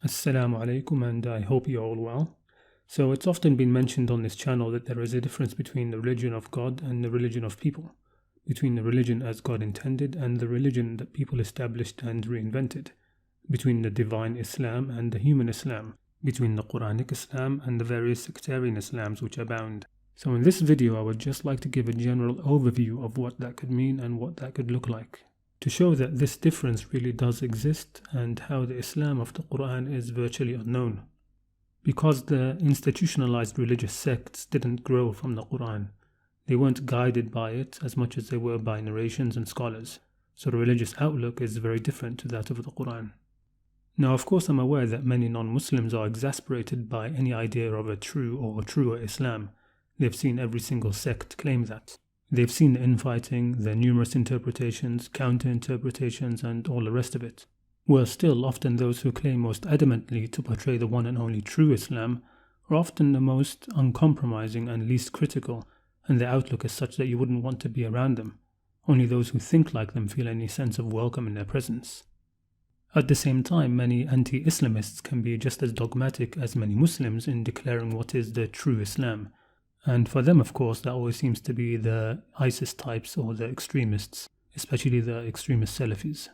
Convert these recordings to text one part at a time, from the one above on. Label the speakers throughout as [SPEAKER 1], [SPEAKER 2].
[SPEAKER 1] Assalamu alaikum, and I hope you're all well. So it's often been mentioned on this channel that there is a difference between the religion of God and the religion of people, between the religion as God intended and the religion that people established and reinvented, between the divine Islam and the human Islam, between the Qur'anic Islam and the various sectarian Islams which abound. So in this video I would just like to give a general overview of what that could mean and what that could look like, to show that this difference really does exist and how the Islam of the Qur'an is virtually unknown. Because the institutionalized religious sects didn't grow from the Qur'an, they weren't guided by it as much as they were by narrations and scholars, so the religious outlook is very different to that of the Qur'an. Now, of course, I'm aware that many non-Muslims are exasperated by any idea of a true or truer Islam. They've seen every single sect claim that. They've seen the infighting, the numerous interpretations, counter-interpretations, and all the rest of it. Worse still, often those who claim most adamantly to portray the one and only true Islam are often the most uncompromising and least critical, and their outlook is such that you wouldn't want to be around them. Only those who think like them feel any sense of welcome in their presence. At the same time, many anti-Islamists can be just as dogmatic as many Muslims in declaring what is the true Islam. And for them, of course, that always seems to be the ISIS types or the extremists, especially the extremist Salafis.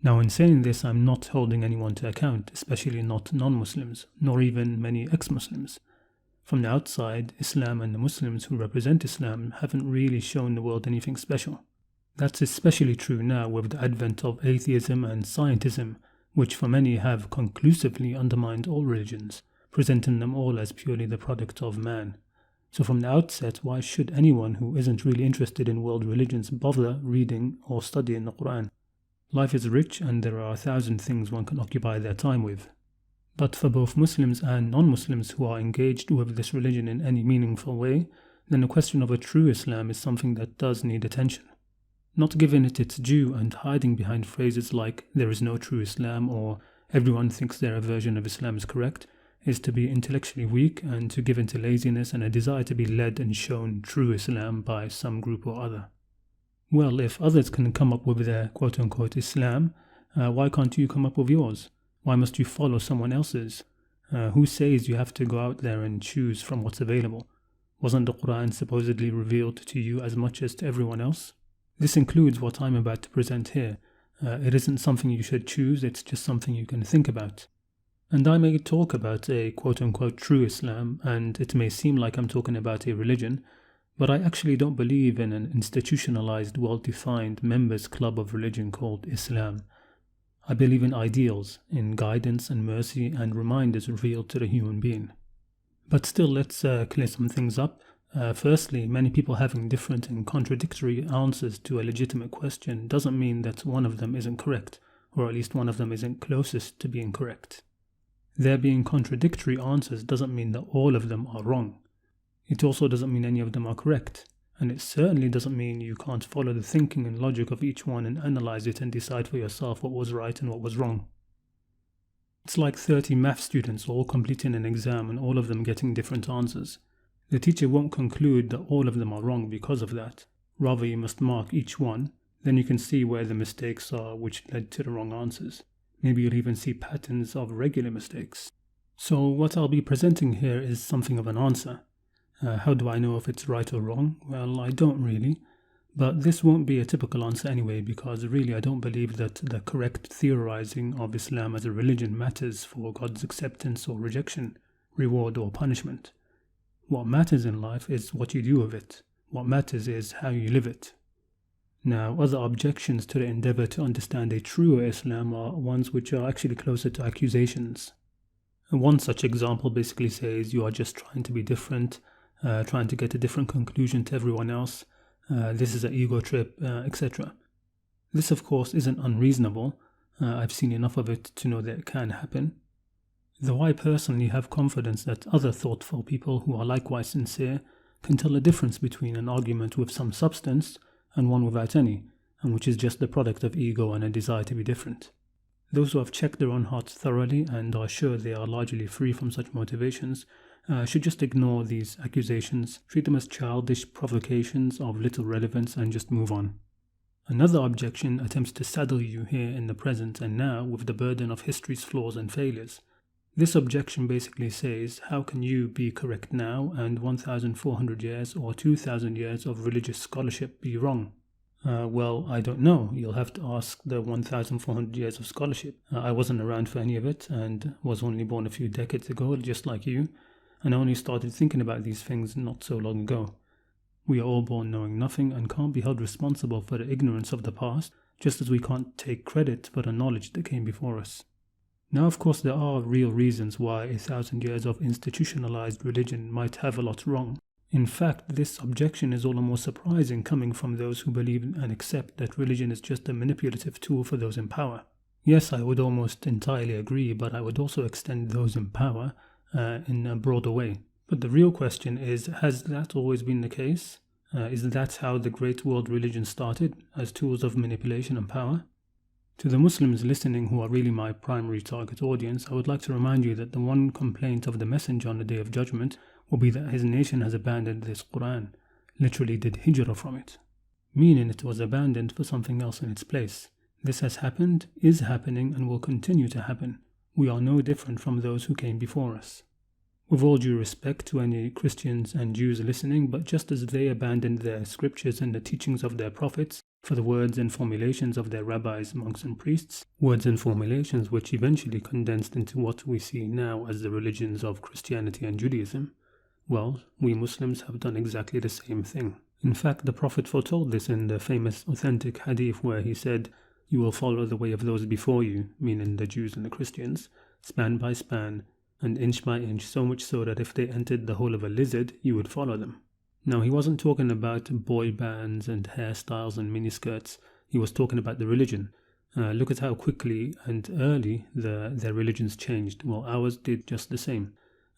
[SPEAKER 1] Now, in saying this, I'm not holding anyone to account, especially not non-Muslims, nor even many ex-Muslims. From the outside, Islam and the Muslims who represent Islam haven't really shown the world anything special. That's especially true now with the advent of atheism and scientism, which for many have conclusively undermined all religions, presenting them all as purely the product of man. So from the outset, why should anyone who isn't really interested in world religions bother reading or studying the Qur'an? Life is rich and there are 1,000 things one can occupy their time with. But for both Muslims and non-Muslims who are engaged with this religion in any meaningful way, then the question of a true Islam is something that does need attention. Not giving it its due and hiding behind phrases like there is no true Islam or everyone thinks their version of Islam is correct is to be intellectually weak and to give into laziness and a desire to be led and shown true Islam by some group or other. Well, if others can come up with their quote-unquote Islam, why can't you come up with yours? Why must you follow someone else's? Who says you have to go out there and choose from what's available? Wasn't the Qur'an supposedly revealed to you as much as to everyone else? This includes what I'm about to present here. It isn't something you should choose, it's just something you can think about. And I may talk about a quote-unquote true Islam, and it may seem like I'm talking about a religion, but I actually don't believe in an institutionalized, well-defined members' club of religion called Islam. I believe in ideals, in guidance and mercy and reminders revealed to the human being. But still, let's clear some things up. Firstly, many people having different and contradictory answers to a legitimate question doesn't mean that one of them isn't correct, or at least one of them isn't closest to being correct. There being contradictory answers doesn't mean that all of them are wrong. It also doesn't mean any of them are correct, and it certainly doesn't mean you can't follow the thinking and logic of each one and analyze it and decide for yourself what was right and what was wrong. It's like 30 math students all completing an exam and all of them getting different answers. The teacher won't conclude that all of them are wrong because of that. Rather, you must mark each one, then you can see where the mistakes are which led to the wrong answers. Maybe you'll even see patterns of regular mistakes. So what I'll be presenting here is something of an answer. How do I know if it's right or wrong? Well, I don't really. But this won't be a typical answer anyway, because really I don't believe that the correct theorizing of Islam as a religion matters for God's acceptance or rejection, reward or punishment. What matters in life is what you do with it. What matters is how you live it. Now, other objections to the endeavor to understand a truer Islam are ones which are actually closer to accusations. One such example basically says you are just trying to be different, trying to get a different conclusion to everyone else, this is an ego trip, etc. This of course isn't unreasonable. I've seen enough of it to know that it can happen. Though I personally have confidence that other thoughtful people who are likewise sincere can tell the difference between an argument with some substance and one without any, and which is just the product of ego and a desire to be different. Those who have checked their own hearts thoroughly and are sure they are largely free from such motivations should just ignore these accusations, treat them as childish provocations of little relevance and just move on. Another objection attempts to saddle you here in the present and now with the burden of history's flaws and failures. This objection basically says, how can you be correct now and 1,400 years or 2,000 years of religious scholarship be wrong? Well, I don't know. You'll have to ask the 1,400 years of scholarship. I wasn't around for any of it and was only born a few decades ago, just like you, and I only started thinking about these things not so long ago. We are all born knowing nothing and can't be held responsible for the ignorance of the past, just as we can't take credit for the knowledge that came before us. Now, of course, there are real reasons why 1,000 years of institutionalized religion might have a lot wrong. In fact, this objection is all the more surprising coming from those who believe and accept that religion is just a manipulative tool for those in power. Yes, I would almost entirely agree, but I would also extend those in power in a broader way. But the real question is, has that always been the case? Is that how the great world religion started, as tools of manipulation and power? To the Muslims listening who are really my primary target audience, I would like to remind you that the one complaint of the Messenger on the Day of Judgment will be that his nation has abandoned this Qur'an, literally did hijrah from it, meaning it was abandoned for something else in its place. This has happened, is happening, and will continue to happen. We are no different from those who came before us. With all due respect to any Christians and Jews listening, but just as they abandoned their scriptures and the teachings of their prophets for the words and formulations of their rabbis, monks and priests, words and formulations which eventually condensed into what we see now as the religions of Christianity and Judaism, well, we Muslims have done exactly the same thing. In fact, the Prophet foretold this in the famous authentic hadith where he said, "You will follow the way of those before you," meaning the Jews and the Christians, "span by span, and inch by inch, so much so that if they entered the hole of a lizard, you would follow them." Now, he wasn't talking about boy bands and hairstyles and miniskirts. He was talking about the religion. Look at how quickly and early their religions changed. Well, ours did just the same.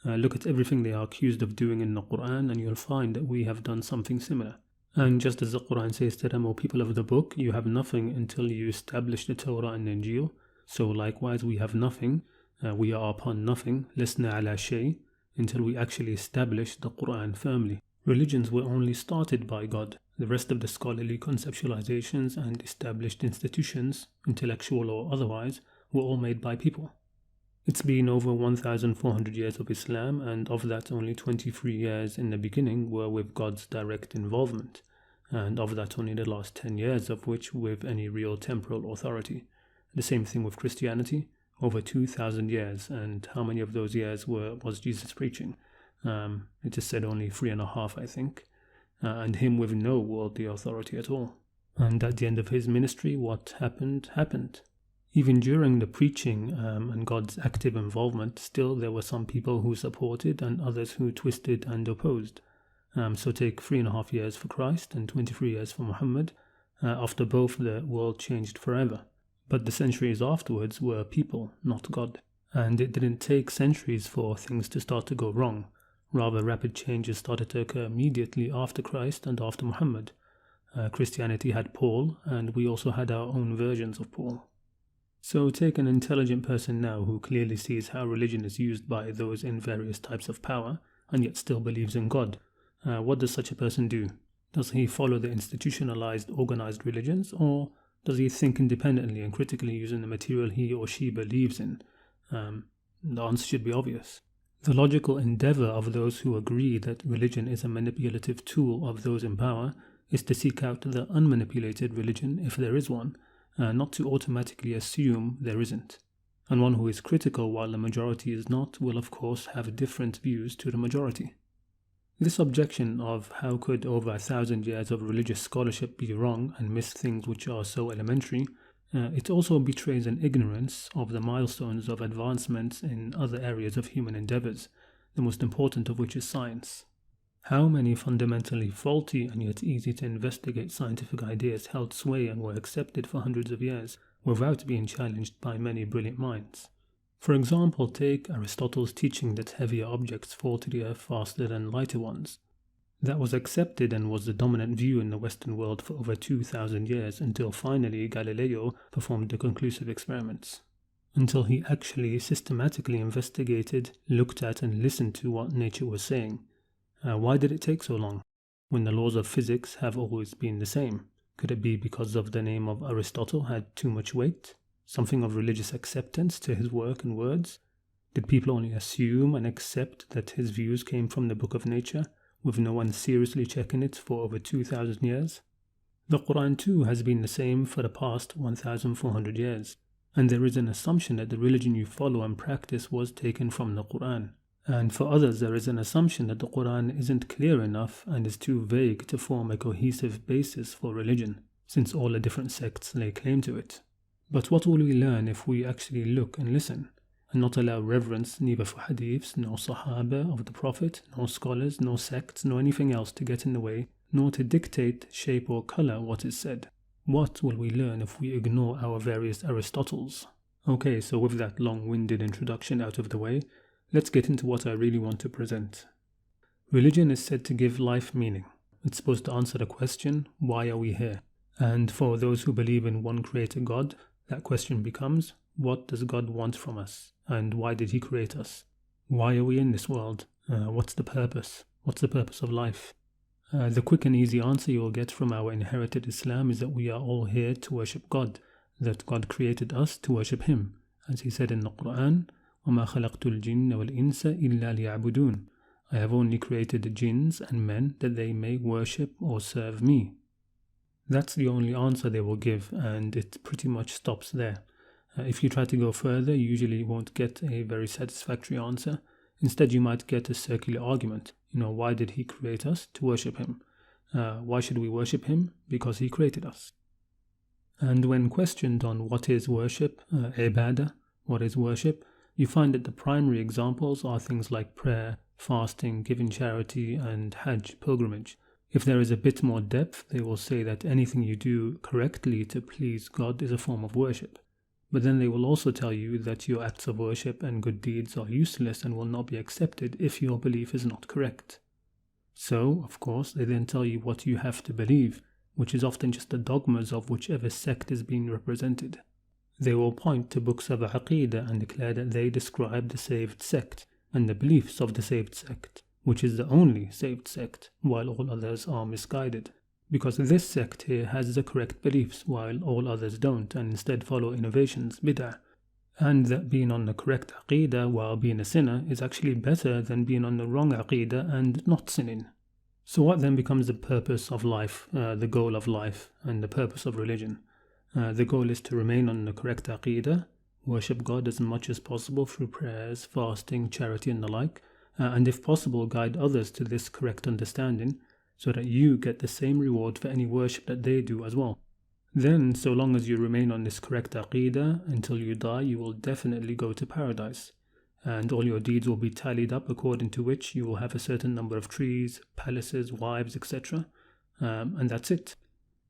[SPEAKER 1] Look at everything they are accused of doing in the Qur'an and you'll find that we have done something similar. And just as the Qur'an says to them, O people of the book, you have nothing until you establish the Torah and Injil. So likewise we have nothing, we are upon nothing, لسنا على شيء, until we actually establish the Qur'an firmly. Religions were only started by God. The rest of the scholarly conceptualizations and established institutions, intellectual or otherwise, were all made by people. It's been over 1,400 years of Islam, and of that only 23 years in the beginning were with God's direct involvement, and of that only the last 10 years of which with any real temporal authority. The same thing with Christianity, over 2,000 years, and how many of those years was Jesus preaching? It is said only 3.5, I think, and him with no worldly authority at all. And at the end of his ministry, what happened, happened. Even during the preaching and God's active involvement, still there were some people who supported and others who twisted and opposed. So take 3.5 years for Christ and 23 years for Muhammad. After both, the world changed forever. But the centuries afterwards were people, not God. And it didn't take centuries for things to start to go wrong. Rather, rapid changes started to occur immediately after Christ and after Muhammad. Christianity had Paul, and we also had our own versions of Paul. So take an intelligent person now who clearly sees how religion is used by those in various types of power, and yet still believes in God. What does such a person do? Does he follow the institutionalized, organized religions, or does he think independently and critically using the material he or she believes in? The answer should be obvious. The logical endeavor of those who agree that religion is a manipulative tool of those in power is to seek out the unmanipulated religion, if there is one, not to automatically assume there isn't. And one who is critical while the majority is not will of course have different views to the majority. This objection of how could over 1,000 years of religious scholarship be wrong and miss things which are so elementary, it also betrays an ignorance of the milestones of advancements in other areas of human endeavors, the most important of which is science. How many fundamentally faulty and yet easy to investigate scientific ideas held sway and were accepted for hundreds of years without being challenged by many brilliant minds? For example, take Aristotle's teaching that heavier objects fall to the earth faster than lighter ones. That was accepted and was the dominant view in the Western world for over 2,000 years until finally Galileo performed the conclusive experiments. Until he actually systematically investigated, looked at and listened to what nature was saying. Why did it take so long, when the laws of physics have always been the same? Could it be because of the name of Aristotle had too much weight? Something of religious acceptance to his work and words? Did people only assume and accept that his views came from the book of nature, with no one seriously checking it for over 2,000 years? The Qur'an too has been the same for the past 1,400 years, and there is an assumption that the religion you follow and practice was taken from the Qur'an. And for others, there is an assumption that the Qur'an isn't clear enough and is too vague to form a cohesive basis for religion, since all the different sects lay claim to it. But what will we learn if we actually look and listen, and not allow reverence neither for hadiths, nor Sahaba of the Prophet, nor scholars, nor sects, nor anything else to get in the way, nor to dictate, shape or colour what is said? What will we learn if we ignore our various Aristotles? Okay, so with that long-winded introduction out of the way, let's get into what I really want to present. Religion is said to give life meaning. It's supposed to answer the question, why are we here? And for those who believe in one creator God, that question becomes, what does God want from us? And why did He create us? Why are we in this world? What's the purpose? What's the purpose of life? The quick and easy answer you will get from our inherited Islam is that we are all here to worship God, that God created us to worship Him. As He said in the Qur'an, وَمَا خَلَقْتُ الْجِنَّ وَالْإِنسَ إِلَّا لِيَعْبُدُونَ. I have only created the jinns and men that they may worship or serve me. That's the only answer they will give, and it pretty much stops there. If you try to go further, you usually won't get a very satisfactory answer. Instead, you might get a circular argument. Why did He create us? To worship Him. Why should we worship Him? Because He created us. And when questioned on what is worship, Ibadah, what is worship, you find that the primary examples are things like prayer, fasting, giving charity, and Hajj, pilgrimage. If there is a bit more depth, they will say that anything you do correctly to please God is a form of worship. But then they will also tell you that your acts of worship and good deeds are useless and will not be accepted if your belief is not correct. So, of course, they then tell you what you have to believe, which is often just the dogmas of whichever sect is being represented. They will point to books of Aqidah and declare that they describe the saved sect and the beliefs of the saved sect, which is the only saved sect, while all others are misguided. Because this sect here has the correct beliefs, while all others don't, and instead follow innovations, bid'ah. And that being on the correct Aqidah while being a sinner is actually better than being on the wrong Aqidah and not sinning. So what then becomes the purpose of life, the goal of life, and the purpose of religion? The goal is to remain on the correct Aqidah, worship God as much as possible through prayers, fasting, charity and the like, and if possible guide others to this correct understanding, so that you get the same reward for any worship that they do as well. Then, so long as you remain on this correct Aqidah until you die, you will definitely go to paradise, and all your deeds will be tallied up according to which you will have a certain number of trees, palaces, wives, etc. And that's it.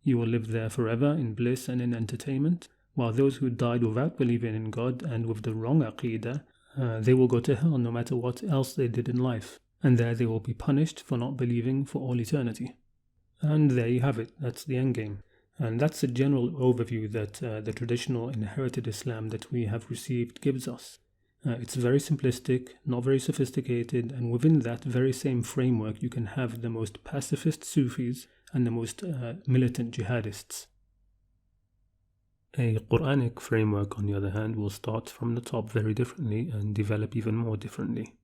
[SPEAKER 1] You will live there forever in bliss and in entertainment, while those who died without believing in God and with the wrong Aqidah, they will go to hell no matter what else they did in life. And there they will be punished for not believing for all eternity. And there you have it, that's the endgame. And that's a general overview that the traditional inherited Islam that we have received gives us. It's very simplistic, not very sophisticated, and within that very same framework you can have the most pacifist Sufis and the most militant jihadists. A Qur'anic framework, on the other hand, will start from the top very differently and develop even more differently.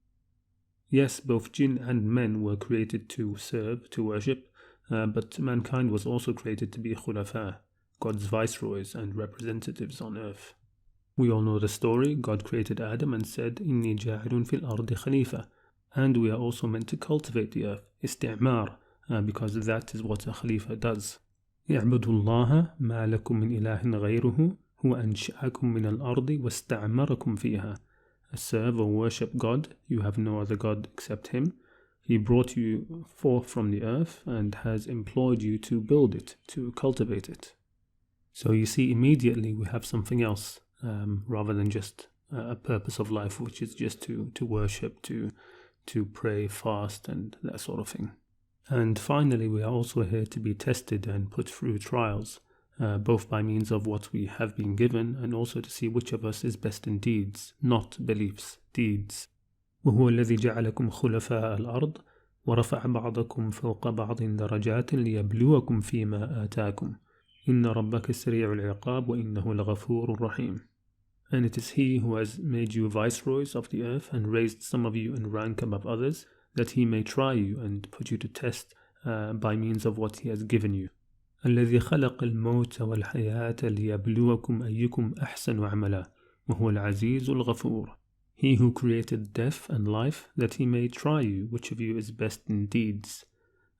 [SPEAKER 1] Yes, both jinn and men were created to serve, to worship, but mankind was also created to be khulafa, God's viceroys and representatives on earth. We all know the story. God created Adam and said, "Inni ja'ilun fil ardi khalifa," and we are also meant to cultivate the earth, isti'mar, because that is what a khalifa does. اعبدوا الله ما لكم من إله غيره هو أنشأكم من الأرض واستعمركم فيها. Serve or worship God, you have no other God except Him. He brought you forth from the earth and has employed you to build it, to cultivate it. So you see, immediately we have something else, rather than just a purpose of life, which is just to worship, to pray, fast and that sort of thing. And finally, we are also here to be tested and put through trials, both by means of what we have been given and also to see which of us is best in deeds, not beliefs, deeds. وهو الذي جعلكم خلفاء الأرض ورفع بعضكم فوق بعض درجات ليبلوكم فيما آتاكم. إِنَّ رَبَّكَ سَرِيعُ الْعِقَابِ وَإِنَّهُ لَغَفُورٌ رَحِيمٌ. And it is He who has made you viceroys of the earth and raised some of you in rank above others, that He may try you and put you to test by means of what He has given you. الذي خلق الموت والحياة ليبلوكم أيكم أحسن عملا وهو العزيز الغفور. He who created death and life, that He may try you which of you is best in deeds,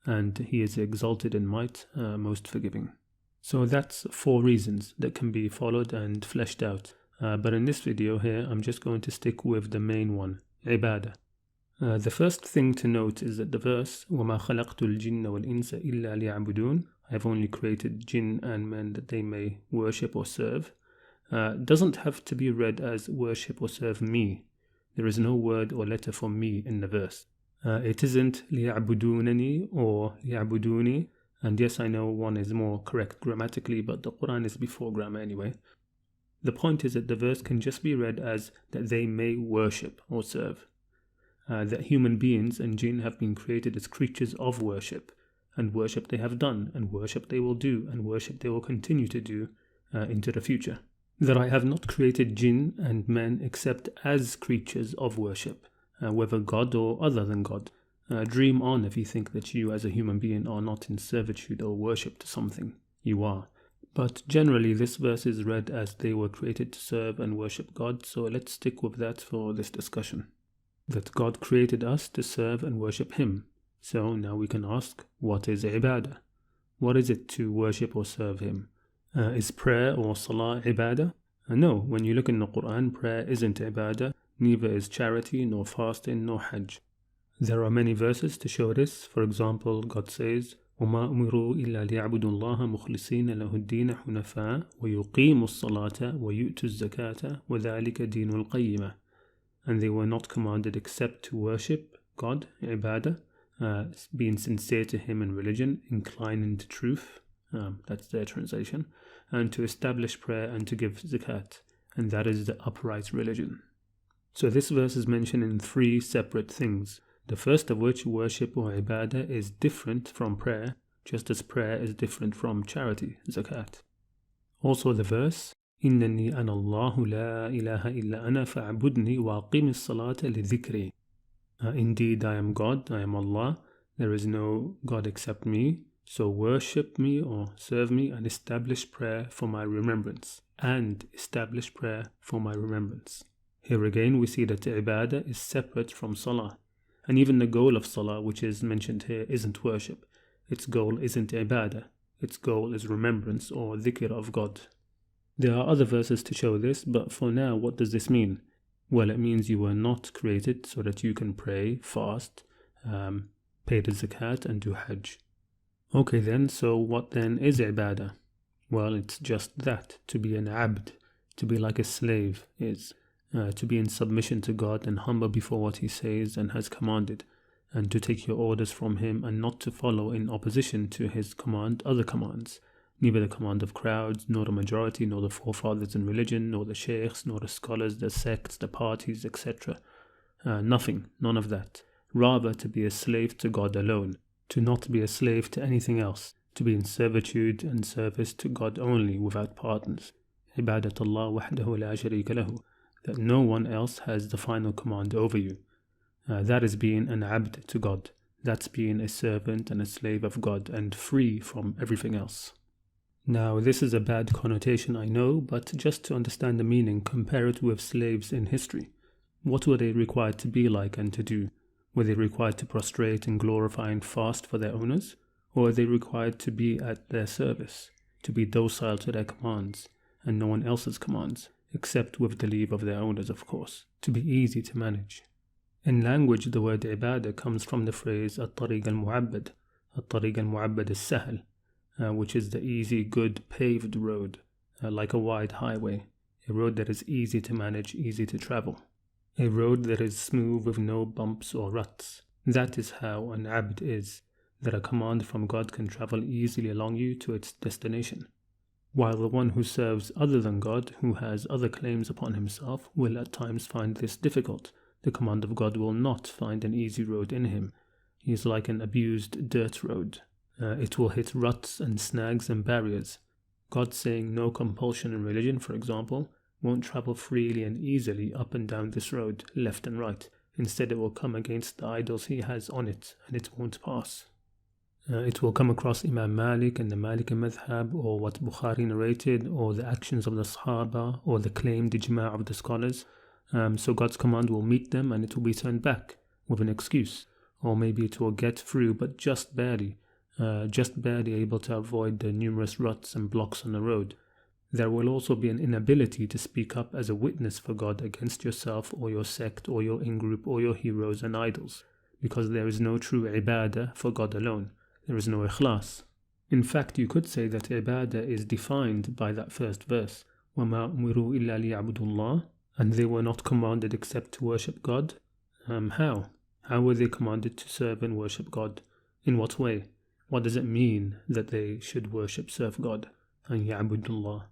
[SPEAKER 1] and He is exalted in might, most forgiving. So that's 4 reasons that can be followed and fleshed out. But in this video here, I'm just going to stick with the main one, Ibadah. The first thing to note is that the verse, وَمَا خَلَقْتُ الْجِنَّ وَالْإِنسَ إِلَّا لِيَعْبُدُونَ, I have only created jinn and men that they may worship or serve, doesn't have to be read as worship or serve me. There is no word or letter for me in the verse. It isn't لِيَعْبُدُونَنِي or لِيَعْبُدُونِي, and yes, I know one is more correct grammatically, but the Qur'an is before grammar anyway. The point is that the verse can just be read as that they may worship or serve. That human beings and jinn have been created as creatures of worship, and worship they have done, and worship they will do, and worship they will continue to do into the future. That I have not created jinn and men except as creatures of worship, whether God or other than God. Dream on if you think that you as a human being are not in servitude or worship to something. You are. But generally this verse is read as they were created to serve and worship God, so let's stick with that for this discussion. That God created us to serve and worship Him. So now we can ask, what is Ibadah? What is it to worship or serve Him? Is prayer or salah Ibadah? No, when you look in the Qur'an, prayer isn't Ibadah, neither is charity, nor fasting, nor hajj. There are many verses to show this. For example, God says, وَمَا أُمِرُوا إِلَّا لِيَعْبُدُوا اللَّهَ مُخْلِصِينَ لَهُ الدِّينَ حُنَفَاءَ وَيُقِيمُوا الصَّلَاةَ وَيُؤْتُوا الزَّكَاةَ وَذَلِكَ دِينُ الْقَيِّمَةِ. And they were not commanded except to worship God, Ibadah, being sincere to Him in religion, inclining to truth, that's their translation, and to establish prayer and to give zakat, and that is the upright religion. So this verse is mentioning 3 separate things. The first of which, worship or Ibadah, is different from prayer, just as prayer is different from charity, zakat. Also the verse, إِنَّنِي أَنَا اللَّهُ لَا إِلَهَ إِلَّا أَنَا فَاعْبُدْنِي وَأَقِيمِ الصَّلَاةَ لِذِكْرِي. Indeed, I am God, I am Allah, there is no God except me, so worship me or serve me and establish prayer for my remembrance. And establish prayer for my remembrance. Here again we see that Ibadah is separate from Salah. And even the goal of Salah, which is mentioned here, isn't worship. Its goal isn't Ibadah. Its goal is remembrance or dhikr of God. There are other verses to show this, but for now, what does this mean? Well, it means you were not created so that you can pray, fast, pay the zakat and do hajj. Okay then, so what then is Ibadah? Well, it's just that, to be an abd, to be like a slave is. To be in submission to God and humble before what He says and has commanded, and to take your orders from Him and not to follow in opposition to His command other commands, neither the command of crowds, nor the majority, nor the forefathers in religion, nor the sheikhs, nor the scholars, the sects, the parties, etc. Nothing, none of that. Rather to be a slave to God alone, to not be a slave to anything else, to be in servitude and service to God only without partners. Ibadatullah wahdahu la sharika lahu. That no one else has the final command over you. That is being an abd to God. That's being a servant and a slave of God and free from everything else. Now, this is a bad connotation, I know, but just to understand the meaning, compare it with slaves in history. What were they required to be like and to do? Were they required to prostrate and glorify and fast for their owners? Or were they required to be at their service, to be docile to their commands and no one else's commands? Except with the leave of their owners, of course, to be easy to manage. In language, the word Ibadah comes from the phrase الطريق المعبد. الطريق المعبد is sahl, which is the easy, good, paved road, like a wide highway, a road that is easy to manage, easy to travel, a road that is smooth with no bumps or ruts. That is how an abd is, that a command from God can travel easily along you to its destination. While the one who serves other than God, who has other claims upon himself, will at times find this difficult. The command of God will not find an easy road in him. He is like an abused dirt road. It will hit ruts and snags and barriers. God saying no compulsion in religion, for example, won't travel freely and easily up and down this road, left and right. Instead, it will come against the idols he has on it, and it won't pass. It will come across Imam Malik and the Maliki Madhab, or what Bukhari narrated, or the actions of the Sahaba, or the claimed ijma' of the scholars. So God's command will meet them and it will be turned back with an excuse. Or maybe it will get through, but just barely able to avoid the numerous ruts and blocks on the road. There will also be an inability to speak up as a witness for God against yourself or your sect or your in-group or your heroes and idols, because there is no true ibadah for God alone. There is no ikhlas. In fact, you could say that ibadah is defined by that first verse, وَمَا أُمِرُوا إِلَّا لِيَعْبُدُوا اللَّهِ, and they were not commanded except to worship God. How? How were they commanded to serve and worship God? In what way? What does it mean that they should serve God? And يَعْبُدُوا اللَّهِ.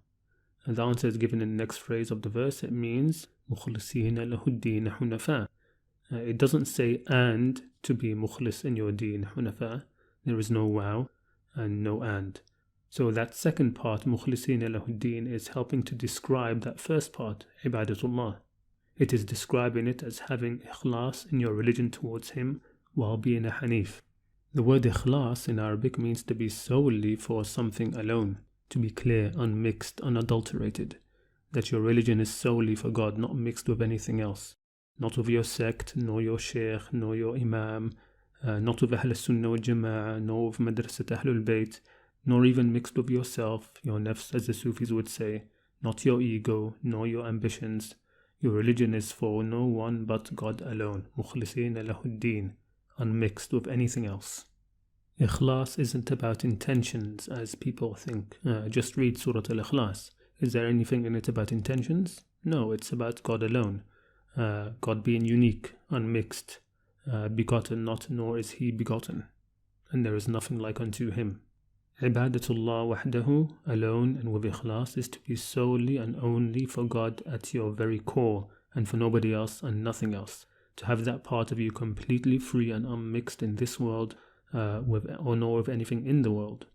[SPEAKER 1] And the answer is given in the next phrase of the verse. It means مُخْلِصِينَ لَهُ الدِّينَ حُنَفَاءَ. It doesn't say and to be mukhlis in your deen hunafa. There is no wow and no and. So that second part, مُخْلِصِينَ لَهُ الدِّينَ, is helping to describe that first part, ibadatullah. It is describing it as having ikhlas in your religion towards him while being a Hanif. The word ikhlas in Arabic means to be solely for something alone, to be clear, unmixed, unadulterated, that your religion is solely for God, not mixed with anything else, not with your sect, nor your sheikh, nor your imam, not with Ahl Sunnah wal Jama'ah, nor with Madrasat Ahlul Bayt, nor even mixed with yourself, your nafs as the Sufis would say, not your ego, nor your ambitions. Your religion is for no one but God alone, مُخْلِصِينَ لَهُ الدِّينَ, unmixed with anything else. Ikhlas isn't about intentions as people think. Just read Surah Al-Ikhlas. Is there anything in it about intentions? No, it's about God alone. God being unique, unmixed, begotten not, nor is he begotten, and there is nothing like unto him. Ibadatullah wahdahu, alone and with ikhlas, is to be solely and only for God at your very core, and for nobody else and nothing else. To have that part of you completely free and unmixed in this world, nor with anything in the world.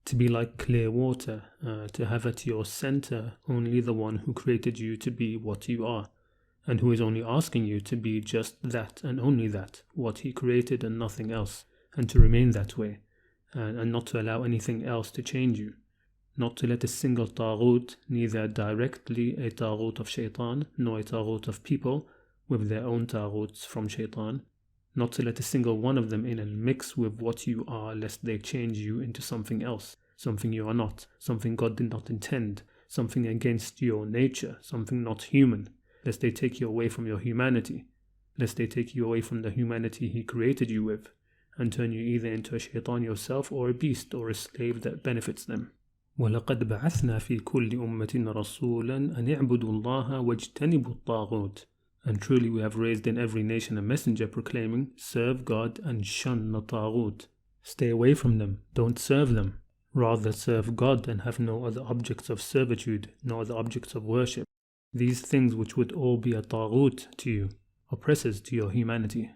[SPEAKER 1] To be like clear water, to have at your center only the one who created you to be what you are, and who is only asking you to be just that and only that, what he created and nothing else, and to remain that way, and not to allow anything else to change you. Not to let a single taghut, neither directly a taghut of Shaitan, nor a taghut of people with their own taghuts from Shaitan, not to let a single one of them in and mix with what you are, lest they change you into something else, something you are not, something God did not intend, something against your nature, something not human, lest they take you away from your humanity, lest they take you away from the humanity he created you with, and turn you either into a shaitan yourself or a beast or a slave that benefits them. وَلَقَدْ بَعَثْنَا فِي كُلِّ أُمَّةٍ رَسُولًا أَنِ اعْبُدُوا اللَّهَ وَاجْتَنِبُوا الطَّاغُوتَ. And truly we have raised in every nation a messenger proclaiming, serve God and shun the taghut. Stay away from them, don't serve them. Rather serve God and have no other objects of servitude, no other objects of worship. These things which would all be a taghut to you, oppressors to your humanity.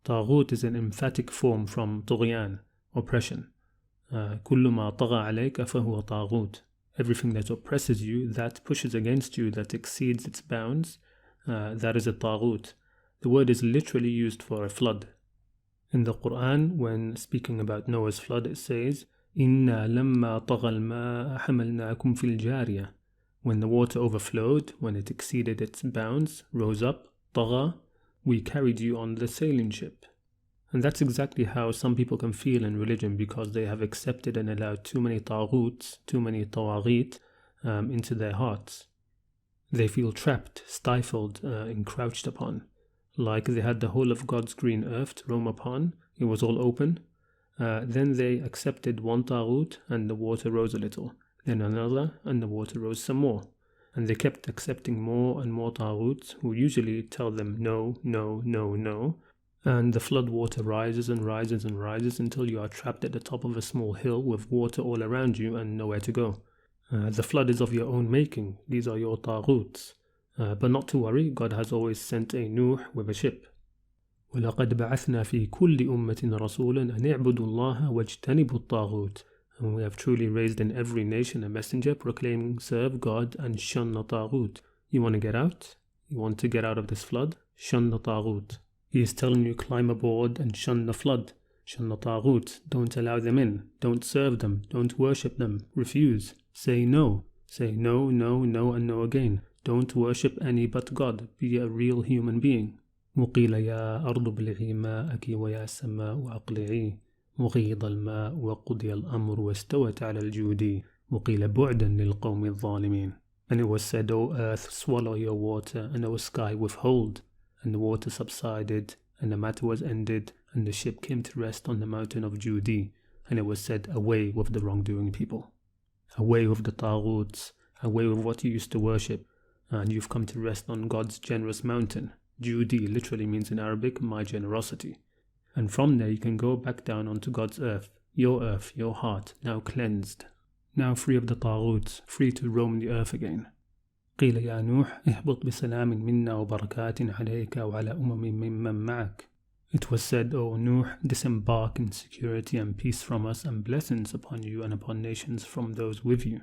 [SPEAKER 1] Taghut is an emphatic form from طغيان, oppression. كُلُّ مَا طَغَى عَلَيْكَ فَهُوَ طَاغُوت. Everything that oppresses you, that pushes against you, that exceeds its bounds, that is a taghut. The word is literally used for a flood. In the Qur'an, when speaking about Noah's flood, it says, إِنَّا لَمَّا طَغَى الْمَاءَ حَمَلْنَاكُمْ فِي الْجَارِيَةِ. When the water overflowed, when it exceeded its bounds, rose up, طَغَى, we carried you on the sailing ship. And that's exactly how some people can feel in religion, because they have accepted and allowed too many taghuts, too many tawaghit into their hearts. They feel trapped, stifled, encroached upon, like they had the whole of God's green earth to roam upon. It was all open. Then they accepted one taghut and the water rose a little, then another and the water rose some more. And they kept accepting more and more taghuts, who usually tell them no, no, no, no. And the flood water rises and rises and rises until you are trapped at the top of a small hill with water all around you and nowhere to go. The flood is of your own making. These are your taghuts. But not to worry, God has always sent a Nuh with a ship. وَلَقَدْ بَعَثْنَا فِي كُلِّ أُمَّةٍ رَسُولًا أَنِ اعْبُدُوا اللَّهَ وَاجْتَنِبُوا الطَّاغُوتَ. And we have truly raised in every nation a messenger proclaiming, serve God and shun the taghut. You want to get out? You want to get out of this flood? Shun the taghut. He is telling you, climb aboard and shun the flood. Shun the taghut. Don't allow them in. Don't serve them. Don't worship them. Refuse. Say no. Say no, no, no, and no again. Don't worship any but God. Be a real human being. وقيل يا أرض ابلعي ماءك ويا سماء أقلعي وغيض الماء وقضي الأمر واستوت على الجود وقيل بعدا للقوم الظالمين. And it was said, O earth, swallow your water, and O sky, withhold. And the water subsided, and the matter was ended, and the ship came to rest on the mountain of Judi. And it was said, away with the wrongdoing people. Away with the taghuts, away with what you used to worship, and you've come to rest on God's generous mountain. Judi literally means in Arabic, my generosity. And from there you can go back down onto God's earth, your heart, now cleansed, now free of the taghuts, free to roam the earth again. قيل يا نوح اهبط بسلام منا وبركات عليك وعلى ممن معك. It was said, O Nuh, disembark in security and peace from us, and blessings upon you and upon nations from those with you.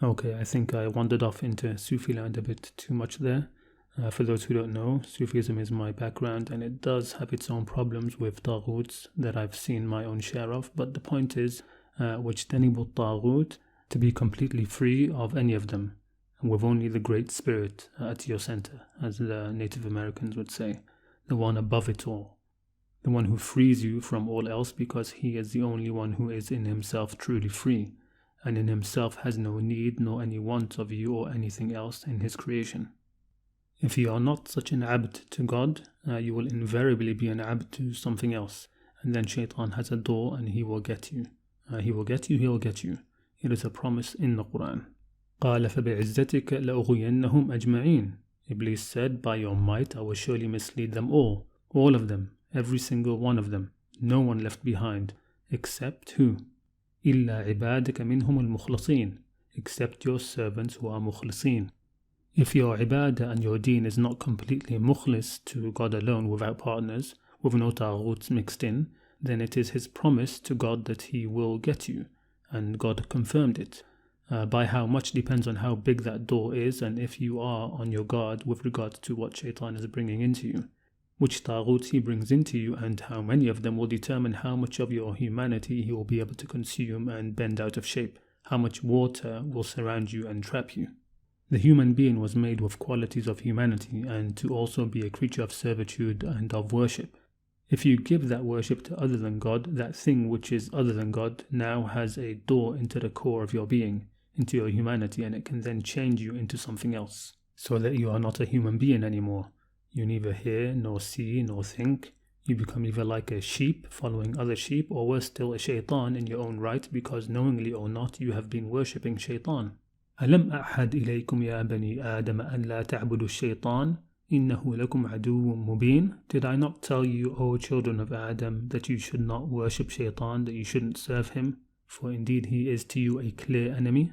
[SPEAKER 1] Okay, I think I wandered off into Sufi land a bit too much there. For those who don't know, Sufism is my background, and it does have its own problems with taghuts that I've seen my own share of, but the point is, وَاجْتَنِبُوا الطَّاغُوتِ, to be completely free of any of them, with only the Great Spirit at your center, as the Native Americans would say, the one above it all, the one who frees you from all else because he is the only one who is in himself truly free, and in himself has no need nor any want of you or anything else in his creation. If you are not such an abd to God, you will invariably be an abd to something else, and then Shaitan has a door and he will get you. He will get you. It is a promise in the Qur'an. قَالَ فَبِعِزَّتِكَ لَأُغْوِيَنَّهُمْ أَجْمَعِينَ. Iblis said, by your might I will surely mislead them all of them, every single one of them, no one left behind, except who? إِلَّا عِبَادَكَ مِنْهُمُ الْمُخْلَصِينَ, except your servants who are mukhlisin. If your ibadah and your deen is not completely mukhlis to God alone without partners, with no taghuts mixed in, then it is his promise to God that he will get you, and God confirmed it. By how much depends on how big that door is, and if you are on your guard with regard to what Shaitan is bringing into you. Which taghuts he brings into you and how many of them will determine how much of your humanity he will be able to consume and bend out of shape, how much water will surround you and trap you. The human being was made with qualities of humanity and to also be a creature of servitude and of worship. If you give that worship to other than God, that thing which is other than God now has a door into the core of your being, into your humanity, and it can then change you into something else, so that you are not a human being anymore. You neither hear, nor see, nor think. You become either like a sheep following other sheep, or worse still, a shaitan in your own right, because knowingly or not you have been worshipping shaitan. أَلَمْ أَعْهَدْ إِلَيْكُمْ يَا بَنِي آدَمَ أَنْ لَا تَعْبُدُوا الشَّيْطَانَ إِنَّهُ لَكُمْ عَدُوٌّ مُبِينٌ. Did I not tell you, O children of Adam, that you should not worship shaitan, that you shouldn't serve him, for indeed he is to you a clear enemy?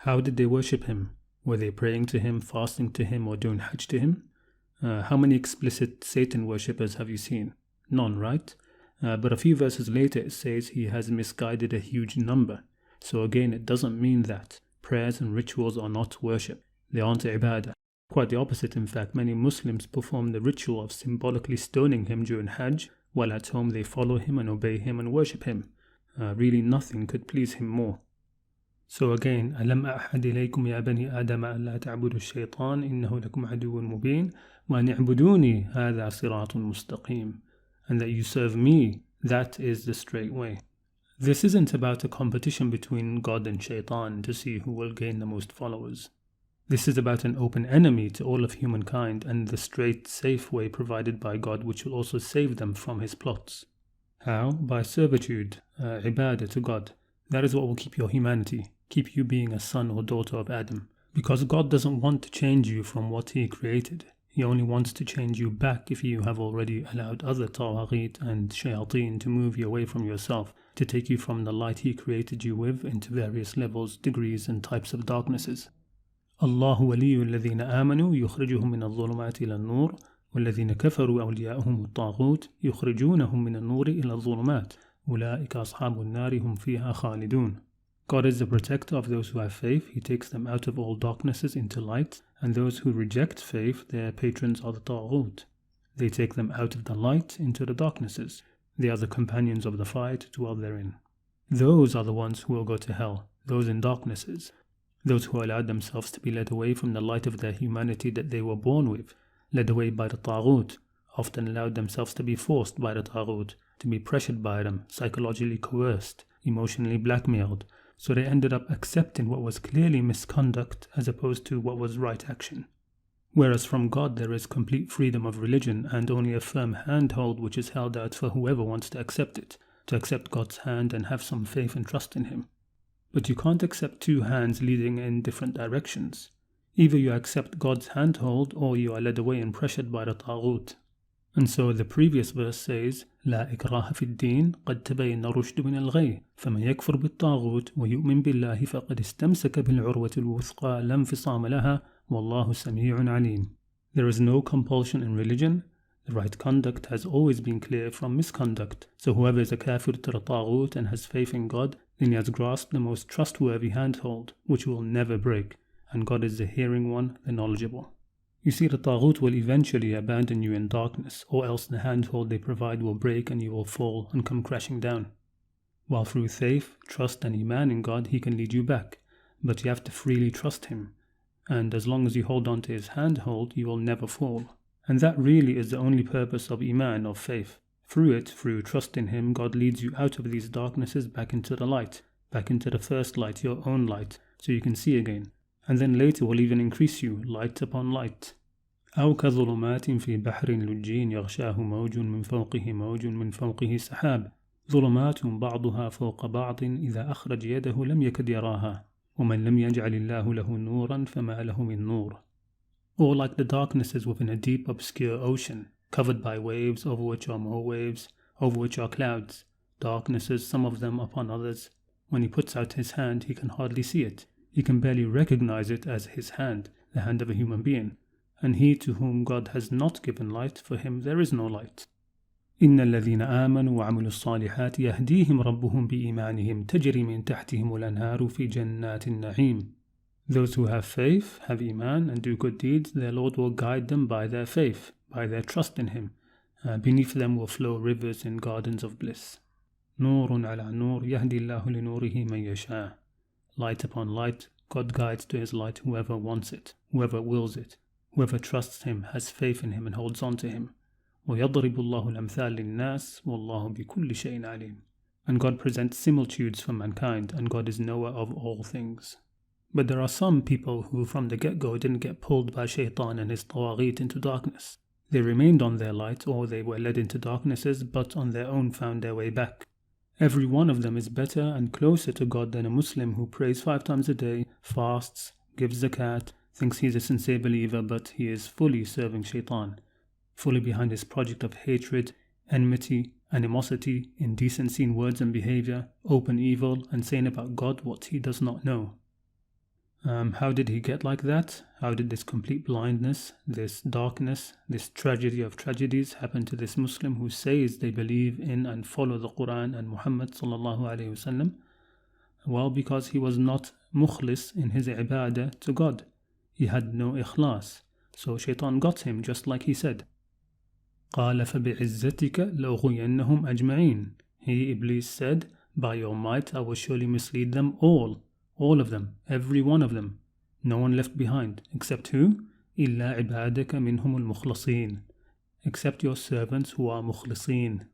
[SPEAKER 1] How did they worship him? Were they praying to him, fasting to him, or doing hajj to him? How many explicit Satan worshippers have you seen? None, right? But a few verses later it says he has misguided a huge number. So again, it doesn't mean that prayers and rituals are not worship. They aren't ibadah. Quite the opposite, in fact. Many Muslims perform the ritual of symbolically stoning him during Hajj, while at home they follow him and obey him and worship him. Really nothing could please him more. So again, أَلَمْ أَعْهَدْ إِلَيْكُمْ يَا بَنِي آدَمَ أَنْ لَا تَعْبُدُوا الشَّيْطَانَ إِنَّهُ لَكُمْ عَدُوٌّ مُبِينٌ وَأَنِ اعْبُدُونِي هَذَا صِرَاطٌ مُسْتَقِيمٌ. And that you serve me, that is the straight way. This isn't about a competition between God and Shaitan to see who will gain the most followers. This is about an open enemy to all of humankind and the straight, safe way provided by God, which will also save them from his plots. How? By servitude, ibadah to God. That is what will keep your humanity, keep you being a son or daughter of Adam. Because God doesn't want to change you from what he created. He only wants to change you back if you have already allowed other tawaghit and shayateen to move you away from yourself, to take you from the light he created you with into various levels, degrees and types of darknesses. الله ولي الذين آمنوا يخرجهم من الظلمات إلى النور والذين كفروا أولياؤهم الطاغوت يخرجونهم من النور إلى الظلمات أولئك أصحاب النار هم فيها خالدون. God is the protector of those who have faith. He takes them out of all darknesses into light, and those who reject faith, their patrons are the Taghut. They take them out of the light into the darknesses. They are the companions of the fire to dwell therein. Those are the ones who will go to hell, those in darknesses, those who allowed themselves to be led away from the light of their humanity that they were born with, led away by the Taghut, often allowed themselves to be forced by the Taghut, to be pressured by them, psychologically coerced, emotionally blackmailed, so they ended up accepting what was clearly misconduct as opposed to what was right action. Whereas from God there is complete freedom of religion and only a firm handhold which is held out for whoever wants to accept God's hand and have some faith and trust in Him. But you can't accept two hands leading in different directions. Either you accept God's handhold or you are led away and pressured by the Taghut. And so the previous verse says, لا إكراه في الدين قد تبين الرشد من الغي فمن يكفر بالطاغوت ويؤمن بالله فقد استمسك بالعروة الوثقى لا انفصام لها والله سميع عليم. There is no compulsion in religion. The right conduct has always been clear from misconduct. So whoever is a kafir to the Taghut and has faith in God, then he has grasped the most trustworthy handhold, which will never break. And God is the hearing one, the knowledgeable. You see, the Taghut will eventually abandon you in darkness, or else the handhold they provide will break and you will fall and come crashing down. While through faith, trust and iman in God, He can lead you back, but you have to freely trust Him. And as long as you hold on to His handhold, you will never fall. And that really is the only purpose of iman, of faith. Through it, through trust in Him, God leads you out of these darknesses back into the light, back into the first light, your own light, so you can see again. And then later will even increase you, light upon light. أو كظلمات في بحر لجي يغشاه موج من فوقه موج من فوقه سحاب ظلمات بعضها فوق بعض إذا أخرج يده لم يكد يراها ومن لم يجعل الله له نورا فما له من نور. Or like the darknesses within a deep obscure ocean, covered by waves over which are more waves, over which are clouds, darknesses, some of them upon others. When He puts out His hand, He can hardly see it. He can barely recognize it as His hand, the hand of a human being. And he to whom God has not given light, for him there is no light. إن الذين آمنوا وعملوا الصالحات يهديهم ربهم بإيمانهم تجري من تحتهم الأنهار في جنات النعيم. Those who have faith, have iman and do good deeds, their Lord will guide them by their faith, by their trust in Him. Beneath them will flow rivers in gardens of bliss. نور على نور يهدي الله لنوره من يشاء. Light upon light, God guides to His light whoever wants it, whoever wills it. Whoever trusts Him, has faith in Him and holds on to Him. وَيَضْرِبُ اللَّهُ الْأَمْثَالِ لِلنَّاسِ وَاللَّهُ بِكُلِّ شَيْءٍ عَلِيمٌ. And God presents similitudes for mankind, and God is knower of all things. But there are some people who from the get-go didn't get pulled by Shaitan and his tawaghit into darkness. They remained on their light, or they were led into darknesses, but on their own found their way back. Every one of them is better and closer to God than a Muslim who prays 5 times a day, fasts, gives zakat, thinks he is a sincere believer, but he is fully serving Shaitan, fully behind his project of hatred, enmity, animosity, indecency in words and behavior, open evil, and saying about God what he does not know. How did he get like that? How did this complete blindness, this darkness, this tragedy of tragedies happen to this Muslim who says they believe in and follow the Qur'an and Muhammad sallallahu alayhi wasallam? Well, because he was not mukhlis in his ibadah to God. He had no ikhlas, so Shaitan got him just like he said. قَالَ فَبِعِزَّتِكَ لَأُغْوِيَنَّهُمْ أَجْمَعِينَ. He, Iblis, said, by your might I will surely mislead them all of them, every one of them. No one left behind, except who? إِلَّا عِبَادَكَ مِنْهُمُ الْمُخْلَصِينَ. Except your servants who are mukhlisin.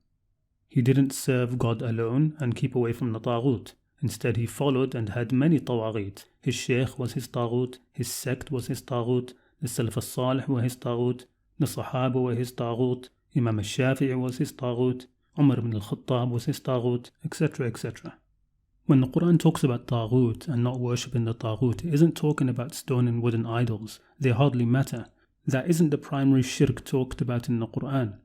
[SPEAKER 1] He didn't serve God alone and keep away from the Taghut. Instead, he followed and had many tawaghit. His sheikh was his taghut, his sect was his taghut, the Salaf al-Salih were his taghut, the Sahaba were his taghut, Imam al-Shafi'i was his taghut, Umar ibn al-Khattab was his taghut, etc., etc. When the Qur'an talks about taghut and not worshipping the taghut, it isn't talking about stone and wooden idols. They hardly matter. That isn't the primary shirk talked about in the Qur'an.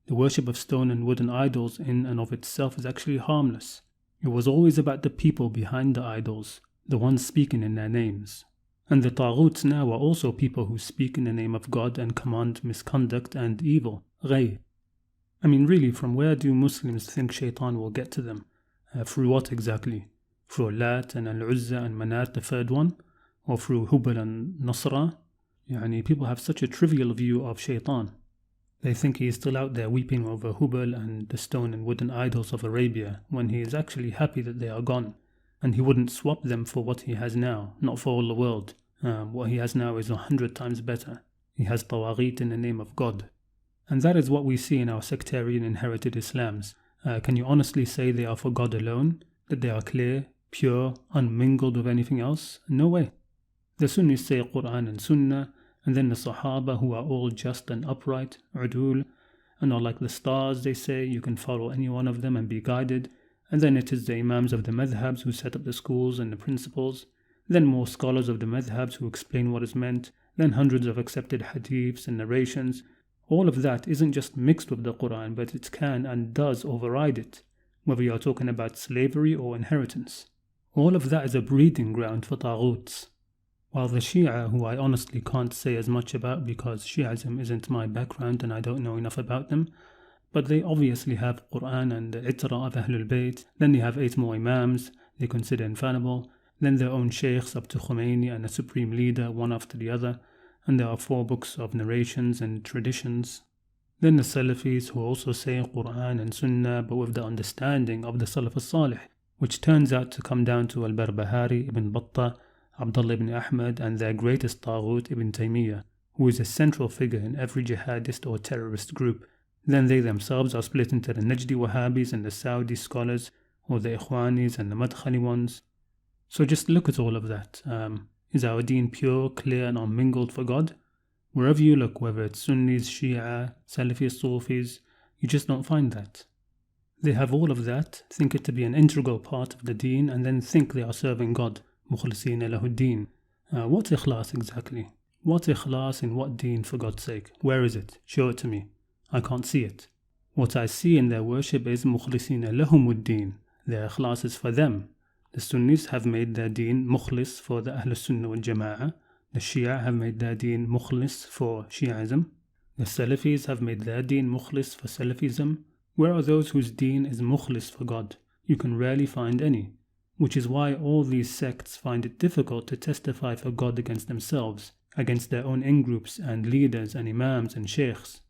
[SPEAKER 1] The worship of stone and wooden idols in and of itself is actually harmless. It was always about the people behind the idols, the ones speaking in their names. And the taghuts now are also people who speak in the name of God and command misconduct and evil, ghay. I mean, really, from where do Muslims think Shaitan will get to them? Through what exactly? Through Lat and Al-Uzza and Manat, the third one? Or through Hubal and Nasra? People have such a trivial view of Shaitan. They think he is still out there weeping over Hubal and the stone and wooden idols of Arabia, when he is actually happy that they are gone. And he wouldn't swap them for what he has now, not for all the world. What he has now is 100 times better. He has Tawaghit in the name of God. And that is what we see in our sectarian inherited Islams. Can you honestly say they are for God alone? That they are clear, pure, unmingled with anything else? No way. The Sunnis say Qur'an and Sunnah, and then the Sahaba, who are all just and upright, udul, and are like the stars, they say, you can follow any one of them and be guided. And then it is the Imams of the Madhabs who set up the schools and the principles, then more scholars of the Madhabs who explain what is meant, then hundreds of accepted hadiths and narrations. All of that isn't just mixed with the Qur'an, but it can and does override it, whether you are talking about slavery or inheritance. All of that is a breeding ground for taghuts. While the Shia, who I honestly can't say as much about because Shi'ism isn't my background and I don't know enough about them, but they obviously have Qur'an and the Itra of Ahlul Bayt, then they have 8 more Imams they consider infallible, then their own Shaykhs up to Khomeini and a supreme leader one after the other, and there are 4 books of narrations and traditions. Then the Salafis who also say Qur'an and Sunnah but with the understanding of the Salaf al-Salih, which turns out to come down to al-Barbahari, Ibn Battah, Abdullah ibn Ahmad and their greatest Taghut Ibn Taymiyyah, who is a central figure in every jihadist or terrorist group. Then they themselves are split into the Najdi Wahhabis and the Saudi scholars, or the Ikhwanis and the Madkhali ones. So just look at all of that. Is our deen pure, clear and unmingled for God? Wherever you look, whether it's Sunnis, Shia, Salafis, Sufis, you just don't find that. They have all of that, think it to be an integral part of the deen, and then think they are serving God. Mukhlisina lahu-d-din. What's ikhlas exactly? What ikhlas in what deen, for God's sake? Where is it? Show it to me. I can't see it. What I see in their worship is mukhlisina lahum-ud-din. Their ikhlas is for them. The Sunnis have made their deen mukhlis for the Ahl Sunnah wal Jama'ah. The Shia have made their deen mukhlis for Shi'ism. The Salafis have made their deen mukhlis for Salafism. Where are those whose deen is mukhlis for God? You can rarely find any. Which is why all these sects find it difficult to testify for God against themselves, against their own in-groups and leaders and imams and sheikhs.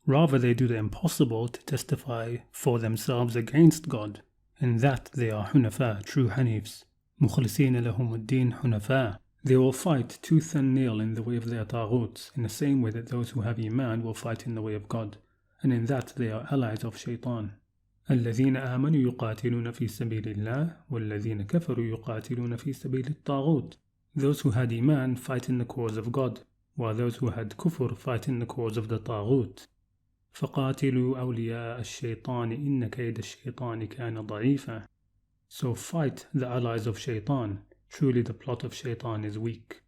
[SPEAKER 1] Rather they do the impossible to testify for themselves against God. In that they are hunafa, true Hanifs. Mukhlisina lahum-ud-din hunafa. They will fight tooth and nail in the way of their taghuts, in the same way that those who have iman will fight in the way of God. And in that they are allies of Shaitan. الذين آمنوا يقاتلون في سبيل الله والذين كفروا يقاتلون في سبيل الطاغوت. Those who had iman fight in the cause of God, while those who had kufr fight in the cause of the taghut. فقاتلوا أولياء الشيطان إن كيد الشيطان كان ضعيفا. So fight the allies of Shaitan. Truly the plot of Shaitan is weak.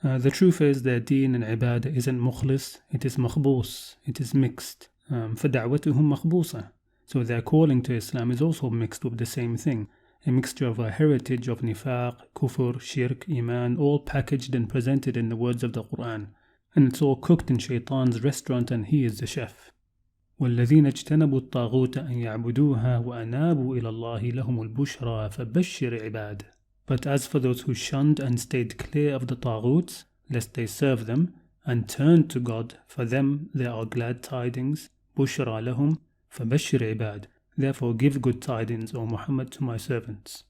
[SPEAKER 1] The truth is their deen and ibadah isn't mukhlis, it is makhbus, it is mixed. فدعوتهم مخبوصة. So their calling to Islam is also mixed with the same thing, a mixture of a heritage of nifaq, kufr, shirk, iman, all packaged and presented in the words of the Qur'an. And it's all cooked in Shaitan's restaurant and he is the chef. وَالَّذِينَ اجْتَنَبُوا الطَّاغُوتَ أَنْ يَعْبُدُوهَا وَأَنَابُوا إِلَى اللَّهِ لَهُمُ الْبُشْرَى فَبَشِّرْ عِبَادٍ. But as for those who shunned and stayed clear of the taghuts, lest they serve them, and turned to God, for them there are glad tidings, bushra lahum, فَبَشِّرْ عِبَادٍ. Therefore give good tidings, O Muhammad, to my servants.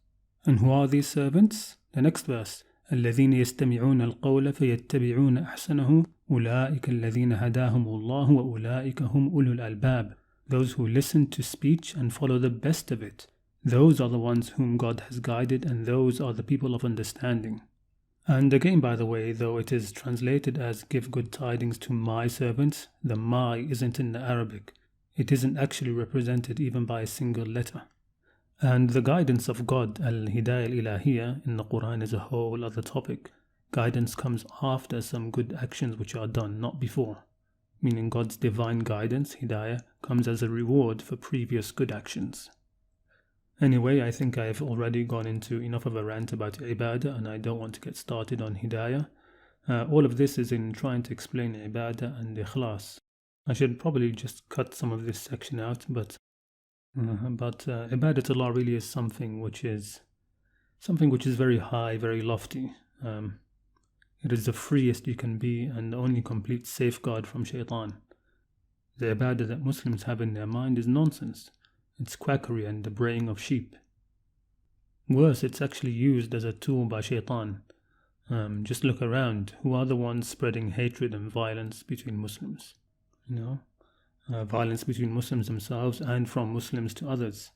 [SPEAKER 1] And who are these servants? The next verse. الذين يستمعون القول فيتبعون أحسنه أولئك الذين هداهم الله وأولئك هم أولو الألباب. Those who listen to speech and follow the best of it. Those are the ones whom God has guided, and those are the people of understanding. And again, by the way, though it is translated as give good tidings to my servants, the my isn't in the Arabic. It isn't actually represented even by a single letter. And the guidance of God, al-Hidayah al-Ilahiyya, in the Qur'an is a whole other topic. Guidance comes after some good actions which are done, not before. Meaning God's divine guidance, Hidayah, comes as a reward for previous good actions. Anyway, I think I've already gone into enough of a rant about Ibadah, and I don't want to get started on Hidayah. All of this is in trying to explain Ibadah and Ikhlas. I should probably just cut some of this section out, but Ibadatullah really is something which is very high, very lofty. It is the freest you can be and the only complete safeguard from Shaitan. The Ibadah that Muslims have in their mind is nonsense. It's quackery and the braying of sheep. Worse, it's actually used as a tool by Shaitan. Just look around. Who are the ones spreading hatred and violence between Muslims? Violence between Muslims themselves and from Muslims to others.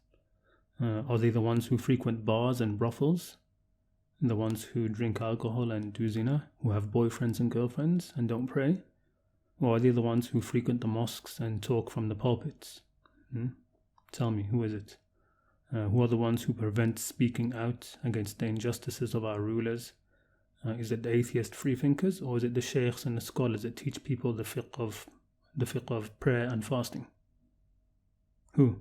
[SPEAKER 1] Are they the ones who frequent bars and brothels? The ones who drink alcohol and do zina? Who have boyfriends and girlfriends and don't pray? Or are they the ones who frequent the mosques and talk from the pulpits? Tell me, who is it? Who are the ones who prevent speaking out against the injustices of our rulers? Is it the atheist freethinkers, or is it the sheikhs and the scholars that teach people the fiqh of prayer and fasting? Who?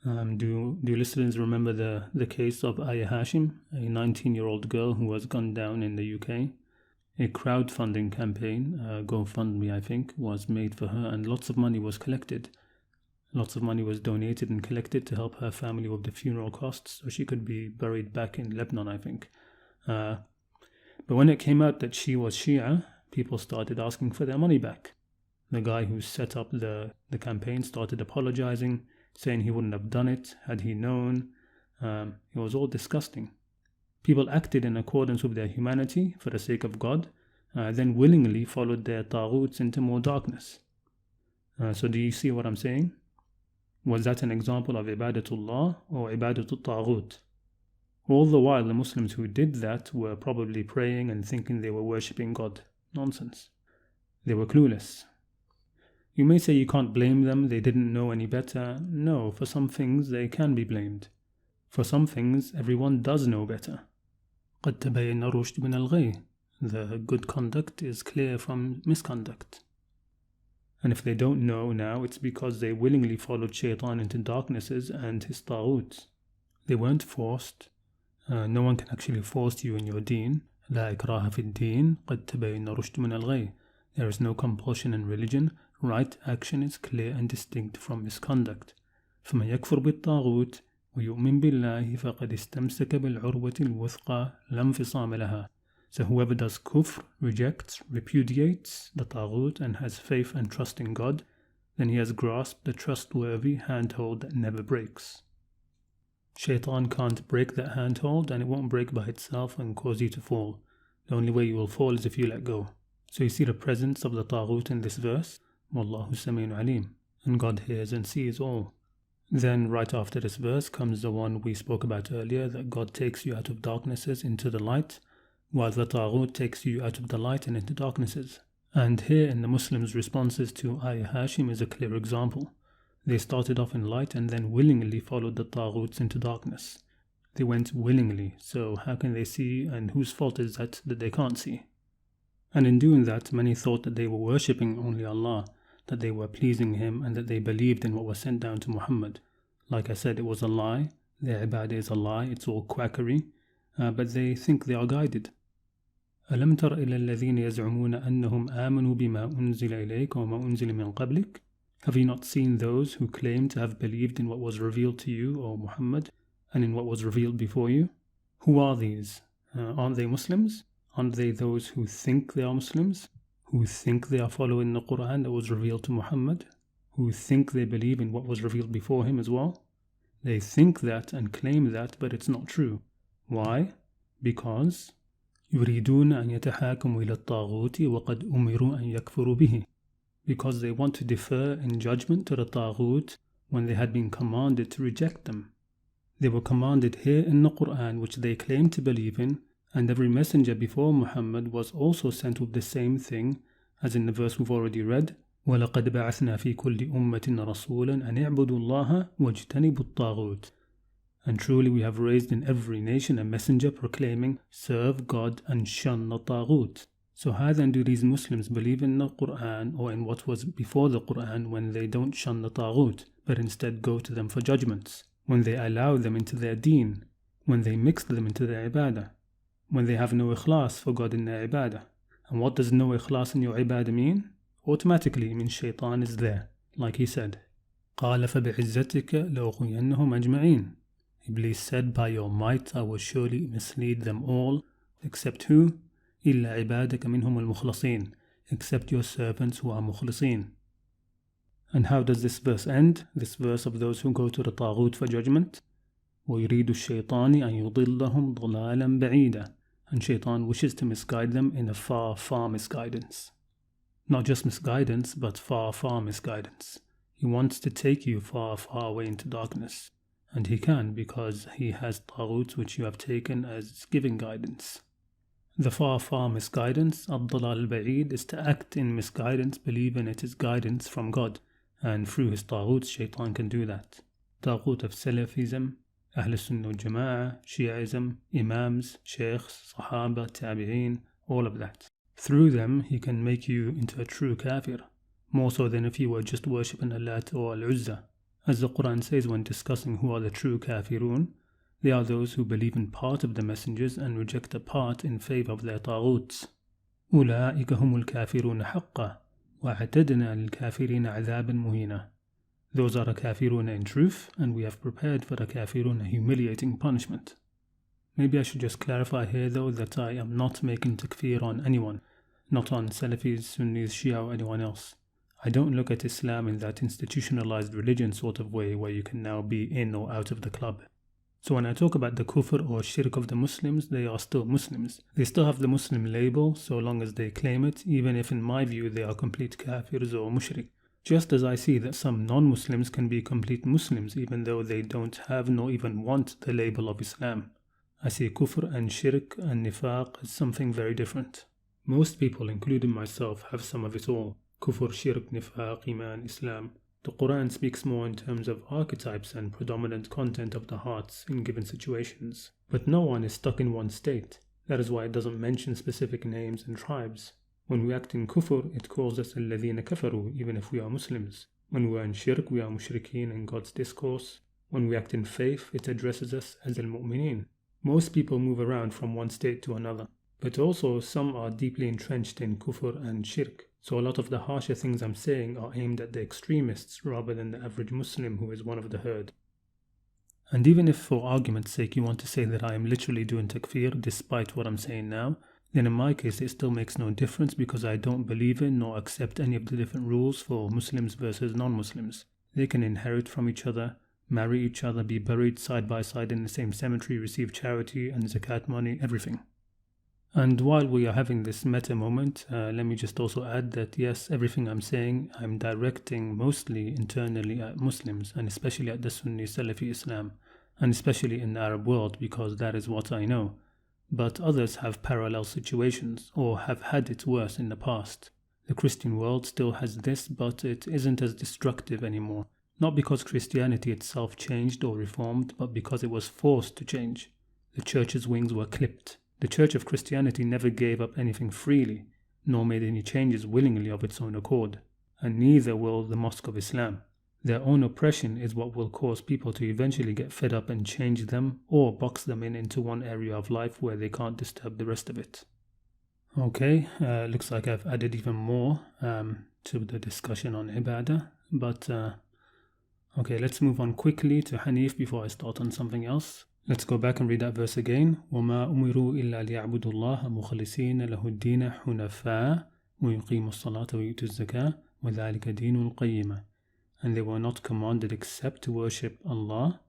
[SPEAKER 1] Do listeners remember the case of Aya Hashim, a 19-year-old girl who was gunned down in the UK? A crowdfunding campaign, GoFundMe I think, was made for her, and lots of money was collected. Lots of money was donated and collected to help her family with the funeral costs so she could be buried back in Lebanon, I think. But when it came out that she was Shia, people started asking for their money back. The guy who set up the campaign started apologizing, saying he wouldn't have done it had he known. It was all disgusting. People acted in accordance with their humanity for the sake of God, then willingly followed their taghuts into more darkness. So do you see what I'm saying? Was that an example of Ibadatullah or Ibadatul Taghut? All the while the Muslims who did that were probably praying and thinking they were worshipping God. Nonsense. They were clueless. You may say you can't blame them, they didn't know any better. No, for some things they can be blamed. For some things everyone does know better. قَدْ تَبَيَّنَ الرُّشْدُ مِنَ الْغَيِّ. The good conduct is clear from misconduct. And if they don't know now, it's because they willingly followed Shaitan into darknesses and his taghut. They weren't forced. No one can actually force you in your deen. لا إكراه في الدين قد تبين الرشد من الغي. There is no compulsion in religion. Right action is clear and distinct from misconduct. فمن يكفر بالطاغوت ويؤمن بالله فقد استمسك بالعروة الوثقى لا انفصام لها. So whoever does kufr, rejects, repudiates the taghut and has faith and trust in God, then he has grasped the trustworthy handhold that never breaks. Shaitan can't break that handhold, and it won't break by itself and cause you to fall. The only way you will fall is if you let go. So you see the presence of the taghut in this verse. Wallahu Sami'un Alim. And God hears and sees all. Then right after this verse comes the one we spoke about earlier, that God takes you out of darknesses into the light, while the taghut takes you out of the light and into darknesses. And here in the Muslims' responses to Aya Hashim is a clear example. They started off in light and then willingly followed the taghuts into darkness. They went willingly, so how can they see, and whose fault is that they can't see? And in doing that, many thought that they were worshipping only Allah, that they were pleasing Him, and that they believed in what was sent down to Muhammad. Like I said, it was a lie. Their ibadah is a lie, it's all quackery, but they think they are guided. أَلَمْ تَرَ إِلَى الَّذِينَ يَزْعُمُونَ أَنَّهُمْ آمَنُوا بِمَا أُنزِلَ إِلَيْكَ وَمَا أُنزِلَ مِنْ قَبْلِكَ. Have you not seen those who claim to have believed in what was revealed to you, O Muhammad, and in what was revealed before you? Who are these? Aren't they Muslims? Aren't they those who think they are Muslims? Who think they are following the Qur'an that was revealed to Muhammad? Who think they believe in what was revealed before him as well? They think that and claim that, but it's not true. Why? Because يريدون أن يتحاكموا إلى الطاغوت وقد أمروا أن يكفروا به. Because they want to defer in judgment to the taghut when they had been commanded to reject them. They were commanded here in the Qur'an, which they claim to believe in, and every messenger before Muhammad was also sent with the same thing, as in the verse we've already read, وَلَقَدْ بَعَثْنَا فِي كُلِّ أُمَّةٍ رَسُولًا أَنِ اعْبُدُوا اللَّهَ وَاجْتَنِبُوا الطَّاغُوتِ. And truly we have raised in every nation a messenger proclaiming, serve God and shun the taghut. So how then do these Muslims believe in the Qur'an or in what was before the Qur'an when they don't shun the taghut, but instead go to them for judgments, when they allow them into their deen, when they mix them into their ibadah, when they have no ikhlas for God in their ibadah? And what does no ikhlas in your ibadah mean? automatically means Shaitan is there, like he said. قَالَ فَبِعِزَّتِكَ لَأُغْوِيَنَّهُمْ أَجْمَعِينَ. Iblis said, by your might I will surely mislead them all, except who? إِلَّا عِبَادَكَ مِنْهُمُ الْمُخْلَصِينَ, except your servants who are mukhlisin. And how does this verse end? This verse of those who go to the Taghut for judgment? وَيُرِيدُ الشَّيْطَانِ أَن يُضِلَّهُمْ ضَلَالًا بَعِيدًا. And Shaitan wishes to misguide them in a far, far misguidance. Not just misguidance, but far, far misguidance. He wants to take you far, far away into darkness. And he can, because he has Taghuts which you have taken as giving guidance. The far, far misguidance, al-Dalal al-Ba'id, is to act in misguidance, believing it is guidance from God. And through his Taghuts, Shaitan can do that. Taghut of Salafism, Ahl Sunnah wal Jama'ah, Shi'ism, Imams, Sheikhs, Sahaba, Tabi'een, all of that. Through them, he can make you into a true kafir, more so than if you were just worshipping Allat or Al-Uzza. As the Qur'an says when discussing who are the true kafirun, they are those who believe in part of the messengers and reject a part in favor of their taghuts. أُولَٰئِكَ هُمُ الْكَافِرُونَ حَقًّا وَأَعْتَدْنَا لِلْكَافِرِينَ عَذَابًا مُهِينًا. Those are the kafirun in truth, and we have prepared for the kafirun a humiliating punishment. Maybe I should just clarify here though that I am not making takfir on anyone, not on Salafis, Sunnis, Shia or anyone else. I don't look at Islam in that institutionalized religion sort of way where you can now be in or out of the club. So when I talk about the kufr or shirk of the Muslims, they are still Muslims. They still have the Muslim label so long as they claim it, even if in my view they are complete kafirs or mushrik. Just as I see that some non-Muslims can be complete Muslims even though they don't have nor even want the label of Islam. I see kufr and shirk and nifaq as something very different. Most people, including myself, have some of it all. Kufr, shirk, nifaq, iman, Islam. The Qur'an speaks more in terms of archetypes and predominant content of the hearts in given situations. But no one is stuck in one state. That is why it doesn't mention specific names and tribes. When we act in kufr, it calls us الَّذِينَ كَفَرُوا, even if we are Muslims. When we are in shirk, we are mushrikeen in God's discourse. When we act in faith, it addresses us as al-mu'mineen. Most people move around from one state to another. But also some are deeply entrenched in kufr and shirk. So a lot of the harsher things I'm saying are aimed at the extremists rather than the average Muslim who is one of the herd. And even if for argument's sake you want to say that I am literally doing takfir despite what I'm saying now, then in my case it still makes no difference because I don't believe in nor accept any of the different rules for Muslims versus non-Muslims. They can inherit from each other, marry each other, be buried side by side in the same cemetery, receive charity and zakat money, everything. And while we are having this meta moment, let me just also add that yes, everything I'm saying, I'm directing mostly internally at Muslims and especially at the Sunni Salafi Islam, and especially in the Arab world because that is what I know. But others have parallel situations or have had it worse in the past. The Christian world still has this, but it isn't as destructive anymore. Not because Christianity itself changed or reformed, but because it was forced to change. The church's wings were clipped. The Church of Christianity never gave up anything freely, nor made any changes willingly of its own accord, and neither will the Mosque of Islam. Their own oppression is what will cause people to eventually get fed up and change them or box them into one area of life where they can't disturb the rest of it. Okay, looks like I've added even more to the discussion on Ibadah, but okay, let's move on quickly to Hanif before I start on something else. Let's go back and read that verse again. وَمَا أُمِرُوا إِلَّا لِيَعْبُدُوا اللَّهَ مُخْلِصِينَ لَهُ الدِّينَ حُنَفَاءَ وَيُقِيمُوا الصَّلَاةَ وَيُؤْتُوا الزَّكَاةَ وَذَلِكَ دِينُ الْقَيِّمَةِ. And they were not commanded except to worship Allah,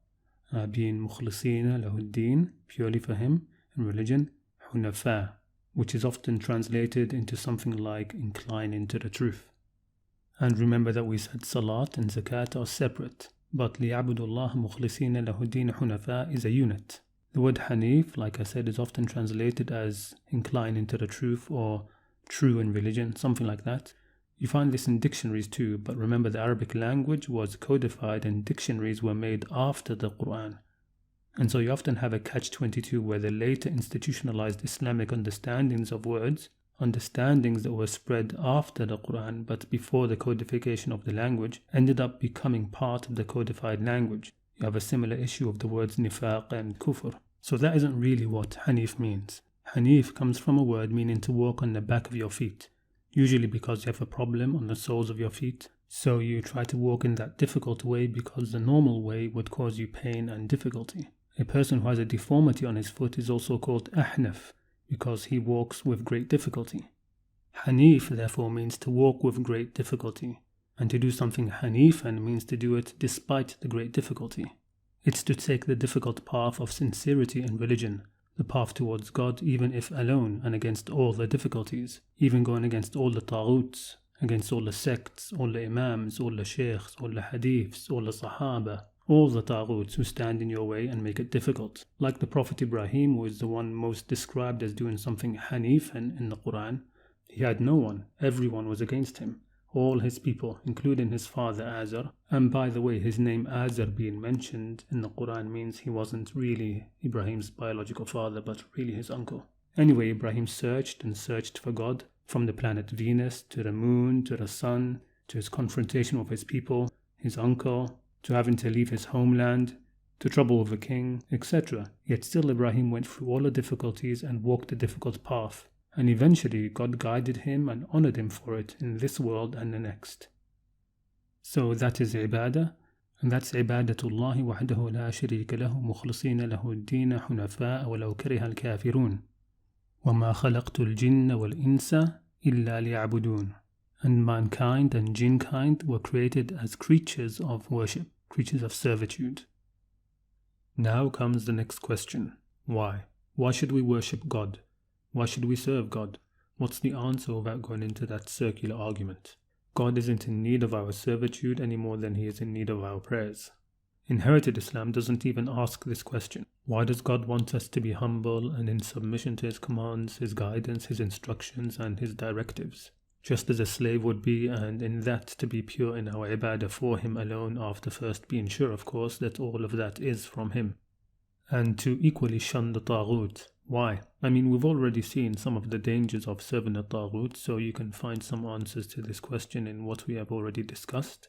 [SPEAKER 1] being مُخْلِصِينَ لَهُ الدِّينَ, purely for Him, in religion, حُنَفَاءَ, which is often translated into something like incline into the truth. And remember that we said Salat and Zakat are separate. But لِيَعْبُدُوا اللَّهَ مُخْلِصِينَ لَهُ الدِّينَ حُنَفَاءَ is a unit. The word Hanif, like I said, is often translated as incline into the truth or true in religion, something like that. You find this in dictionaries too, but remember the Arabic language was codified and dictionaries were made after the Qur'an. And so you often have a catch-22 where the later institutionalized Islamic understandings of words, understandings that were spread after the Qur'an but before the codification of the language, ended up becoming part of the codified language. You have a similar issue of the words nifaq and kufr. So that isn't really what Hanif means. Hanif comes from a word meaning to walk on the back of your feet. usually because you have a problem on the soles of your feet. So you try to walk in that difficult way because the normal way would cause you pain and difficulty. A person who has a deformity on his foot is also called Hanif because he walks with great difficulty. Hanif therefore means to walk with great difficulty, and to do something Hanifan means to do it despite the great difficulty. It's to take the difficult path of sincerity in religion, the path towards God even if alone and against all the difficulties, even going against all the taghuts, against all the sects, all the imams, all the sheikhs, all the hadiths, all the sahaba, all the taghuts who stand in your way and make it difficult. Like the Prophet Ibrahim, who is the one most described as doing something Hanifan in the Qur'an. He had no one, everyone was against him, all his people, including his father Azar. And by the way, his name Azar being mentioned in the Qur'an means he wasn't really Ibrahim's biological father, but really his uncle. Anyway, Ibrahim searched and searched for God, from the planet Venus to the moon to the sun, to his confrontation with his people, his uncle, to having to leave his homeland, to trouble with a king, etc. Yet still Ibrahim went through all the difficulties and walked the difficult path. And eventually God guided him and honored him for it in this world and the next. So that is ibadah, and that's ibadatullahi wahdahu la sharika lahu mukhlisina lahu ad-din hunafa'a walau kariha al-kafirun. وَمَا خَلَقْتُ الْجِنَّ وَالْإِنسَ إِلَّا لِيَعْبُدُونَ. And mankind and jinnkind were created as creatures of worship, creatures of servitude. Now comes the next question. Why? Why should we worship God? Why should we serve God? What's the answer without going into that circular argument? God isn't in need of our servitude any more than He is in need of our prayers. Inherited Islam doesn't even ask this question. Why does God want us to be humble and in submission to His commands, His guidance, His instructions and His directives? Just as a slave would be, and in that to be pure in our ibadah for Him alone, after first being sure of course that all of that is from Him. And to equally shun the taghut. Why? I mean, we've already seen some of the dangers of serving the taghut, so you can find some answers to this question in what we have already discussed,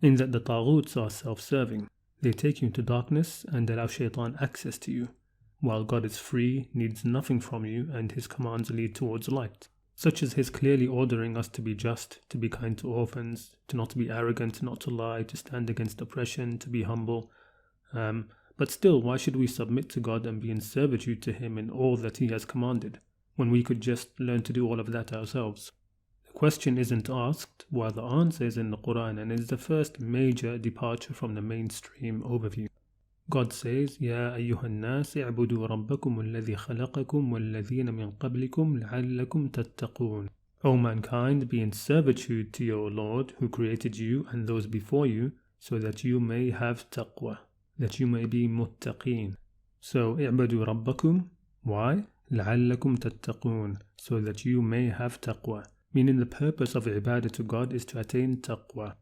[SPEAKER 1] in that the taghuts are self-serving. They take you into darkness and allow Shaitan access to you, while God is free, needs nothing from you, and His commands lead towards light, such as His clearly ordering us to be just, to be kind to orphans, to not be arrogant, not to lie, to stand against oppression, to be humble. But still, why should we submit to God and be in servitude to Him in all that He has commanded, when we could just learn to do all of that ourselves? The question isn't asked, while the answer is in the Qur'an, and is the first major departure from the mainstream overview. God says, يَا أَيُّهَا النَّاسِ اعْبُدُوا رَبَّكُمُ الَّذِي خَلَقَكُمْ وَالَّذِينَ مِنْ قَبْلِكُمْ لَعَلَّكُمْ تَتَّقُونَ. O mankind, be in servitude to your Lord, who created you and those before you, so that you may have taqwa, that you may be muttaqeen. So, اعْبُدُوا رَبَّكُمْ. Why? لَعَلَّكُمْ تَتَّقُونَ, so that you may have taqwa. Meaning the purpose of ibadah to God is to attain taqwa.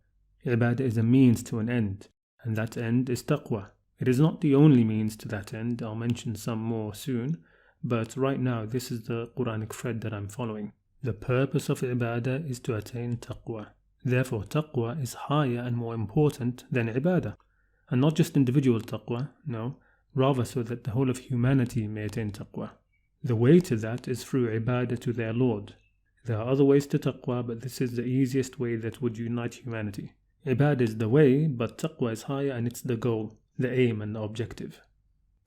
[SPEAKER 1] Ibadah is a means to an end, and that end is taqwa. It is not the only means to that end, I'll mention some more soon, but right now this is the Quranic thread that I'm following. The purpose of ibadah is to attain taqwa. Therefore taqwa is higher and more important than ibadah. And not just individual taqwa, no, rather so that the whole of humanity may attain taqwa. The way to that is through ibadah to their Lord. There are other ways to taqwa, but this is the easiest way that would unite humanity. Ibadah is the way, but taqwa is higher and it's the goal, the aim and the objective.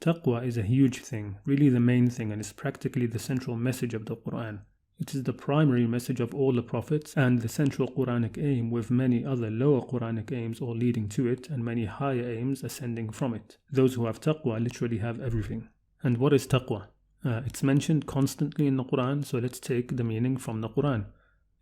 [SPEAKER 1] Taqwa is a huge thing, really the main thing, and is practically the central message of the Qur'an. It is the primary message of all the prophets and the central Qur'anic aim, with many other lower Qur'anic aims all leading to it and many higher aims ascending from it. Those who have taqwa literally have everything. And what is taqwa? It's mentioned constantly in the Qur'an, so let's take the meaning from the Qur'an.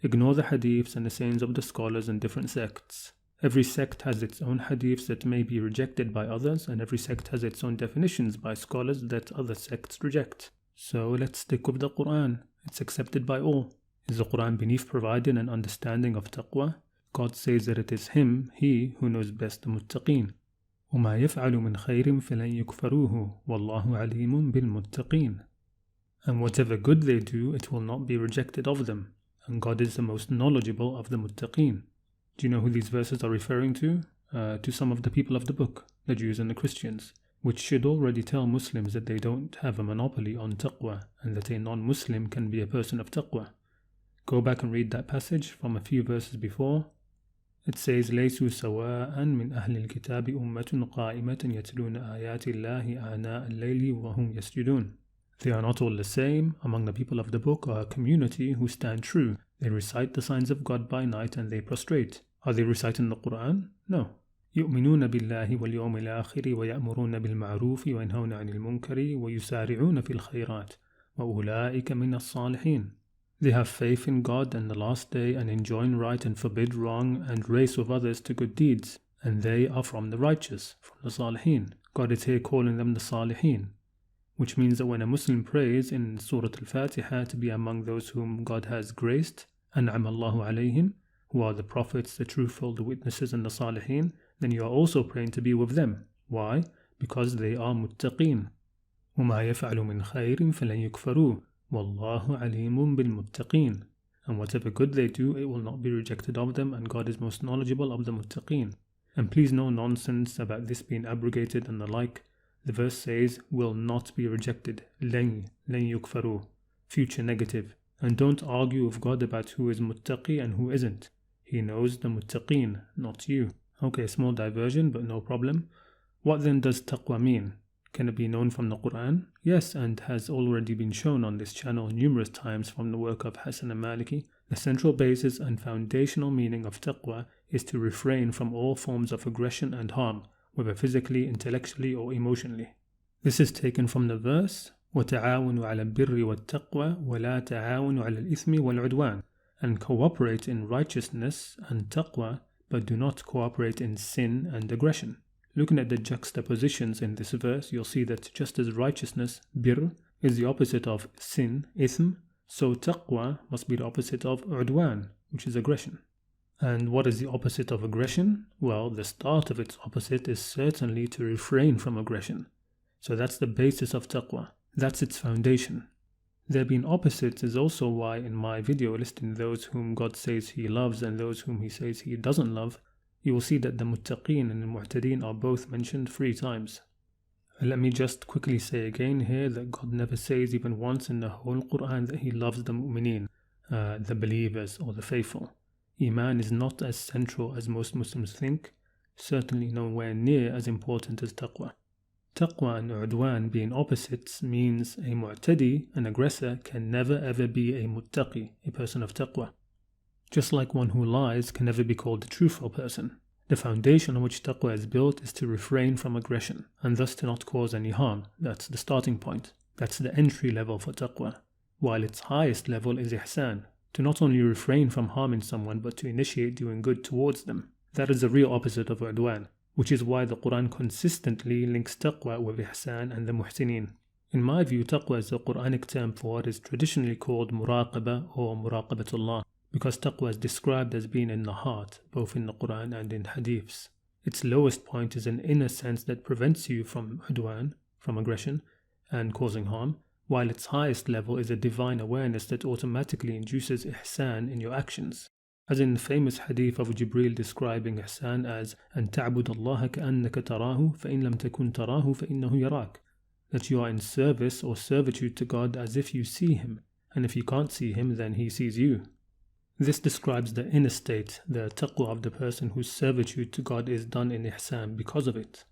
[SPEAKER 1] Ignore the hadiths and the sayings of the scholars in different sects. Every sect has its own hadiths that may be rejected by others, and every sect has its own definitions by scholars that other sects reject. So let's stick with the Qur'an. It's accepted by all. Is the Qur'an beneath providing an understanding of taqwa? God says that it is Him, He, who knows best the muttaqeen. وَمَا يَفْعَلُ مِنْ خَيْرٍ فَلَنْ يُكْفَرُوهُ وَاللَّهُ عَلِيمٌ بِالْمُتَّقِينَ. And whatever good they do, it will not be rejected of them, and God is the most knowledgeable of the muttaqeen. Do you know who these verses are referring to? To some of the people of the book, the Jews and the Christians, which should already tell Muslims that they don't have a monopoly on taqwa, and that a non-Muslim can be a person of taqwa. Go back and read that passage from a few verses before. It says, لَيْسُوا سَوَاءً مِنْ أَهْلِ الْكِتَابِ أُمَّةٌ قَائِمَةٌ يَتْلُونَ آيَاتِ اللَّهِ آنَاءَ اللَّيْلِ وَهُمْ يَسْجُدُونَ. They are not all the same. Among the people of the book are a community who stand true. They recite the signs of God by night and they prostrate. Are they reciting the Qur'an? No. يؤمنون بالله واليوم الآخر ويأمرون بالمعروف وينهون عن المنكر ويسارعون في الخيرات وأولئك من الصالحين. They have faith in God and the last day and enjoin right and forbid wrong and race with others to good deeds, and they are from the righteous, from the Salihin. God is here calling them the Salihin, which means that when a Muslim prays in Surah Al-Fatiha to be among those whom God has graced, أنعم الله عليهم, who are the prophets, the truthful, the witnesses and the Salihin, then you are also praying to be with them. Why? Because they are muttaqeen. وما يفعل من خير فلن يكفروه Wallahu alimun bil muttaqeen. And whatever good they do, it will not be rejected of them, and God is most knowledgeable of the muttaqeen. And please no nonsense about this being abrogated and the like. The verse says, will not be rejected. Lan yukfaru. Future negative. And don't argue with God about who is muttaqi and who isn't. He knows the muttaqeen, not you. Okay, small diversion, but no problem. What then does taqwa mean? Can it be known from the Qur'an? Yes, and has already been shown on this channel numerous times from the work of Hassan al-Maliki. The central basis and foundational meaning of taqwa is to refrain from all forms of aggression and harm, whether physically, intellectually or emotionally. This is taken from the verse, وَتَعَاوَنُوا عَلَى الْبِرِّ وَالتَّقْوَى وَلَا تَعَاوَنُوا عَلَى الْإِثْمِ وَالْعُدْوَانِ, and cooperate in righteousness and taqwa, but do not cooperate in sin and aggression. Looking at the juxtapositions in this verse, you'll see that just as righteousness, bir, is the opposite of sin, ithm, so taqwa must be the opposite of udwan, which is aggression. And what is the opposite of aggression? Well, the start of its opposite is certainly to refrain from aggression. So that's the basis of taqwa. That's its foundation. There being opposites is also why in my video listing those whom God says He loves and those whom He says He doesn't love, you will see that the muttaqeen and the mu'tadeen are both mentioned 3 times. Let me just quickly say again here that God never says even once in the whole Qur'an that He loves the mu'mineen, the believers or the faithful. Iman is not as central as most Muslims think, certainly nowhere near as important as taqwa. Taqwa and udwan being opposites means a mu'tadi, an aggressor, can never ever be a muttaqi, a person of taqwa. Just like one who lies can never be called a truthful person. The foundation on which taqwa is built is to refrain from aggression, and thus to not cause any harm. That's the starting point. That's the entry level for taqwa. While its highest level is ihsan, to not only refrain from harming someone but to initiate doing good towards them. That is the real opposite of udwan, which is why the Qur'an consistently links taqwa with ihsan and the muhsineen. In my view, taqwa is a Qur'anic term for what is traditionally called muraqaba or muraqabatullah, because taqwa is described as being in the heart, both in the Qur'an and in hadiths. Its lowest point is an inner sense that prevents you from udwan, from aggression, and causing harm, while its highest level is a divine awareness that automatically induces ihsan in your actions. As in the famous hadith of Jibreel describing ihsan as أَن تَعْبُدَ اللَّهَ كَأَنَّكَ تَرَاهُ فَإِن لَمْ تَكُنْ تَرَاهُ فَإِنَّهُ يَرَاكَ, that you are in service or servitude to God as if you see Him, and if you can't see Him then He sees you. This describes the inner state, the taqwa of the person whose servitude to God is done in ihsan because of it.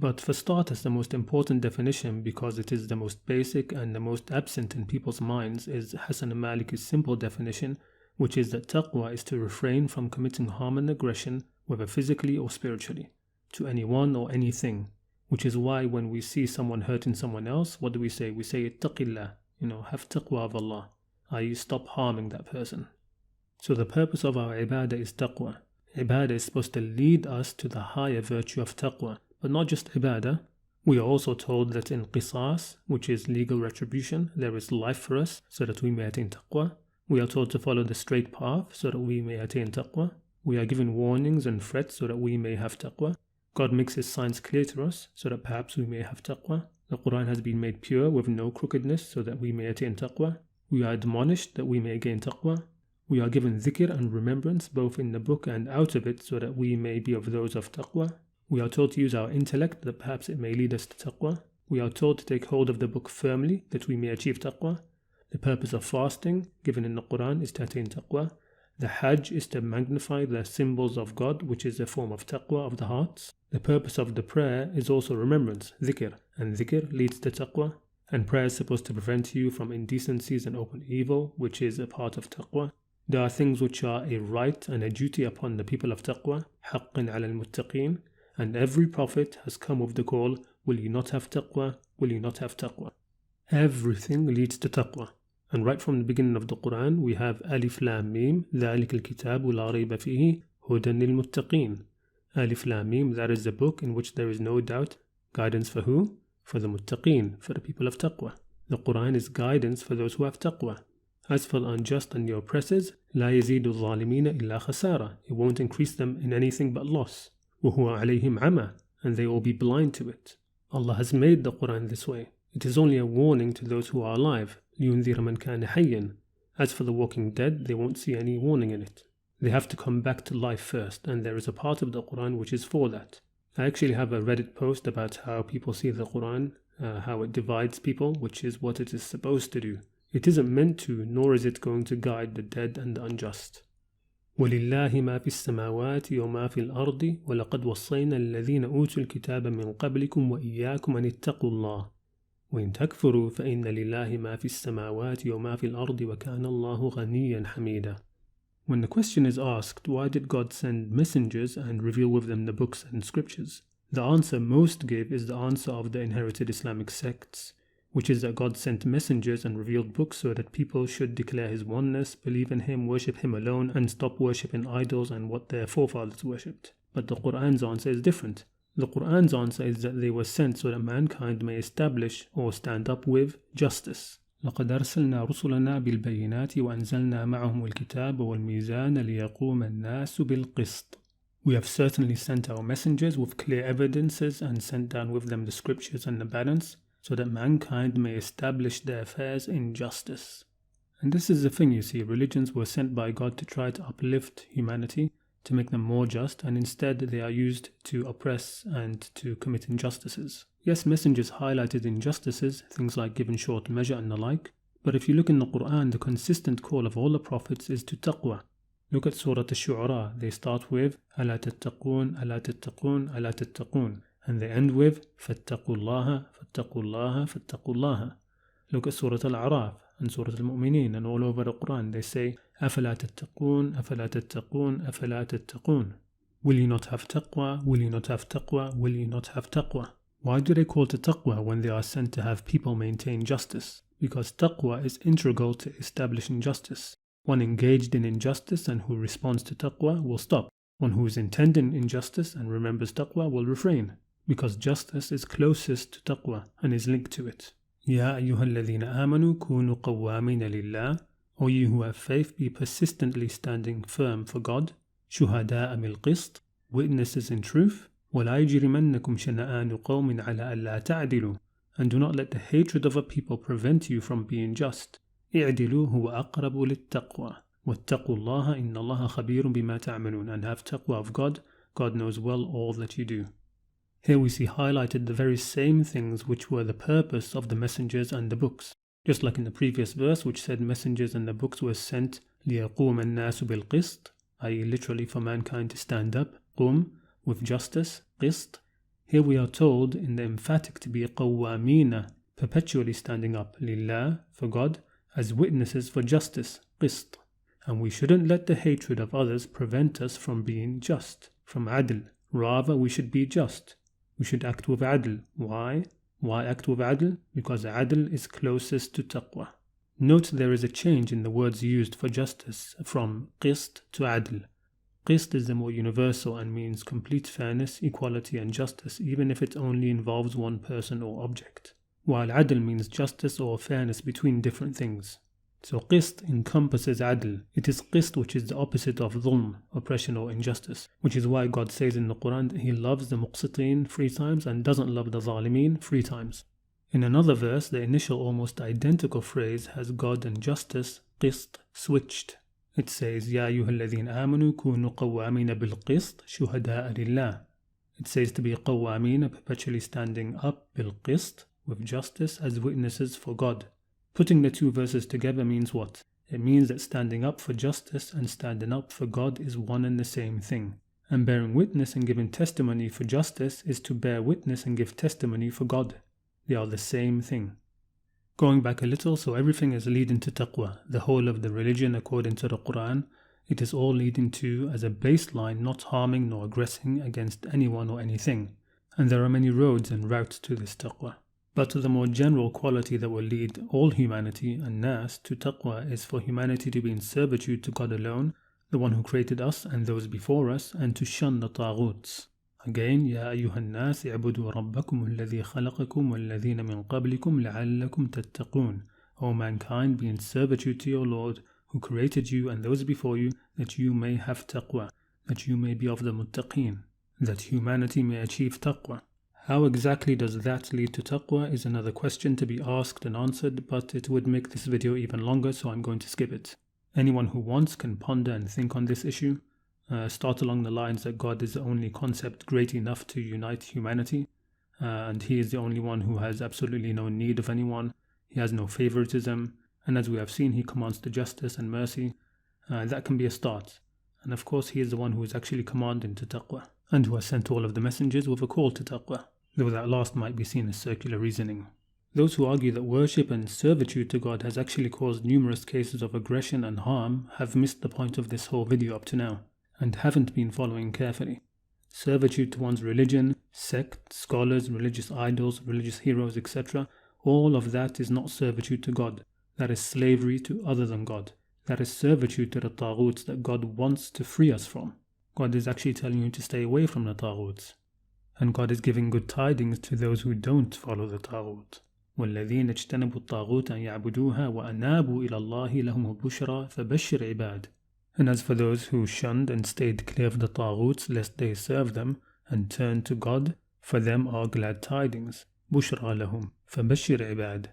[SPEAKER 1] But for starters, the most important definition, because it is the most basic and the most absent in people's minds, is Hassan al-Maliki's simple definition, which is that taqwa is to refrain from committing harm and aggression, whether physically or spiritually, to anyone or anything. Which is why when we see someone hurting someone else, what do we say? We say, ittaqillah, have taqwa of Allah, i.e. stop harming that person. So the purpose of our ibadah is taqwa. Ibadah is supposed to lead us to the higher virtue of taqwa. But not just ibadah. We are also told that in qisas, which is legal retribution, there is life for us so that we may attain taqwa. We are told to follow the straight path so that we may attain taqwa. We are given warnings and threats so that we may have taqwa. God makes His signs clear to us so that perhaps we may have taqwa. The Qur'an has been made pure with no crookedness so that we may attain taqwa. We are admonished that we may gain taqwa. We are given dhikr and remembrance both in the book and out of it so that we may be of those of taqwa. We are told to use our intellect that perhaps it may lead us to taqwa. We are told to take hold of the book firmly that we may achieve taqwa. The purpose of fasting, given in the Qur'an, is to attain taqwa. The Hajj is to magnify the symbols of God, which is a form of taqwa of the hearts. The purpose of the prayer is also remembrance, dhikr, and dhikr leads to taqwa. And prayer is supposed to prevent you from indecencies and open evil, which is a part of taqwa. There are things which are a right and a duty upon the people of taqwa, حَقٍّ عَلَى الْمُتَّقِينَ, and every prophet has come with the call, will you not have taqwa, will you not have taqwa? Everything leads to taqwa. And right from the beginning of the Qur'an, we have Alif Lam Mim, ذَلِكَ الْكِتَابُ لَا رَيْبَ فِيهِ هُدًى لِلْمُتَّقِينَ. Alif Lam Mim, that is the book in which there is no doubt. Guidance for who? For the muttaqeen, for the people of taqwa. The Qur'an is guidance for those who have taqwa. As for the unjust and the oppressors, لا يزيد الظالمين إلا خسارة. It won't increase them in anything but loss. وهو عليهم عمى, and they will be blind to it. Allah has made the Qur'an this way. It is only a warning to those who are alive. لينذر من كان حيا. As for the walking dead, they won't see any warning in it. They have to come back to life first, and there is a part of the Qur'an which is for that. I actually have a Reddit post about how people see the Qur'an, how it divides people, which is what it is supposed to do. It isn't meant to, nor is it going to guide the dead and the unjust. وَلِلَّهِ مَا فِي السَّمَاوَاتِ وَمَا فِي الْأَرْضِ وَلَقَدْ وَصَّيْنَا الَّذِينَ أُوتُوا الْكِتَابَ مِنْ قَبْلِكُمْ وَإِيَّاكُمْ أَنِ اتَّقُوا اللَّهَ وَإِنْ تَكْفُرُوا فَإِنَّ لِلَّهِ مَا فِي السَّمَاوَاتِ وَمَا فِي الْأَرْضِ وَكَانَ اللَّهُ غَنِيًّا حَمِيدًا. When the question is asked, why did God send messengers and reveal with them the books and scriptures? The answer most give is the answer of the inherited Islamic sects, which is that God sent messengers and revealed books so that people should declare His oneness, believe in Him, worship Him alone, and stop worshipping idols and what their forefathers worshipped. But the Qur'an's answer is different. The Qur'an's answer is that they were sent so that mankind may establish or stand up with justice. لقد أرسلنا رسلنا بالبينات وأنزلنا معهم الكتاب والميزان ليقوم الناس بالقسط. We have certainly sent our messengers with clear evidences and sent down with them the scriptures and the balance, so that mankind may establish their affairs in justice. And this is the thing, you see, religions were sent by God to try to uplift humanity, to make them more just, and instead they are used to oppress and to commit injustices. Yes, messengers highlighted injustices, things like giving short measure and the like, but if you look in the Qur'an, the consistent call of all the prophets is to taqwa. Look at Surah Al-Shu'ara, they start with أَلَا تَتَّقُونَ أَلَا تَتَّقُونَ أَلَا تَتَّقُونَ, and they end with فَاتَّقُوا اللَّهَ فَاتَّقُوا اللَّهَ فَاتَّقُوا اللَّهَ. Look at Surah Al-A'raf and Surah Al-Mu'mineen, and all over the Qur'an they say أَفَلَا تَتَّقُونَ أَفَلَا تَتَّقُونَ أَفَلَا تَتَّقُونَ. Will you not have taqwa? Will you not have taqwa? Will you not have taqwa? Why do they call to taqwa when they are sent to have people maintain justice? Because taqwa is integral to establishing justice. One engaged in injustice and who responds to taqwa will stop. One who is intending injustice and remembers taqwa will refrain, because justice is closest to taqwa and is linked to it. Ya ayyuhalladhina amanu kunu qawwamina lillah. O you who have faith, be persistently standing firm for God. Shuhada'a bil qist, witnesses in truth. وَلَا يَجْرِمَنَّكُمْ شَنَآنُ قَوْمٍ عَلَىٰ أَلَّا تَعْدِلُوا. And do not let the hatred of a people prevent you from being just. اعْدِلُوا هُوَ أَقْرَبُ لِلتَّقْوَى وَاتَّقُوا اللَّهَ إِنَّ اللَّهَ خَبِيرٌ بِمَا تَعْمَلُونَ. And have taqwa of God. God knows well all that you do. Here we see highlighted the very same things which were the purpose of the messengers and the books. Just like in the previous verse which said messengers and the books were sent لِيَقُومَ النَّاسُ بِالْقِسْطِ, i.e. literally for mankind to stand up, qum, with justice, qist. Here we are told in the emphatic to be qawwamina, perpetually standing up, lillah, for God, as witnesses for justice, qist. And we shouldn't let the hatred of others prevent us from being just, from adl. Rather, we should be just. We should act with adl. Why? Why act with adl? Because adl is closest to taqwa. Note there is a change in the words used for justice from qist to adl. Qist is the more universal and means complete fairness, equality and justice, even if it only involves one person or object, while adl means justice or fairness between different things. So qist encompasses adl. It is qist which is the opposite of dhulm, oppression or injustice, which is why God says in the Qur'an that He loves the muqsiteen 3 times and doesn't love the zalimeen 3 times. In another verse, the initial almost identical phrase has God and justice, qist, switched. It says, Ya ayyuhalladhina amanu kunu qawwamina bil qist shuhada'a lillah. It says to be qawwamina, perpetually standing up, bil qist, with justice, as witnesses for God. Putting the two verses together means what? It means that standing up for justice and standing up for God is one and the same thing. And bearing witness and giving testimony for justice is to bear witness and give testimony for God. They are the same thing. Going back a little, so everything is leading to taqwa, the whole of the religion according to the Qur'an. It is all leading to, as a baseline, not harming nor aggressing against anyone or anything. And there are many roads and routes to this taqwa. But the more general quality that will lead all humanity and nas to taqwa is for humanity to be in servitude to God alone, the one who created us and those before us, and to shun the taghuts. Again, يا أيها الناس اعبدوا ربكم الذي خلقكم والذين من قبلكم لعلكم تتقون. O mankind, be in servitude to your Lord, who created you and those before you, that you may have taqwa, that you may be of the muttaqeen, that humanity may achieve taqwa. How exactly does that lead to taqwa is another question to be asked and answered, but it would make this video even longer, so I'm going to skip it. Anyone who wants can ponder and think on this issue. Start along the lines that God is the only concept great enough to unite humanity, and He is the only one who has absolutely no need of anyone. He has no favoritism, and as we have seen, He commands to justice and mercy. That can be a start. And of course, He is the one who is actually commanding to taqwa, and who has sent all of the messengers with a call to taqwa, though that last might be seen as circular reasoning. Those who argue that worship and servitude to God has actually caused numerous cases of aggression and harm have missed the point of this whole video up to now, and haven't been following carefully. Servitude to one's religion, sect, scholars, religious idols, religious heroes, etc., all of that is not servitude to God. That is slavery to other than God. That is servitude to the taghuts that God wants to free us from. God is actually telling you to stay away from the taghuts. And God is giving good tidings to those who don't follow the taghut. وَالَّذِينَ اجْتَنَبُوا الطَّاغُوتَ أَنْ يَعْبُدُوهَا وَأَنَابُوا إِلَى اللَّهِ لَهُمُ الْبُشْرَى فَبَشِّرْ عِبَادٍ. And as for those who shunned and stayed clear of the taghuts lest they serve them, and turned to God, for them are glad tidings. بُشْرَى لَهُمْ فَبَشِّرْ عِبَادٍ.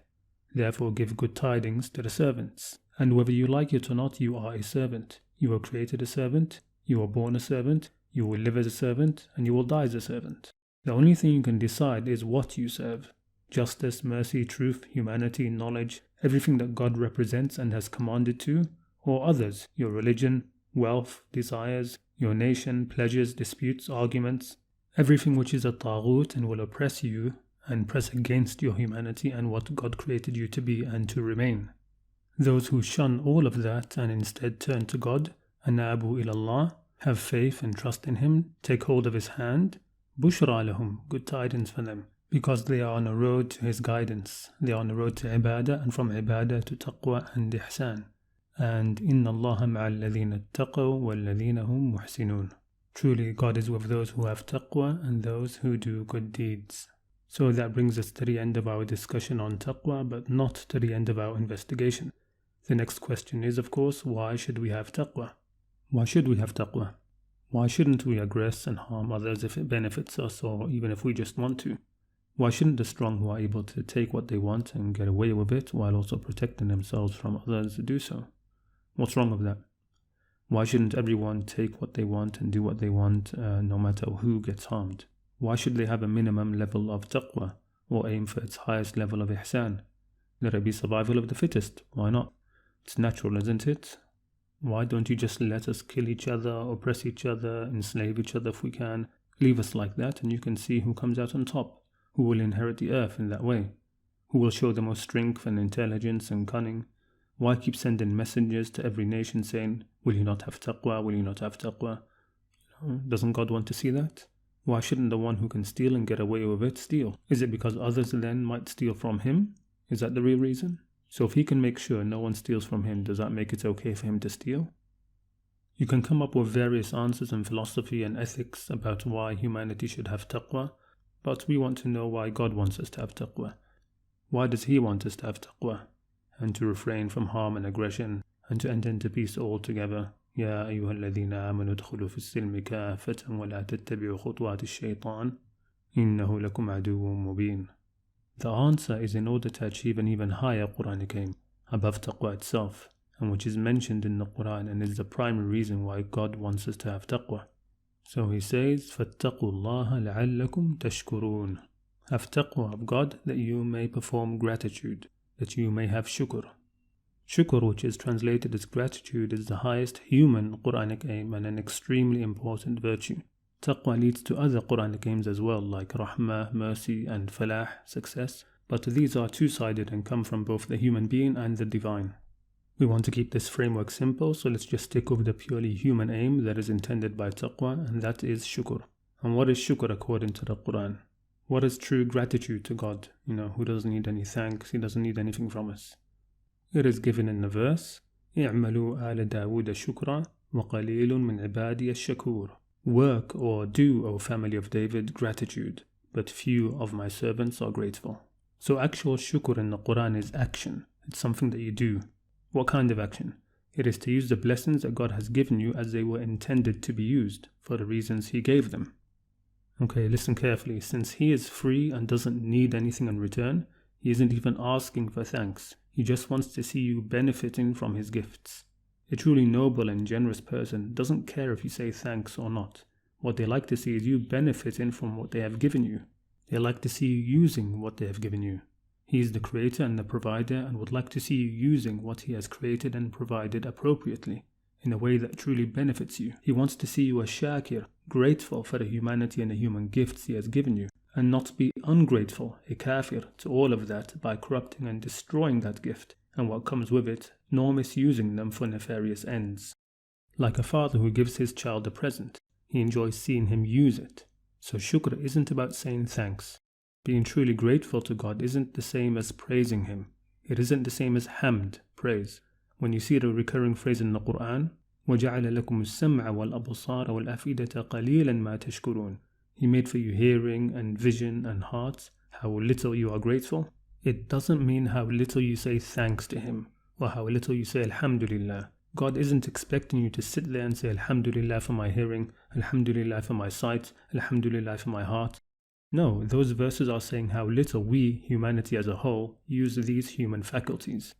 [SPEAKER 1] Therefore give good tidings to the servants. And whether you like it or not, you are a servant. You were created a servant, you were born a servant, you will live as a servant, and you will die as a servant. The only thing you can decide is what you serve. Justice, mercy, truth, humanity, knowledge, everything that God represents and has commanded to, or others, your religion, wealth, desires, your nation, pleasures, disputes, arguments, everything which is a taghut and will oppress you and press against your humanity and what God created you to be and to remain. Those who shun all of that and instead turn to God, anabu ilallah, have faith and trust in Him, take hold of His hand, bushra lahum, good tidings for them, because they are on a road to His guidance. They are on the road to ibadah, and from ibadah to taqwa and ihsan. And inna Allaha ma'al ladhina attaqaw wal ladhina hum muhsinun. Truly, God is with those who have taqwa and those who do good deeds. So that brings us to the end of our discussion on taqwa, but not to the end of our investigation. The next question is, of course, why should we have taqwa? Why should we have taqwa? Why shouldn't we aggress and harm others if it benefits us, or even if we just want to? Why shouldn't the strong who are able to take what they want and get away with it while also protecting themselves from others do so? What's wrong with that? Why shouldn't everyone take what they want and do what they want, no matter who gets harmed? Why should they have a minimum level of taqwa, or aim for its highest level of ihsan? Let it be survival of the fittest. Why not? It's natural, isn't it? Why don't you just let us kill each other, oppress each other, enslave each other if we can? Leave us like that and you can see who comes out on top, who will inherit the earth in that way, who will show the most strength and intelligence and cunning. Why keep sending messengers to every nation saying, will you not have taqwa, will you not have taqwa? Doesn't God want to see that? Why shouldn't the one who can steal and get away with it steal? Is it because others then might steal from him? Is that the real reason? So if he can make sure no one steals from him, does that make it okay for him to steal? You can come up with various answers in philosophy and ethics about why humanity should have taqwa, but we want to know why God wants us to have taqwa. Why does He want us to have taqwa? And to refrain from harm and aggression, and to enter into peace altogether. يا أيها الذين آمنوا ادخلوا في السلم كافة ولا تتبعوا خطوات الشيطان إنه لكم عدو مبين. The answer is in order to achieve an even higher Qur'anic aim, above taqwa itself, and which is mentioned in the Qur'an and is the primary reason why God wants us to have taqwa. So He says, فَاتَّقُوا اللَّهَ لَعَلَّكُمْ تَشْكُرُونَ. Have taqwa of God that you may perform gratitude. that you may have shukr. Shukr, which is translated as gratitude, is the highest human Qur'anic aim and an extremely important virtue. Taqwa leads to other Qur'anic aims as well, like rahmah, mercy, and falah, success, but these are two-sided and come from both the human being and the divine. We want to keep this framework simple, so let's just stick with the purely human aim that is intended by taqwa, and that is shukr. And what is shukr according to the Qur'an? What is true gratitude to God, who doesn't need any thanks, He doesn't need anything from us? It is given in the verse, اعملوا آل داود شكرا وقليل من عبادي الشكور. Work or do, O family of David, gratitude, but few of my servants are grateful. So actual shukr in the Qur'an is action. It's something that you do. What kind of action? It is to use the blessings that God has given you as they were intended to be used, for the reasons He gave them. Okay, listen carefully. Since He is free and doesn't need anything in return, He isn't even asking for thanks. He just wants to see you benefiting from His gifts. A truly noble and generous person doesn't care if you say thanks or not. What they like to see is you benefiting from what they have given you. They like to see you using what they have given you. He is the creator and the provider and would like to see you using what He has created and provided appropriately, in a way that truly benefits you. He wants to see you a shakir, grateful for the humanity and the human gifts He has given you, and not be ungrateful, a kafir, to all of that by corrupting and destroying that gift, and what comes with it, nor misusing them for nefarious ends. Like a father who gives his child a present, he enjoys seeing him use it. So shukr isn't about saying thanks. Being truly grateful to God isn't the same as praising Him. It isn't the same as hamd, praise. When you see the recurring phrase in the Qur'an, وَجَعَلَ لَكُمُ السَّمْعَ وَالْأَبْصَارَ وَالْأَفْئِدَةَ قَلِيلًا مَا تَشْكُرُونَ. He made for you hearing and vision and hearts. How little you are grateful. It doesn't mean how little you say thanks to Him, or how little you say Alhamdulillah. God isn't expecting you to sit there and say Alhamdulillah for my hearing, Alhamdulillah for my sight, Alhamdulillah for my heart. No, those verses are saying how little we, humanity as a whole, use these human faculties.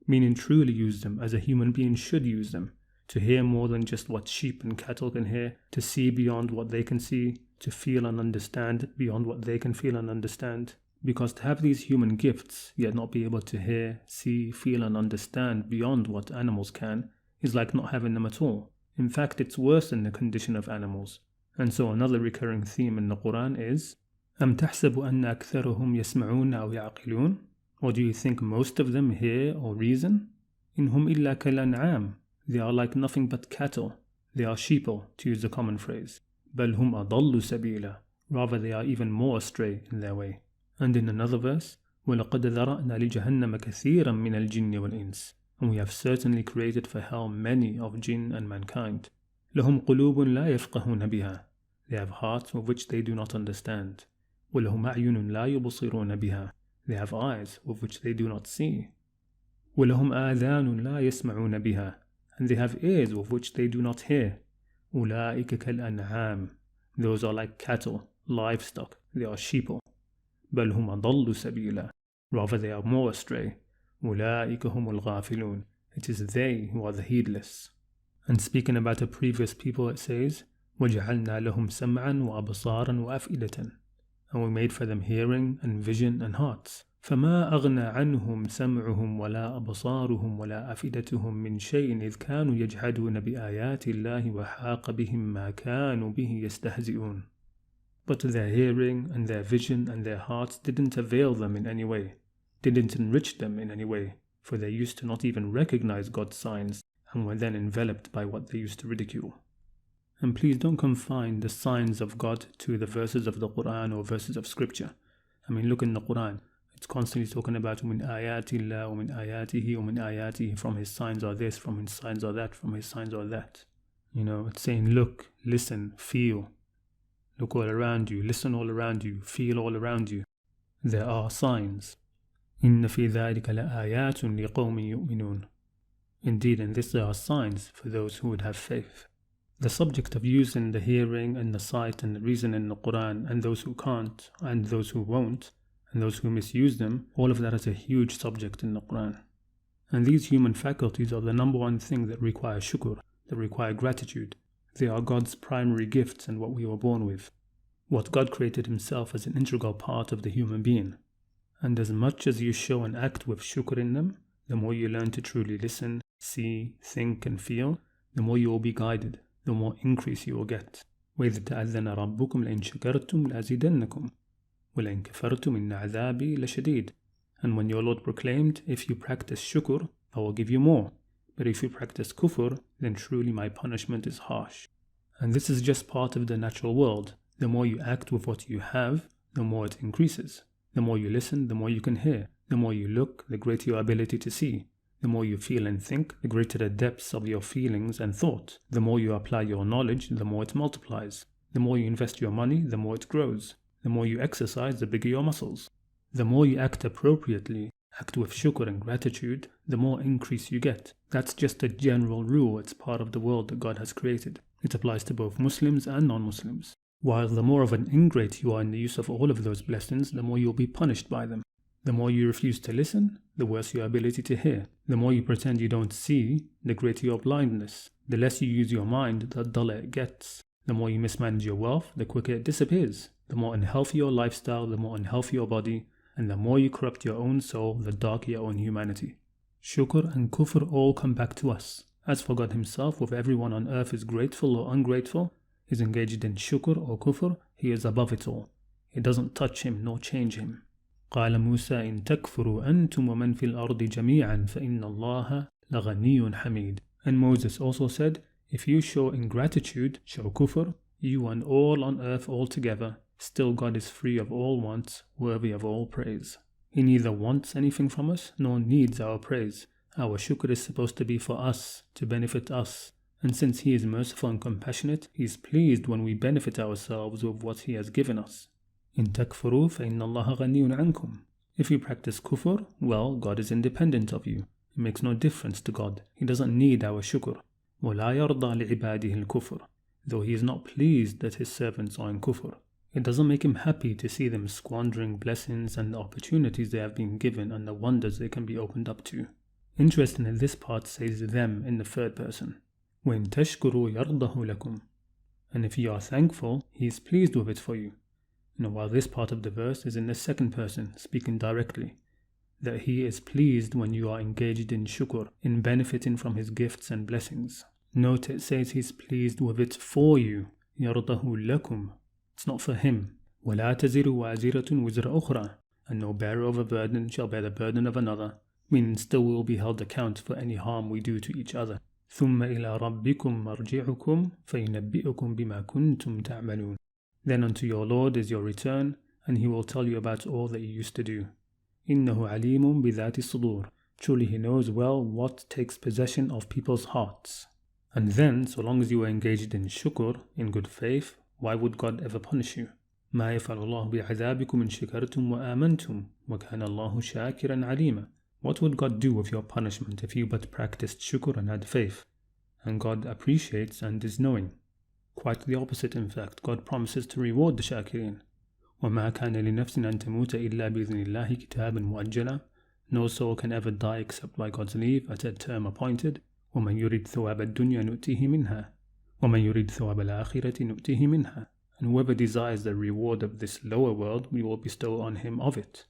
[SPEAKER 1] Meaning truly use them as a human being should use them. To hear more than just what sheep and cattle can hear, to see beyond what they can see, to feel and understand beyond what they can feel and understand. Because to have these human gifts, yet not be able to hear, see, feel and understand beyond what animals can, is like not having them at all. In fact, it's worse than the condition of animals. And so another recurring theme in the Qur'an is, أَمْ تَحْسَبُ أَنَّ أَكْثَرَهُمْ يَسْمَعُونَ أَوْ يَعْقِلُونَ. Or do you think most of them hear or reason? إِنْ هُمْ إِلَّا كَالْأَنْعَامِ. They are like nothing but cattle. They are sheeple, to use a common phrase. بَلْ هُمْ أَضَلُّ سَبِيلًا. Rather, they are even more astray in their way. And in another verse, وَلَقَدْ ذَرَأْنَا لِجَهَنَّمَ كَثِيرًا مِنَ الْجِنِّ وَالْإِنسِ. And we have certainly created for hell many of jinn and mankind. لَهُمْ قُلُوبٌ لَا يَفْقَهُونَ بِهَا. They have hearts with which they do not understand. وَلَهُمْ أَعْيُنٌ لَا يُبْصِرُونَ بِهَا. They have eyes with which they do not see. وَلَهُمْ آذَانٌ لَا يَسْمَعُونَ بِهَا. And they have ears with which they do not hear. أُولَٰئِكَ كَالْأَنْعَامِ. Those are like cattle, livestock, they are sheeple. بَلْ هُمْ أَضَلُّ سَبِيلًا. Rather, they are more astray. أُولَٰئِكَ هُمُ الْغَافِلُونَ. It is they who are the heedless. And speaking about a previous people, it says, وَجَعَلْنَا لَهُمْ سَمْعًا وَأَبْصَارًا وَأَفْئِدَةً. And we made for them hearing and vision and hearts. فَمَا أَغْنَى عَنْهُمْ سَمْعُهُمْ وَلَا أَبْصَارُهُمْ وَلَا أَفْئِدَتُهُمْ مِنْ شَيْءٍ إِذْ كَانُوا يَجْحَدُونَ بِآيَاتِ اللَّهِ وَحَاقَ بِهِمْ مَا كَانُوا بِهِ يَسْتَهْزِئُونَ. But their hearing and their vision and their hearts didn't avail them in any way, didn't enrich them in any way, for they used to not even recognize God's signs and were then enveloped by what they used to ridicule. And please don't confine the signs of God to the verses of the Qur'an or verses of scripture. I mean, look in the Qur'an. It's constantly talking about min ayati Allah, min ayatihi, min ayatihi. From His signs are this, from His signs are that, from His signs are that. It's saying look, listen, feel. Look all around you, listen all around you, feel all around you. There are signs. إِنَّ فِي ذَلِكَ لَآيَاتٌ لِقَوْمٍ يُؤْمِنُونَ. Indeed, in this there are signs for those who would have faith. The subject of using the hearing and the sight and the reason in the Qur'an, and those who can't, and those who won't, and those who misuse them, all of that is a huge subject in the Qur'an. And these human faculties are the number one thing that require shukr, that require gratitude. They are God's primary gifts and what we were born with. What God created Himself as an integral part of the human being. And as much as you show and act with shukr in them, the more you learn to truly listen, see, think and feel, the more you will be guided, the more increase you will get. وَإِذْ تَأَذَّنَ رَبُّكُمْ لَإِنْ شَكَرْتُمْ لَأَزِيدَنَّكُمْ وَلَإِنْ كَفَرْتُمْ إِنَّ عَذَابِي لَشَدِيدٌ. And when your Lord proclaimed, if you practice shukr, I will give you more. But if you practice kufr, then truly my punishment is harsh. And this is just part of the natural world. The more you act with what you have, the more it increases. The more you listen, the more you can hear. The more you look, the greater your ability to see. The more you feel and think, the greater the depths of your feelings and thought. The more you apply your knowledge, the more it multiplies. The more you invest your money, the more it grows. The more you exercise, the bigger your muscles. The more you act appropriately, act with shukr and gratitude, the more increase you get. That's just a general rule. It's part of the world that God has created. It applies to both Muslims and non-Muslims. While the more of an ingrate you are in the use of all of those blessings, the more you'll be punished by them. The more you refuse to listen, the worse your ability to hear. The more you pretend you don't see, the greater your blindness. The less you use your mind, the duller it gets. The more you mismanage your wealth, the quicker it disappears. The more unhealthy your lifestyle, the more unhealthy your body. And the more you corrupt your own soul, the darker your own humanity. Shukr and kufr all come back to us. As for God himself, whether everyone on earth is grateful or ungrateful, is engaged in shukr or kufr, he is above it all. It doesn't touch him nor change him. قال موسى إن تكفروا أنتم ومن في الأرض جميعا فإن الله لغني حميد. And Moses also said, if you show ingratitude, show kufr, you and all on earth altogether, still God is free of all wants, worthy of all praise. He neither wants anything from us, nor needs our praise. Our shukr is supposed to be for us, to benefit us. And since He is merciful and compassionate, He is pleased when we benefit ourselves with what He has given us. إن تكفروا فإن الله غني عنكم. If you practice kufr, well, God is independent of you. It makes no difference to God. He doesn't need our shukr. ولا يرضى لعباده الكفر. Though He is not pleased that His servants are in kufr. It doesn't make Him happy to see them squandering blessings and the opportunities they have been given and the wonders they can be opened up to. Interestingly, this part says them in the third person. وإن تشكروا يرضه لكم. And if you are thankful, He is pleased with it for you. While this part of the verse is in the second person, speaking directly, that He is pleased when you are engaged in shukr, in benefiting from His gifts and blessings. Note it says He's pleased with it for you. يرضه لكم. It's not for Him. ولا تزر وازرة وزر أخرى. And no bearer of a burden shall bear the burden of another, meaning still we will be held account for any harm we do to each other. ثم إلى ربكم مرجعكم فينبئكم بما كنتم تعملون. Then unto your Lord is your return, and He will tell you about all that you used to do. إِنَّهُ عَلِيمٌ بِذَاتِ الصُّدُورِ. Truly He knows well what takes possession of people's hearts. And then, so long as you are engaged in shukr, in good faith, why would God ever punish you? مَا يَفْعَلُ اللَّهُ بِعَذَابِكُمْ إِنْ شَكَرْتُمْ وَآمَنْتُمْ وَكَانَ اللَّهُ شَاكِرًا عَلِيمًا. What would God do with your punishment if you but practiced shukr and had faith? And God appreciates and is knowing. Quite the opposite, in fact. God promises to reward the shakirin. وَمَا كَانَ لِنَفْسٍ أَن تَمُوتَ إِلَّا بِإِذْنِ اللَّهِ كِتَابًا مُؤَجَّلًا. No soul can ever die except by God's leave at a term appointed. وَمَنْ يُرِدْ ثَوَابَ الدُّنْيَا نُؤْتِهِ مِنْهَا وَمَنْ يُرِدْ ثَوَابَ الْآخِرَةِ نُؤْتِهِ مِنْهَا. And whoever desires the reward of this lower world, we will bestow on him of it.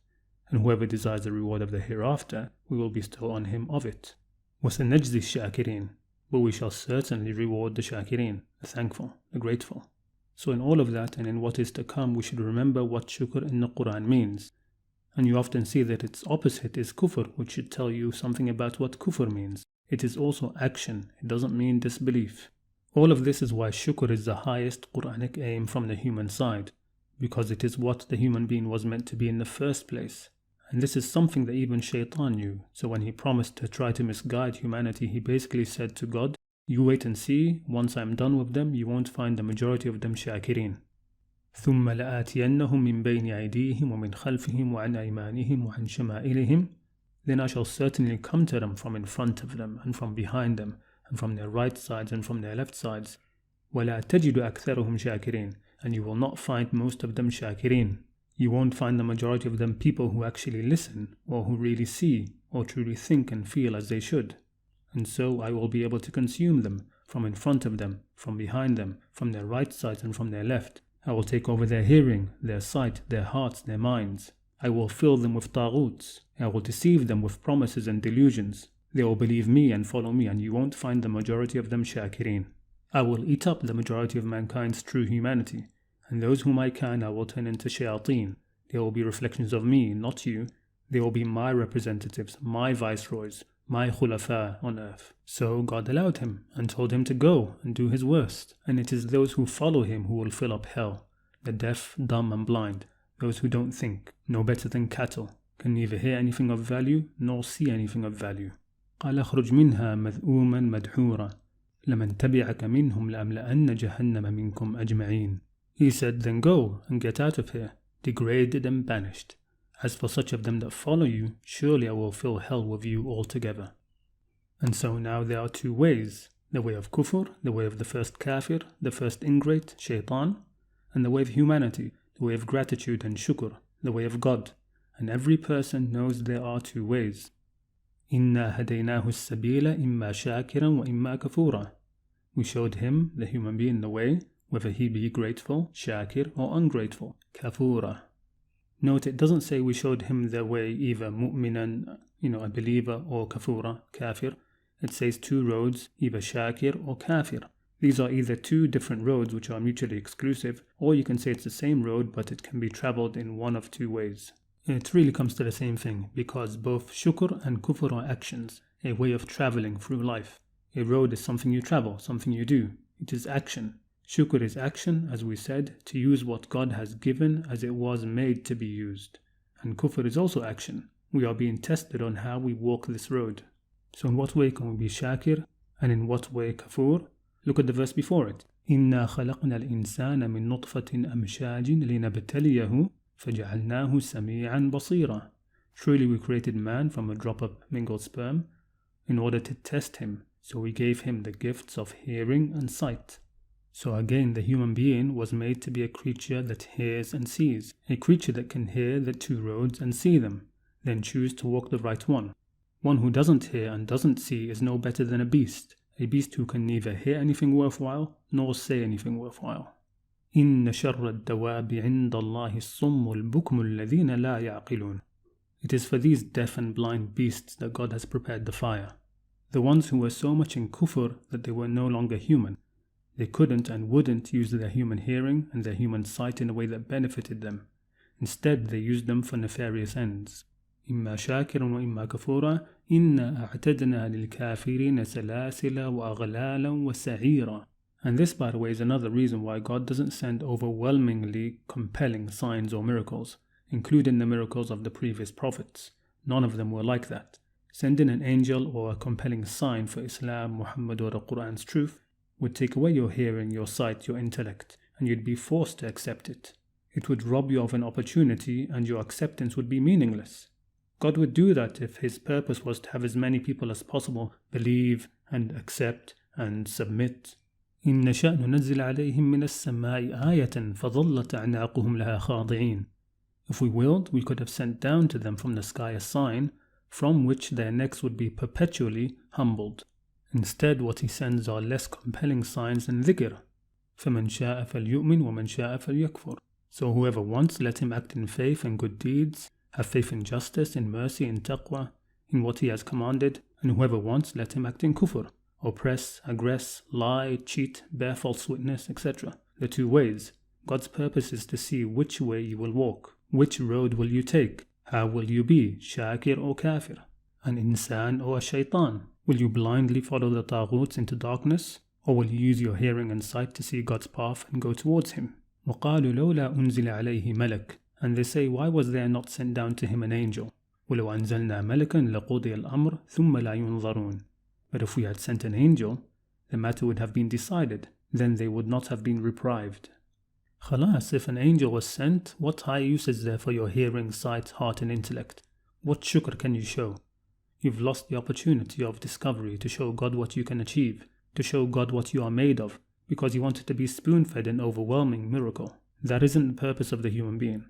[SPEAKER 1] And whoever desires the reward of the hereafter, we will bestow on him of it. وَسَنَجْزِي الشَّاكِرِينَ. But we shall certainly reward the shakirin, the thankful, the grateful. So in all of that and in what is to come, we should remember what shukr in the Qur'an means. And you often see that its opposite is kufr, which should tell you something about what kufr means. It is also action. It doesn't mean disbelief. All of this is why shukr is the highest Qur'anic aim from the human side, because it is what the human being was meant to be in the first place. And this is something that even Shaitan knew. So when he promised to try to misguide humanity, he basically said to God, you wait and see, once I'm done with them, you won't find the majority of them shakirin. ثُمَّ لَآتِيَنَّهُمْ مِنْ بَيْنِ أَيْدِيهِمْ وَمِنْ خَلْفِهِمْ وَعَنْ أَيْمَانِهِمْ وَعَنْ شَمَائِلِهِمْ. Then I shall certainly come to them from in front of them, and from behind them, and from their right sides and from their left sides. وَلَا تَجِدُ أَكْثَرُهُمْ شَاكِرِينَ. And you will not find most of them shakirin. You won't find the majority of them people who actually listen, or who really see, or truly think and feel as they should. And so I will be able to consume them, from in front of them, from behind them, from their right side and from their left. I will take over their hearing, their sight, their hearts, their minds. I will fill them with taghuts. I will deceive them with promises and delusions. They will believe me and follow me, and you won't find the majority of them shakirin. I will eat up the majority of mankind's true humanity, and those whom I can I will turn into shayateen. They will be reflections of me, not you. They will be my representatives, my viceroys, my khulafa on earth. So God allowed him and told him to go and do his worst. And it is those who follow him who will fill up hell, the deaf, dumb and blind, those who don't think, no better than cattle, can neither hear anything of value nor see anything of value. قال اخرج منها مذءوما مدحورا لمن تبعك منهم لأملأن جهنم منكم أجمعين. He said, then go and get out of here, degraded and banished. As for such of them that follow you, surely I will fill hell with you altogether. And so now there are two ways, the way of kufr, the way of the first kafir, the first ingrate, Shaitan, and the way of humanity, the way of gratitude and shukr, the way of God. And every person knows there are two ways. إِنَّا هَدَيْنَاهُ السَّبِيلَ إِمَّا شَاكِرًا وَإِمَّا كَفُورًا. We showed him, the human being, the way, whether he be grateful, shakir, or ungrateful, kafura. Note, it doesn't say we showed him the way either mu'minan, a believer, or kafura, kafir. It says two roads, either shakir or kafir. These are either two different roads which are mutually exclusive, or you can say it's the same road but it can be travelled in one of two ways. It really comes to the same thing, because both shukr and kufr are actions, a way of travelling through life. A road is something you travel, something you do. It is action. Shukr is action, as we said, to use what God has given as it was made to be used. And kufr is also action. We are being tested on how we walk this road. So in what way can we be shakir, and in what way kafur? Look at the verse before it. إِنَّا خَلَقْنَا الْإِنسَانَ مِن نُطْفَةٍ أَمْشَاجٍ لِنَبْتَلِيَهُ فَجَعَلْنَاهُ سَمِيعًا بَصِيرًا. Truly we created man from a drop of mingled sperm in order to test him, so we gave him the gifts of hearing and sight. So again, the human being was made to be a creature that hears and sees, a creature that can hear the two roads and see them, then choose to walk the right one. One who doesn't hear and doesn't see is no better than a beast who can neither hear anything worthwhile nor say anything worthwhile. إِنَّ شَرَّ الدَّوَابِ عِنْدَ اللَّهِ الصُّمُّ الْبُكْمُ الَّذِينَ لَا يَعْقِلُونَ. It is for these deaf and blind beasts that God has prepared the fire, the ones who were so much in kufr that they were no longer human. They couldn't and wouldn't use their human hearing and their human sight in a way that benefited them. Instead, they used them for nefarious ends. إِمَّا شَاكِرًا وَإِمَّا كَفُورًا إِنَّا أَعْتَدْنَا لِلْكَافِرِينَ سَلَاسِلَ وَأَغْلَالًا وَسَعِيرًا. And this, by the way, is another reason why God doesn't send overwhelmingly compelling signs or miracles, including the miracles of the previous prophets. None of them were like that. Sending an angel or a compelling sign for Islam, Muhammad, or the Qur'an's truth would take away your hearing, your sight, your intellect, and you'd be forced to accept it. It would rob you of an opportunity and your acceptance would be meaningless. God would do that if His purpose was to have as many people as possible believe and accept and submit. إِن نَشَأْ نُنَزِّلْ عَلَيْهِم مِّنَ السَّمَاءِ آيَةً فَظَلَّتْ أَعْنَاقُهُمْ لَهَا خَاضِعِينَ. If we willed, we could have sent down to them from the sky a sign from which their necks would be perpetually humbled. Instead, what He sends are less compelling signs than dhikr. فَمَنْ شَاءَ فَلْيُؤْمِنْ وَمَنْ شَاءَ فَلْيَكْفُرْ. So whoever wants, let him act in faith and good deeds, have faith in justice, in mercy, in taqwa, in what He has commanded, and whoever wants, let him act in kufr, oppress, aggress, lie, cheat, bear false witness, etc. The two ways. God's purpose is to see which way you will walk, which road will you take, how will you be, shakir or kafir, an insan or a shaitan. Will you blindly follow the taghuts into darkness, or will you use your hearing and sight to see God's path and go towards Him? وَقَالُوا لَوْلَا أُنزِلَ عَلَيْهِ مَلَكٌ. And they say, why was there not sent down to him an angel? وَلَوْ أَنزَلْنَا مَلَكًا لَقُضِيَ الْأَمْرُ ثُمَّ لَا يُنظَرُونَ. But if we had sent an angel, the matter would have been decided, then they would not have been reprived. Khalas, if an angel was sent, what high use is there for your hearing, sight, heart and intellect? What shukr can you show? You've lost the opportunity of discovery to show God what you can achieve, to show God what you are made of, because you wanted to be spoon-fed an overwhelming miracle. That isn't the purpose of the human being.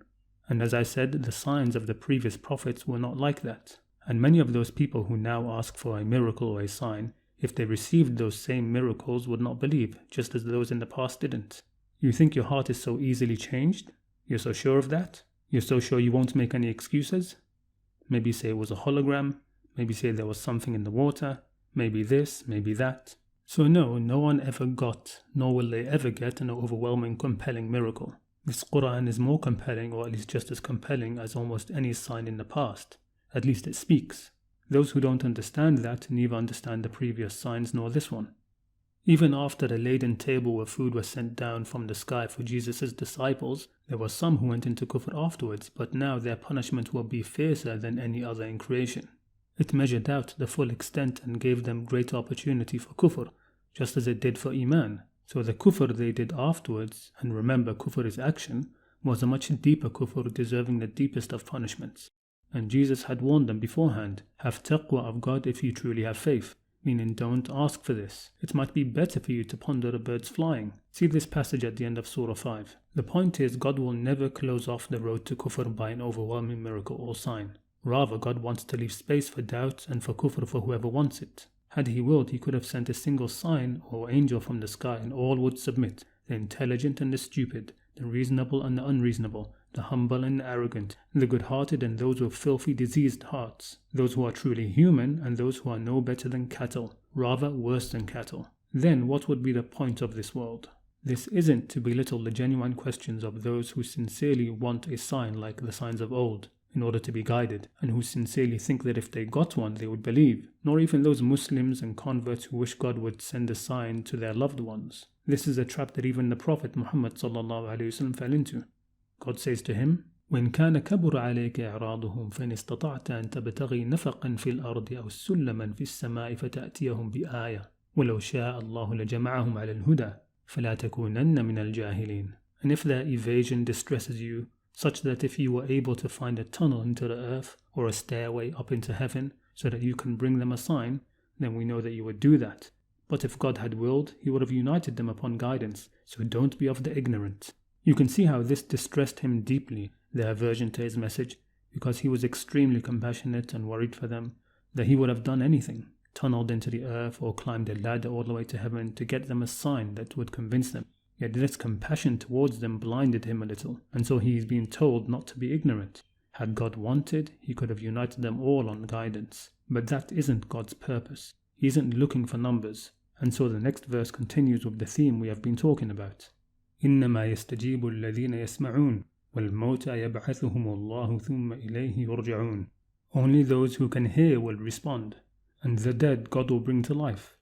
[SPEAKER 1] And as I said, the signs of the previous prophets were not like that. And many of those people who now ask for a miracle or a sign, if they received those same miracles, would not believe, just as those in the past didn't. You think your heart is so easily changed? You're so sure of that? You're so sure you won't make any excuses? Maybe say it was a hologram, maybe say there was something in the water, maybe this, maybe that. So no one ever got, nor will they ever get, an overwhelming, compelling miracle. This Qur'an is more compelling, or at least just as compelling, as almost any sign in the past. At least it speaks. Those who don't understand that neither understand the previous signs nor this one. Even after the laden table where food was sent down from the sky for Jesus' disciples, there were some who went into kufr afterwards, but now their punishment will be fiercer than any other in creation. It measured out the full extent and gave them great opportunity for kufr, just as it did for iman. So the kufr they did afterwards, and remember kufr is action, was a much deeper kufr deserving the deepest of punishments. And Jesus had warned them beforehand, have taqwa of God if you truly have faith. Meaning don't ask for this. It might be better for you to ponder a bird's flying. See this passage at the end of Surah 5. The point is, God will never close off the road to kufr by an overwhelming miracle or sign. Rather, God wants to leave space for doubt and for kufr for whoever wants it. Had He willed, He could have sent a single sign or angel from the sky and all would submit, the intelligent and the stupid, the reasonable and the unreasonable, the humble and the arrogant, the good-hearted and those with filthy diseased hearts, those who are truly human and those who are no better than cattle, rather worse than cattle. Then what would be the point of this world? This isn't to belittle the genuine questions of those who sincerely want a sign like the signs of old, in order to be guided, and who sincerely think that if they got one they would believe, nor even those Muslims and converts who wish God would send a sign to their loved ones. This is a trap that even the Prophet Muhammad ﷺ fell into. God says to him, وَإِنْ كَانَ كَبُرَ عَلَيْكَ إِعْرَاضُهُمْ فَإِنِ اسْتَطَعْتَ أَنْ تَبْتَغِي نَفَقًا فِي الْأَرْضِ أَوْ سُلَّمًا فِي السَّمَاءِ فَتَأْتِيَهُمْ بِآيَةٍ وَلَوْ شَاءَ اللَّهُ لَجَمَعَهُمْ عَلَى الْهُدَى فَلَا تَكُونَنَّ مِنَ الْجَاهِلِينَ. And if their evasion distresses you, such that if you were able to find a tunnel into the earth or a stairway up into heaven so that you can bring them a sign, then we know that you would do that. But if God had willed, He would have united them upon guidance, so don't be of the ignorant. You can see how this distressed Him deeply, their aversion to His message, because He was extremely compassionate and worried for them, that He would have done anything, tunneled into the earth or climbed a ladder all the way to heaven to get them a sign that would convince them. Yet this compassion towards them blinded Him a little, and so He is being told not to be ignorant. Had God wanted, He could have united them all on guidance. But that isn't God's purpose. He isn't looking for numbers. And so the next verse continues with the theme we have been talking about. إِنَّمَا يَسْتَجِيبُ الَّذِينَ يَسْمَعُونَ وَالْمَوْتَى يَبْعَثُهُمُ اللَّهُ ثُمَّ إِلَيْهِ يُرْجَعُونَ. Only those who can hear will respond, and the dead God will bring to life,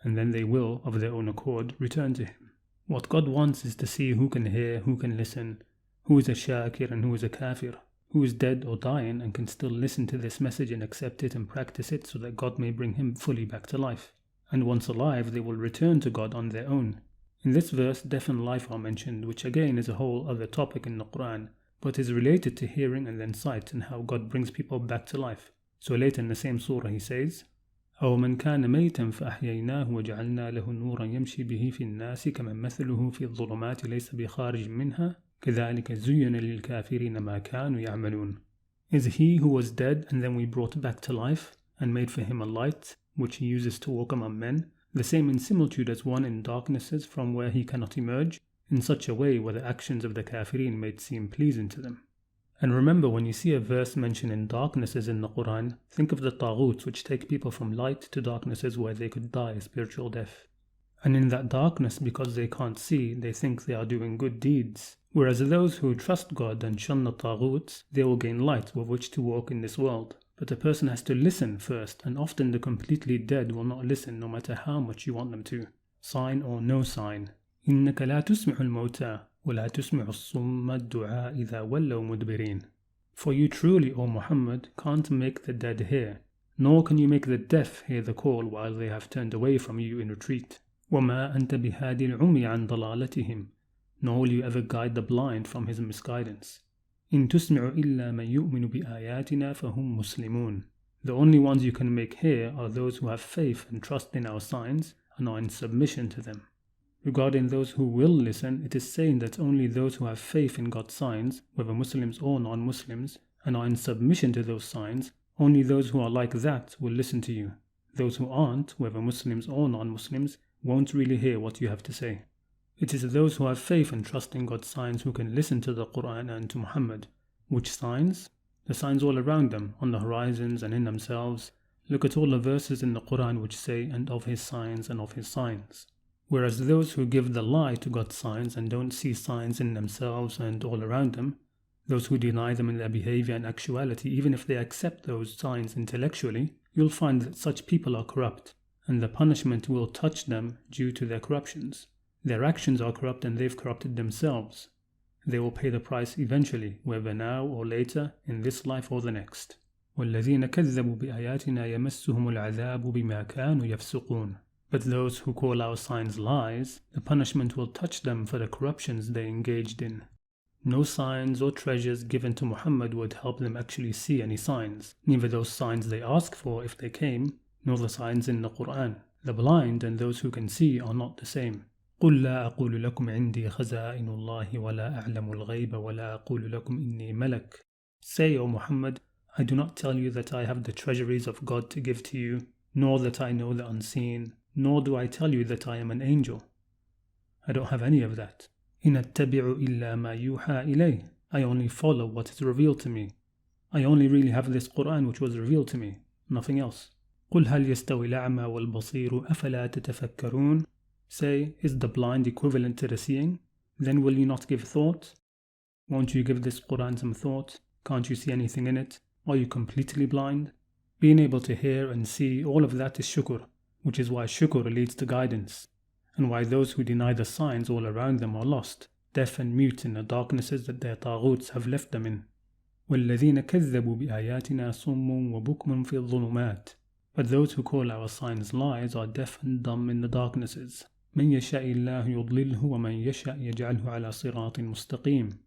[SPEAKER 1] and then they will, of their own accord, return to Him. What God wants is to see who can hear, who can listen, who is a shakir and who is a kafir, who is dead or dying and can still listen to this message and accept it and practice it so that God may bring him fully back to life. And once alive, they will return to God on their own. In this verse, death and life are mentioned, which again is a whole other topic in the Qur'an, but is related to hearing and then sight and how God brings people back to life. So later in the same surah he says, أو من كان ميتا فأحييناه وجعلنا له نورا يمشي به في الناس كمن مثله في الظلمات ليس بخارج منها كذلك زين للكافرين ما كانوا يعملون. Is he who was dead and then we brought back to life and made for him a light which he uses to walk among men, the same in similitude as one in darknesses from where he cannot emerge, in such a way where the actions of the kafirin made seem pleasing to them. And remember, when you see a verse mentioning darknesses in the Qur'an, think of the taghuts which take people from light to darknesses where they could die a spiritual death. And in that darkness, because they can't see, they think they are doing good deeds. Whereas those who trust God and shun the taghuts, they will gain light with which to walk in this world. But a person has to listen first, and often the completely dead will not listen no matter how much you want them to. Sign or no sign. إِنَّكَ لَا تُسْمِعُ الْمَوْتَى وَلَا تُسْمِعُ الصُّمَّ الدُّعَاءَ إِذَا وَلَّوْا مُدْبِرِينَ. For you truly, O Muhammad, can't make the dead hear, nor can you make the deaf hear the call while they have turned away from you in retreat. وَمَا أَنْتَ بِهَادِ الْعُمْيِ عَنْ ضَلَالَتِهِمْ. Nor will you ever guide the blind from his misguidance. إِن تُسْمِعُ إِلَّا مَن يُؤْمِنُ بِآيَاتِنَا فَهُمْ مُسْلِمُونَ. The only ones you can make hear are those who have faith and trust in our signs and are in submission to them. Regarding those who will listen, it is saying that only those who have faith in God's signs, whether Muslims or non-Muslims, and are in submission to those signs, only those who are like that will listen to you. Those who aren't, whether Muslims or non-Muslims, won't really hear what you have to say. It is those who have faith and trust in God's signs who can listen to the Qur'an and to Muhammad. Which signs? The signs all around them, on the horizons and in themselves. Look at all the verses in the Qur'an which say, and of His signs and of His signs. Whereas those who give the lie to God's signs and don't see signs in themselves and all around them, those who deny them in their behavior and actuality, even if they accept those signs intellectually, you'll find that such people are corrupt, and the punishment will touch them due to their corruptions. Their actions are corrupt and they've corrupted themselves. They will pay the price eventually, whether now or later, in this life or the next. وَالَّذِينَ كَذَّبُوا بِآيَاتِنَا يَمَسُّهُمُ الْعَذَابُ بِمَا كَانُوا يَفْسُقُونَ. But those who call our signs lies, the punishment will touch them for the corruptions they engaged in. No signs or treasures given to Muhammad would help them actually see any signs, neither those signs they ask for if they came, nor the signs in the Qur'an. The blind and those who can see are not the same. قُلْ لَا أَقُولُ لَكُمْ عِنْدِي خَزَائِنُ اللَّهِ وَلَا أَعْلَمُ الْغَيْبَ وَلَا أَقُولُ لَكُمْ إِنِّي مَلَكٌ. Say, O Muhammad, I do not tell you that I have the treasuries of God to give to you, nor that I know the unseen, nor do I tell you that I am an angel. I don't have any of that. إِنْ أَتَّبِعُ إِلَّا مَا يُوحَى إِلَيْهِ. I only follow what is revealed to me. I only really have this Qur'an which was revealed to me, nothing else. قُلْ هَلْ يَسْتَوِي الْأَعْمَى وَالْبَصِيرُ أَفَلَا تَتَفَكَّرُونَ. Say, is the blind equivalent to the seeing? Then will you not give thought? Won't you give this Qur'an some thought? Can't you see anything in it? Are you completely blind? Being able to hear and see, all of that is shukr, which is why shukr leads to guidance, and why those who deny the signs all around them are lost, deaf and mute in the darknesses that their taghuts have left them in. وَالَّذِينَ كَذَّبُوا بِآيَاتِنَا صُمٌّ وَبُكْمٌ فِي الظُّلُمَاتِ. But those who call our signs lies are deaf and dumb in the darknesses. مَنْ يَشَاءِ اللَّهُ يُضْلِلْهُ وَمَنْ يَشَاء يَجْعَلْهُ عَلَى صِرَاطٍ مُسْتَقِيمٍ.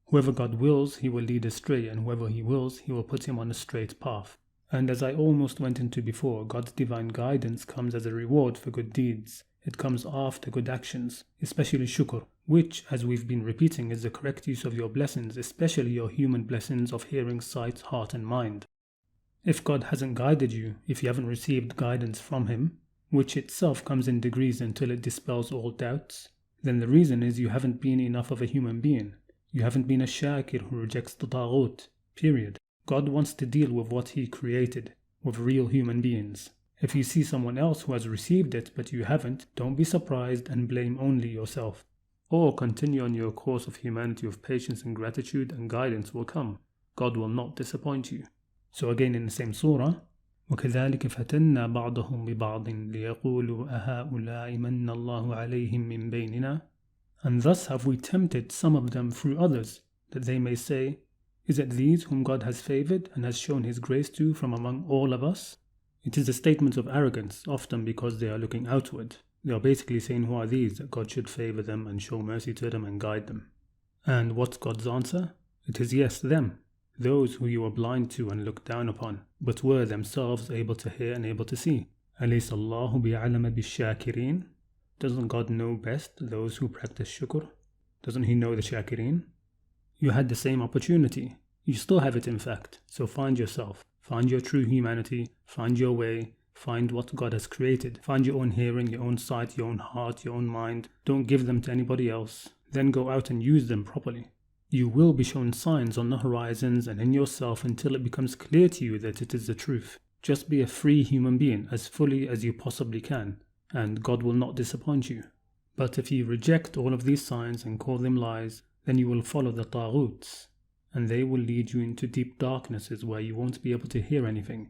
[SPEAKER 1] Whoever God wills, He will lead astray, and whoever He wills, He will put him on a straight path. And as I almost went into before, God's divine guidance comes as a reward for good deeds. It comes after good actions, especially shukr, which, as we've been repeating, is the correct use of your blessings, especially your human blessings of hearing, sight, heart and mind. If God hasn't guided you, if you haven't received guidance from Him, which itself comes in degrees until it dispels all doubts, then the reason is you haven't been enough of a human being. You haven't been a shakir who rejects the taghut, period. God wants to deal with what He created, with real human beings. If you see someone else who has received it but you haven't, don't be surprised and blame only yourself. Or continue on your course of humanity with patience and gratitude, and guidance will come. God will not disappoint you. So again in the same surah, وَكَذَلِكَ فَتَنَّا بَعْضَهُمْ بِبَعْضٍ لِيَقُولُوا أَهَؤُلَاءِ مَنَّ اللَّهُ عَلَيْهِمْ مِنْ بَيْنِنَا. And thus have we tempted some of them through others, that they may say, is it these whom God has favoured and has shown His grace to from among all of us? It is a statement of arrogance, often because they are looking outward. They are basically saying, who are these that God should favour them and show mercy to them and guide them? And what's God's answer? It is yes, them, those who you were blind to and looked down upon, but were themselves able to hear and able to see. أَلَيْسَ اللَّهُ بِأَعْلَمَ بِالشَّاكِرِينَ. Doesn't God know best those who practice shukr? Doesn't He know the shakirin? You had the same opportunity. You still have it in fact. So find yourself. Find your true humanity. Find your way. Find what God has created. Find your own hearing, your own sight, your own heart, your own mind. Don't give them to anybody else. Then go out and use them properly. You will be shown signs on the horizons and in yourself until it becomes clear to you that it is the truth. Just be a free human being as fully as you possibly can, and God will not disappoint you. But if you reject all of these signs and call them lies, then you will follow the taghuts, and they will lead you into deep darknesses where you won't be able to hear anything.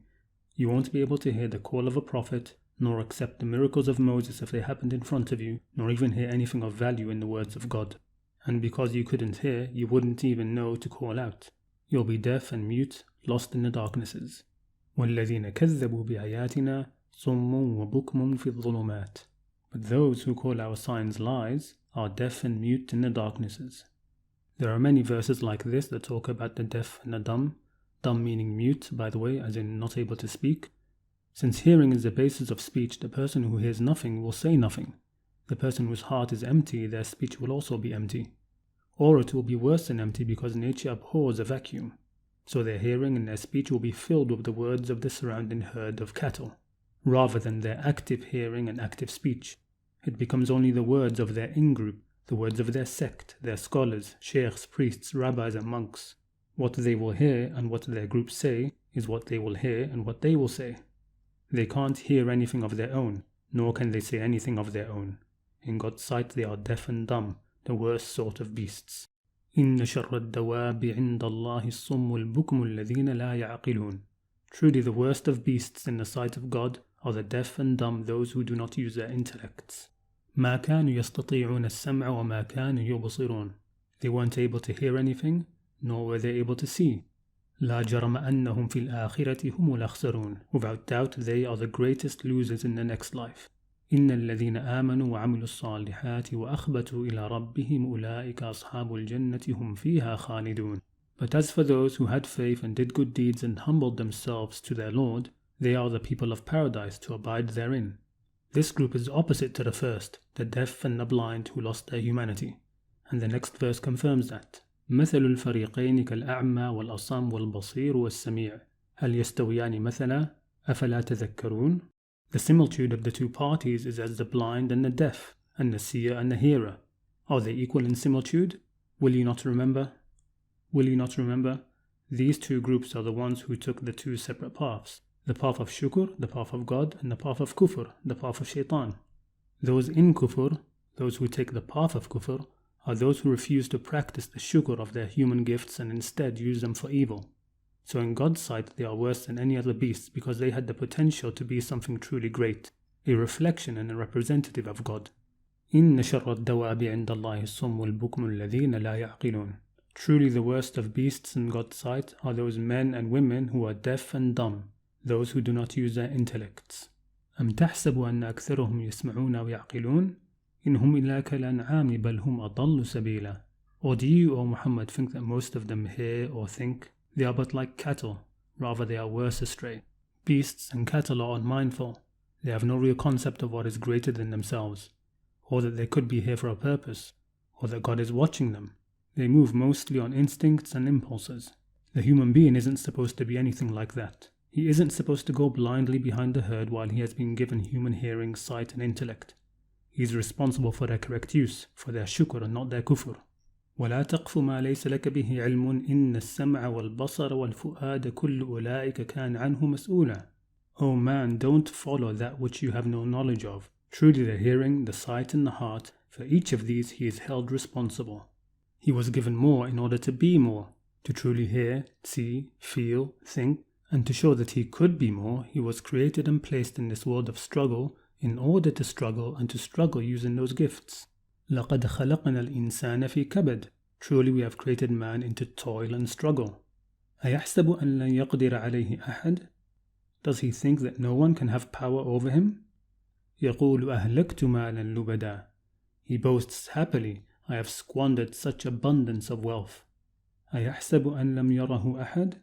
[SPEAKER 1] You won't be able to hear the call of a prophet, nor accept the miracles of Moses if they happened in front of you, nor even hear anything of value in the words of God. And because you couldn't hear, you wouldn't even know to call out. You'll be deaf and mute, lost in the darknesses. وَالَّذِينَ كَذَّبُوا بِآيَاتِنَا صُمٌّ وَبُكْمٌ فِي الظُّلُمَاتِ. But those who call our signs lies are deaf and mute in the darknesses. There are many verses like this that talk about the deaf and the dumb. Dumb meaning mute, by the way, as in not able to speak. Since hearing is the basis of speech, the person who hears nothing will say nothing. The person whose heart is empty, their speech will also be empty. Or it will be worse than empty, because nature abhors a vacuum. So their hearing and their speech will be filled with the words of the surrounding herd of cattle, rather than their active hearing and active speech. It becomes only the words of their in-group, the words of their sect, their scholars, sheikhs, priests, rabbis and monks. What they will hear and what their groups say is what they will hear and what they will say. They can't hear anything of their own, nor can they say anything of their own. In God's sight they are deaf and dumb, the worst sort of beasts. إِنَّ شَرَّ الدَّوَابِ عِنْدَ اللَّهِ الصُّمُّ الْبُكْمُ الَّذِينَ لَا يَعْقِلُونَ. Truly the worst of beasts in the sight of God are the deaf and dumb, those who do not use their intellects. مَا كَانُوا يَسْتَطِيعُونَ السَّمْعَ وَمَا كَانُوا يُبْصِرُونَ. They weren't able to hear anything, nor were they able to see. لا جرم أنهم في الآخرة هم الأخسرون. Without doubt they are the greatest losers in the next life. إن الذين آمنوا وعملوا الصالحات وأخبتوا إلى ربهم أولئك أصحاب الجنة هم فيها خالدون. But as for those who had faith and did good deeds and humbled themselves to their Lord, they are the people of paradise to abide therein. This group is opposite to the first, the deaf and the blind who lost their humanity. And the next verse confirms that. مثل الفريقين كالأعمى والأصم والبصير والسميع هل يستويان مثلا أفلا تذكرون. The similitude of the two parties is as the blind and the deaf, and the seer and the hearer. Are they equal in similitude? Will you not remember? Will you not remember? These two groups are the ones who took the two separate paths, the path of Shukr, the path of God, and the path of kufr, the path of Shaitan. Those in kufr, those who take the path of kufr, are those who refuse to practice the shukr of their human gifts and instead use them for evil. So in God's sight they are worse than any other beasts because they had the potential to be something truly great, a reflection and a representative of God. إِنَّ شَرَّ الدَّوَابِ عِنْدَ اللَّهِ الصُّمُّ الْبُكْمُ الَّذِينَ لَا يَعْقِلُونَ. Truly the worst of beasts in God's sight are those men and women who are deaf and dumb, those who do not use their intellects. أَمْ تَحْسَبُ أَنَّ أَكْثَرَهُمْ يَسْمَعُونَ وَيَعْقِلُونَ إِنْ هُمْ إِلَّا كَالْأَنْعَامِ بَلْ هُمْ أَضَلُّ سَبِيلًا. Or do you, O Muhammad, think that most of them hear or think? They are but like cattle, rather they are worse astray. Beasts and cattle are unmindful. They have no real concept of what is greater than themselves, or that they could be here for a purpose, or that God is watching them. They move mostly on instincts and impulses. The human being isn't supposed to be anything like that. He isn't supposed to go blindly behind the herd while he has been given human hearing, sight and intellect. He is responsible for their correct use, for their shukr and not their kufr. وَلَا تَقْفُ مَا لَيْسَ لَكَ بِهِ عِلْمٌ إِنَّ السَّمْعَ وَالْبَصَرَ وَالْفُؤَادَ كُلُّ أُولَٰئِكَ كَانَ عَنْهُ مَسْئُولًا. O man, don't follow that which you have no knowledge of. Truly the hearing, the sight and the heart, for each of these he is held responsible. He was given more in order to be more, to truly hear, see, feel, think, and to show that he could be more, he was created and placed in this world of struggle in order to struggle and to struggle using those gifts. لَقَدْ خَلَقْنَا الْإِنسَانَ فِي كَبَدٍ. Truly we have created man into toil and struggle. أَيَحْسَبُ أَنْ لَنْ يَقْدِرَ عَلَيْهِ أَحَدٌ. Does he think that no one can have power over him? يَقُولُ أَهْلَكْتُ مَالًا لُبَدًا. He boasts happily, I have squandered such abundance of wealth. أَيَحْسَبُ أَنْ لَمْ يَرَهُ أَحَدٌ.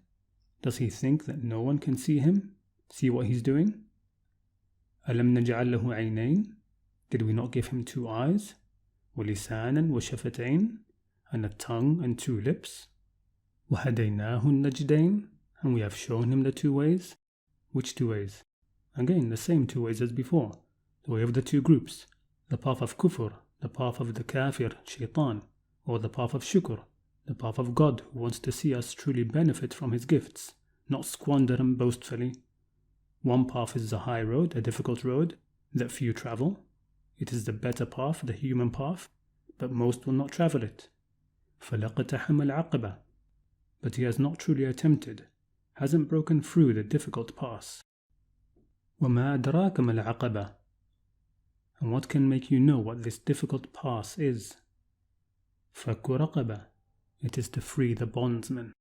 [SPEAKER 1] Does he think that no one can see him? See what he's doing? أَلَمْ نَجْعَلْ لَهُ عَيْنَيْنِ. Did we not give him 2 eyes? وَلِسَانًا وَشَفَتَيْنِ. And a tongue and 2 lips. وَهَدَيْنَاهُ النَّجْدَيْنِ. And we have shown him the 2 ways. Which 2 ways? Again, the same 2 ways as before. The way of the 2 groups. The path of kufr, the path of the kafir, Shaitan, or the path of Shukr, the path of God who wants to see us truly benefit from his gifts, not squander them boastfully. One path is the high road, a difficult road, that few travel. It is the better path, the human path, but most will not travel it. فَلَقَتَحَمَ الْعَقَبَةِ. But he has not truly attempted, hasn't broken through the difficult pass. وَمَا أَدْرَاكَ مَا الْعَقَبَةِ. And what can make you know what this difficult pass is? فَكُّ رَقَبَةٍ. It is to free the bondsman.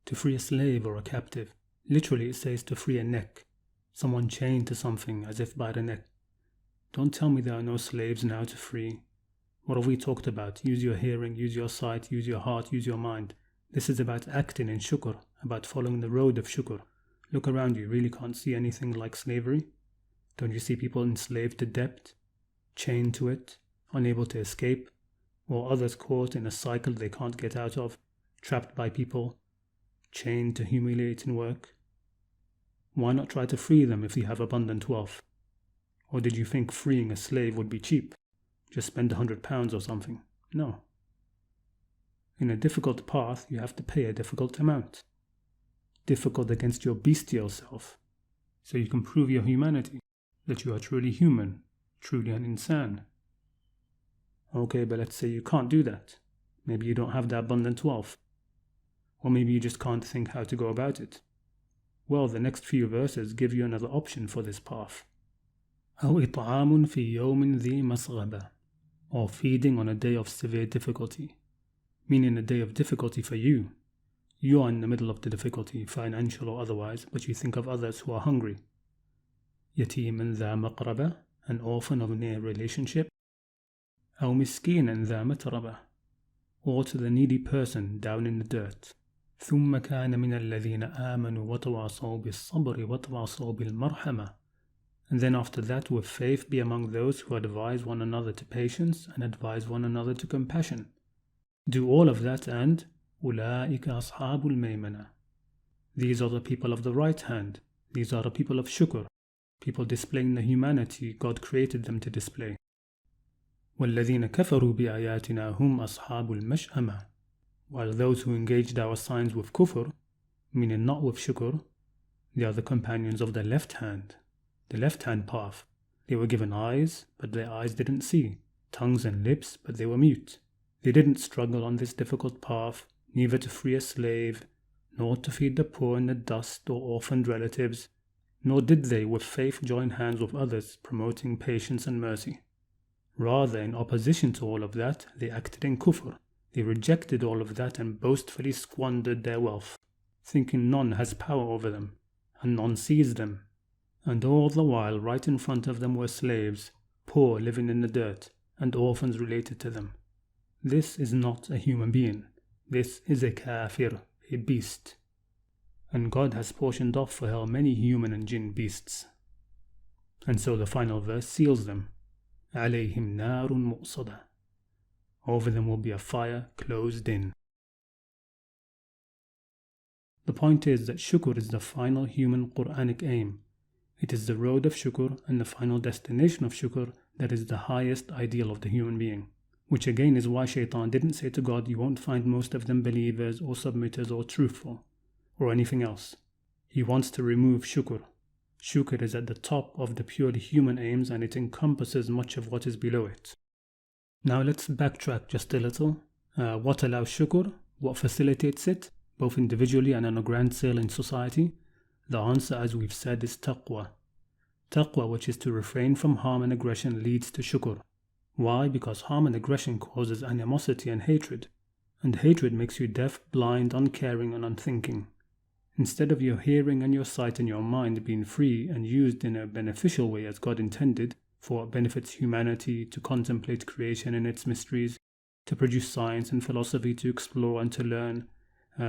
[SPEAKER 1] To free a slave or a captive. Literally it says to free a neck. Someone chained to something as if by the neck. Don't tell me there are no slaves now to free. What have we talked about? Use your hearing, use your sight, use your heart, use your mind. This is about acting in shukr, about following the road of shukr. Look around you, really can't see anything like slavery? Don't you see people enslaved to debt, chained to it, unable to escape, or others caught in a cycle they can't get out of, trapped by people, chained to humiliating work? Why not try to free them if you have abundant wealth? Or did you think freeing a slave would be cheap? Just spend £100 or something? No. In a difficult path, you have to pay a difficult amount. Difficult against your bestial self, so you can prove your humanity, that you are truly human, truly an insan. Okay, but let's say you can't do that. Maybe you don't have the abundant wealth. Or maybe you just can't think how to go about it. Well, the next few verses give you another option for this path. أو إطعام في يوم ذي مسغبة, or feeding on a day of severe difficulty, meaning a day of difficulty for you. You are in the middle of the difficulty, financial or otherwise, but you think of others who are hungry. يتيما ذا مقربة, an orphan of near relationship. أو مسكينا ذا متربة, or to the needy person down in the dirt. ثم كان من الذين آمنوا وتواصوا بالصبر وتواصوا بالمرحمة. And then after that, with faith, be among those who advise one another to patience and advise one another to compassion. Do all of that, and أولئك أصحاب الميمنة. These are the people of the right hand. These are the people of Shukr, people displaying the humanity God created them to display. والذين كفروا بآياتنا هم أصحاب المشأمة. While those who engaged our signs with kufr, meaning not with shukr, they are the companions of the left hand path. They were given eyes, but their eyes didn't see, tongues and lips, but they were mute. They didn't struggle on this difficult path, neither to free a slave, nor to feed the poor in the dust or orphaned relatives, nor did they with faith join hands with others, promoting patience and mercy. Rather, in opposition to all of that, they acted in kufr. They rejected all of that and boastfully squandered their wealth, thinking none has power over them, and none sees them. And all the while right in front of them were slaves, poor living in the dirt, and orphans related to them. This is not a human being. This is a kafir, a beast. And God has portioned off for hell many human and jinn beasts. And so the final verse seals them. عَلَيْهِمْ نَارٌ مُؤْصَدَةٌ. Over them will be a fire closed in. The point is that shukr is the final human Qur'anic aim. It is the road of shukr and the final destination of shukr that is the highest ideal of the human being. Which again is why Shaitan didn't say to God, you won't find most of them believers or submitters or truthful, or anything else. He wants to remove shukr. Shukr is at the top of the purely human aims, and it encompasses much of what is below it. Now let's backtrack just a little. What allows shukr? What facilitates it, both individually and on a grand scale in society? The answer, as we've said, is taqwa. Taqwa, which is to refrain from harm and aggression, leads to shukr. Why? Because harm and aggression causes animosity and hatred makes you deaf, blind, uncaring and unthinking. Instead of your hearing and your sight and your mind being free and used in a beneficial way as God intended, for what benefits humanity, to contemplate creation and its mysteries, to produce science and philosophy, to explore and to learn,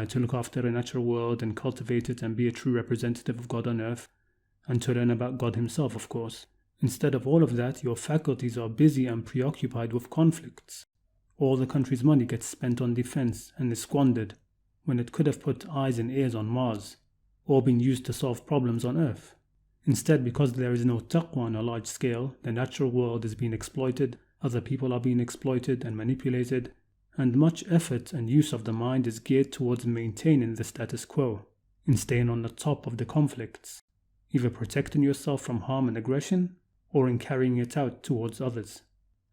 [SPEAKER 1] to look after a natural world and cultivate it and be a true representative of God on earth, and to learn about God himself, of course. Instead of all of that, your faculties are busy and preoccupied with conflicts. All the country's money gets spent on defense and is squandered, when it could have put eyes and ears on Mars, or been used to solve problems on Earth. Instead, because there is no taqwa on a large scale, the natural world is being exploited, other people are being exploited and manipulated, and much effort and use of the mind is geared towards maintaining the status quo, in staying on the top of the conflicts, either protecting yourself from harm and aggression, or in carrying it out towards others.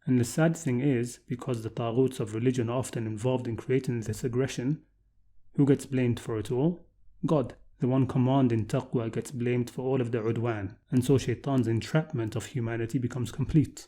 [SPEAKER 1] And the sad thing is, because the taghuts of religion are often involved in creating this aggression, who gets blamed for it all? God. The one commanding taqwa gets blamed for all of the udwan, and so Shaitan's entrapment of humanity becomes complete.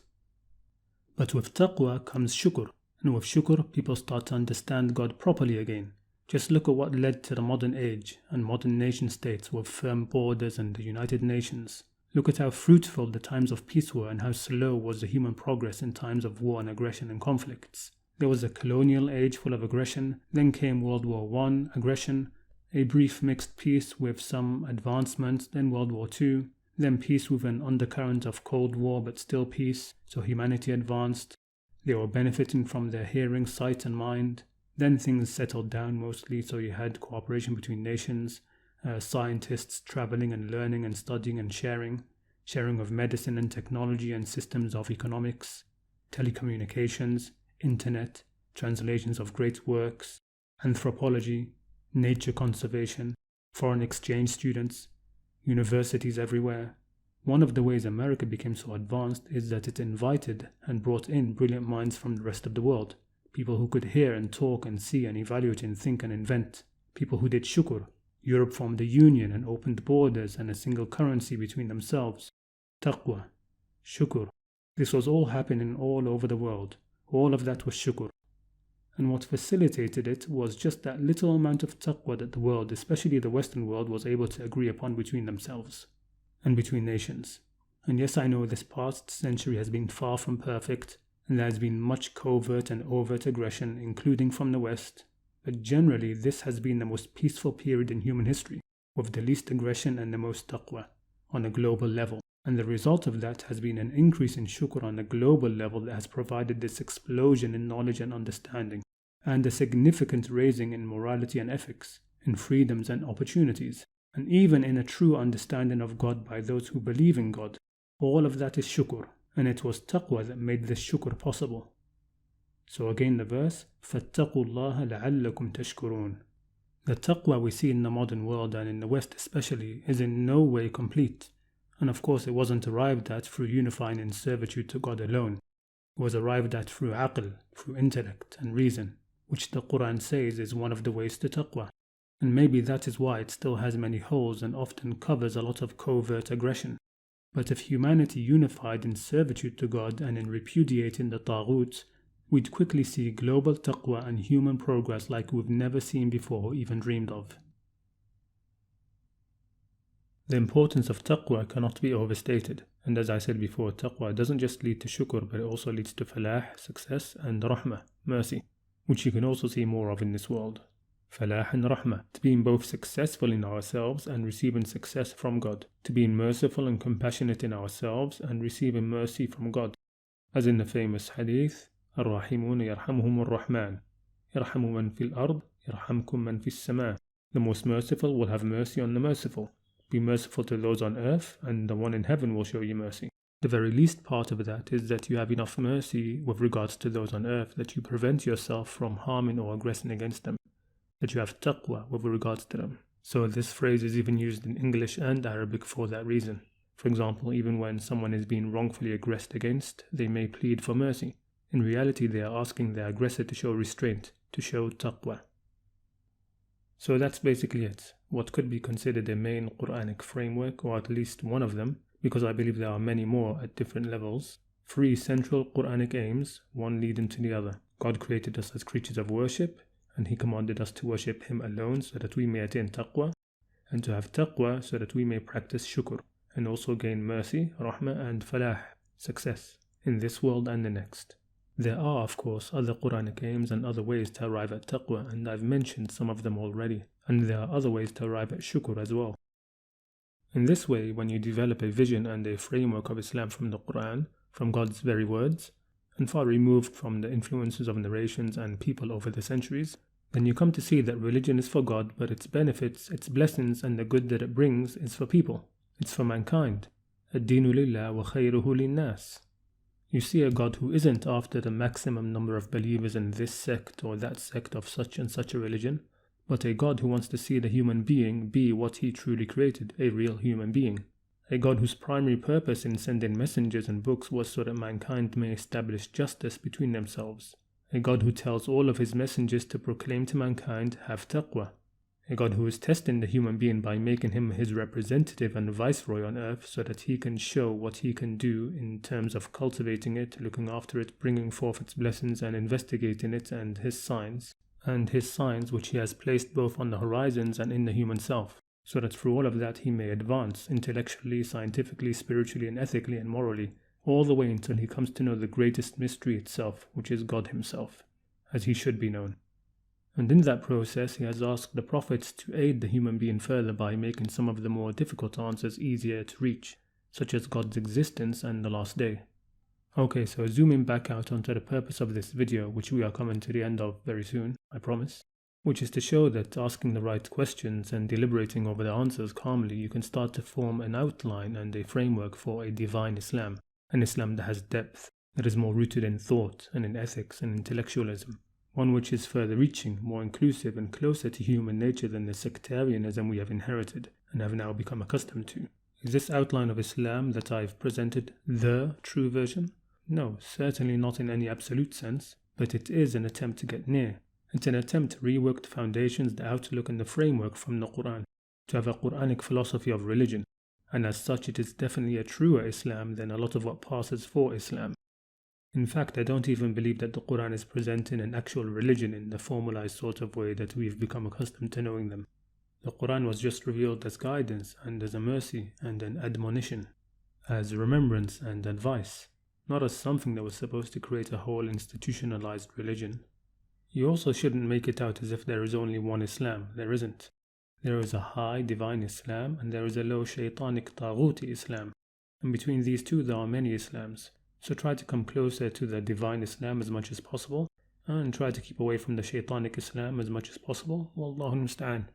[SPEAKER 1] But with taqwa comes shukr, and with shukr people start to understand God properly again. Just look at what led to the modern age and modern nation states with firm borders and the United Nations. Look at how fruitful the times of peace were and how slow was the human progress in times of war and aggression and conflicts. There was a colonial age full of aggression, then came World War I, aggression, a brief mixed peace with some advancements, then World War II, then peace with an undercurrent of Cold War but still peace, so humanity advanced. They were benefiting from their hearing, sight and mind. Then things settled down mostly, so you had cooperation between nations, scientists traveling and learning and studying and sharing of medicine and technology and systems of economics, telecommunications, internet, translations of great works, anthropology, nature conservation, foreign exchange students, universities everywhere. One of the ways America became so advanced is that it invited and brought in brilliant minds from the rest of the world, people who could hear and talk and see and evaluate and think and invent, people who did shukr. Europe formed a union and opened borders and a single currency between themselves. Taqwa, shukr. This was all happening all over the world. All of that was shukr. And what facilitated it was just that little amount of taqwa that the world, especially the Western world, was able to agree upon between themselves and between nations. And yes, I know this past century has been far from perfect, and there has been much covert and overt aggression, including from the West. But generally, this has been the most peaceful period in human history, with the least aggression and the most taqwa on a global level. And the result of that has been an increase in shukr on a global level that has provided this explosion in knowledge and understanding, and a significant raising in morality and ethics, in freedoms and opportunities, and even in a true understanding of God by those who believe in God. All of that is shukr, and it was taqwa that made this shukr possible. So again the verse, فَاتَّقُوا اللَّهَ لَعَلَّكُمْ تَشْكُرُونَ. The taqwa we see in the modern world and in the West especially is in no way complete. And of course it wasn't arrived at through unifying in servitude to God alone. It was arrived at through aql, through intellect and reason, which the Qur'an says is one of the ways to taqwa. And maybe that is why it still has many holes and often covers a lot of covert aggression. But if humanity unified in servitude to God and in repudiating the taghut, we'd quickly see global taqwa and human progress like we've never seen before or even dreamed of. The importance of taqwa cannot be overstated, and as I said before, taqwa doesn't just lead to shukr, but it also leads to falah, success, and rahmah, mercy, which you can also see more of in this world. Falah and rahmah, to being both successful in ourselves and receiving success from God, to being merciful and compassionate in ourselves and receiving mercy from God, as in the famous hadith, الراحمون يرحمهم الرحمن يرحم من في الأرض يرحمكم من في السماء. The most merciful will have mercy on the merciful. Be merciful to those on earth, and the one in heaven will show you mercy. The very least part of that is that you have enough mercy with regards to those on earth that you prevent yourself from harming or aggressing against them, that you have taqwa with regards to them. So this phrase is even used in English and Arabic for that reason. For example, even when someone is being wrongfully aggressed against, they may plead for mercy. In reality, they are asking the aggressor to show restraint, to show taqwa. So that's basically it. What could be considered a main Qur'anic framework, or at least one of them, because I believe there are many more at different levels. 3 central Qur'anic aims, one leading to the other. God created us as creatures of worship, and He commanded us to worship Him alone so that we may attain taqwa, and to have taqwa so that we may practice shukr, and also gain mercy, rahmah, and falah, success, in this world and the next. There are, of course, other Qur'anic aims and other ways to arrive at taqwa, and I've mentioned some of them already, and there are other ways to arrive at shukr as well. In this way, when you develop a vision and a framework of Islam from the Qur'an, from God's very words, and far removed from the influences of narrations and people over the centuries, then you come to see that religion is for God, but its benefits, its blessings, and the good that it brings is for people. It's for mankind. الدين لله وخيره للناس. You see a God who isn't after the maximum number of believers in this sect or that sect of such and such a religion, but a God who wants to see the human being be what He truly created, a real human being. A God whose primary purpose in sending messengers and books was so that mankind may establish justice between themselves. A God who tells all of His messengers to proclaim to mankind, have taqwa. A God who is testing the human being by making him His representative and viceroy on earth so that He can show what He can do in terms of cultivating it, looking after it, bringing forth its blessings and investigating it, and His signs which He has placed both on the horizons and in the human self, so that through all of that He may advance intellectually, scientifically, spiritually and ethically and morally, all the way until He comes to know the greatest mystery itself, which is God Himself, as He should be known. And in that process, He has asked the prophets to aid the human being further by making some of the more difficult answers easier to reach, such as God's existence and the last day. Okay, so zooming back out onto the purpose of this video, which we are coming to the end of very soon, I promise, which is to show that asking the right questions and deliberating over the answers calmly, you can start to form an outline and a framework for a divine Islam, an Islam that has depth, that is more rooted in thought and in ethics and intellectualism. one which is further reaching, more inclusive and closer to human nature than the sectarianism we have inherited and have now become accustomed to. Is this outline of Islam that I've presented the true version? No, certainly not in any absolute sense, but it is an attempt to get near. It's an attempt to rework the foundations, the outlook and the framework from the Qur'an, to have a Qur'anic philosophy of religion, and as such it is definitely a truer Islam than a lot of what passes for Islam. In fact, I don't even believe that the Qur'an is presenting an actual religion in the formalized sort of way that we've become accustomed to knowing them. The Qur'an was just revealed as guidance and as a mercy and an admonition, as remembrance and advice, not as something that was supposed to create a whole institutionalized religion. You also shouldn't make it out as if there is only one Islam. There isn't. There is a high divine Islam and there is a low shaitanic taghuti Islam, and between these two there are many Islams. So try to come closer to the divine Islam as much as possible, and try to keep away from the shaitanic Islam as much as possible. Wallahu musta'an.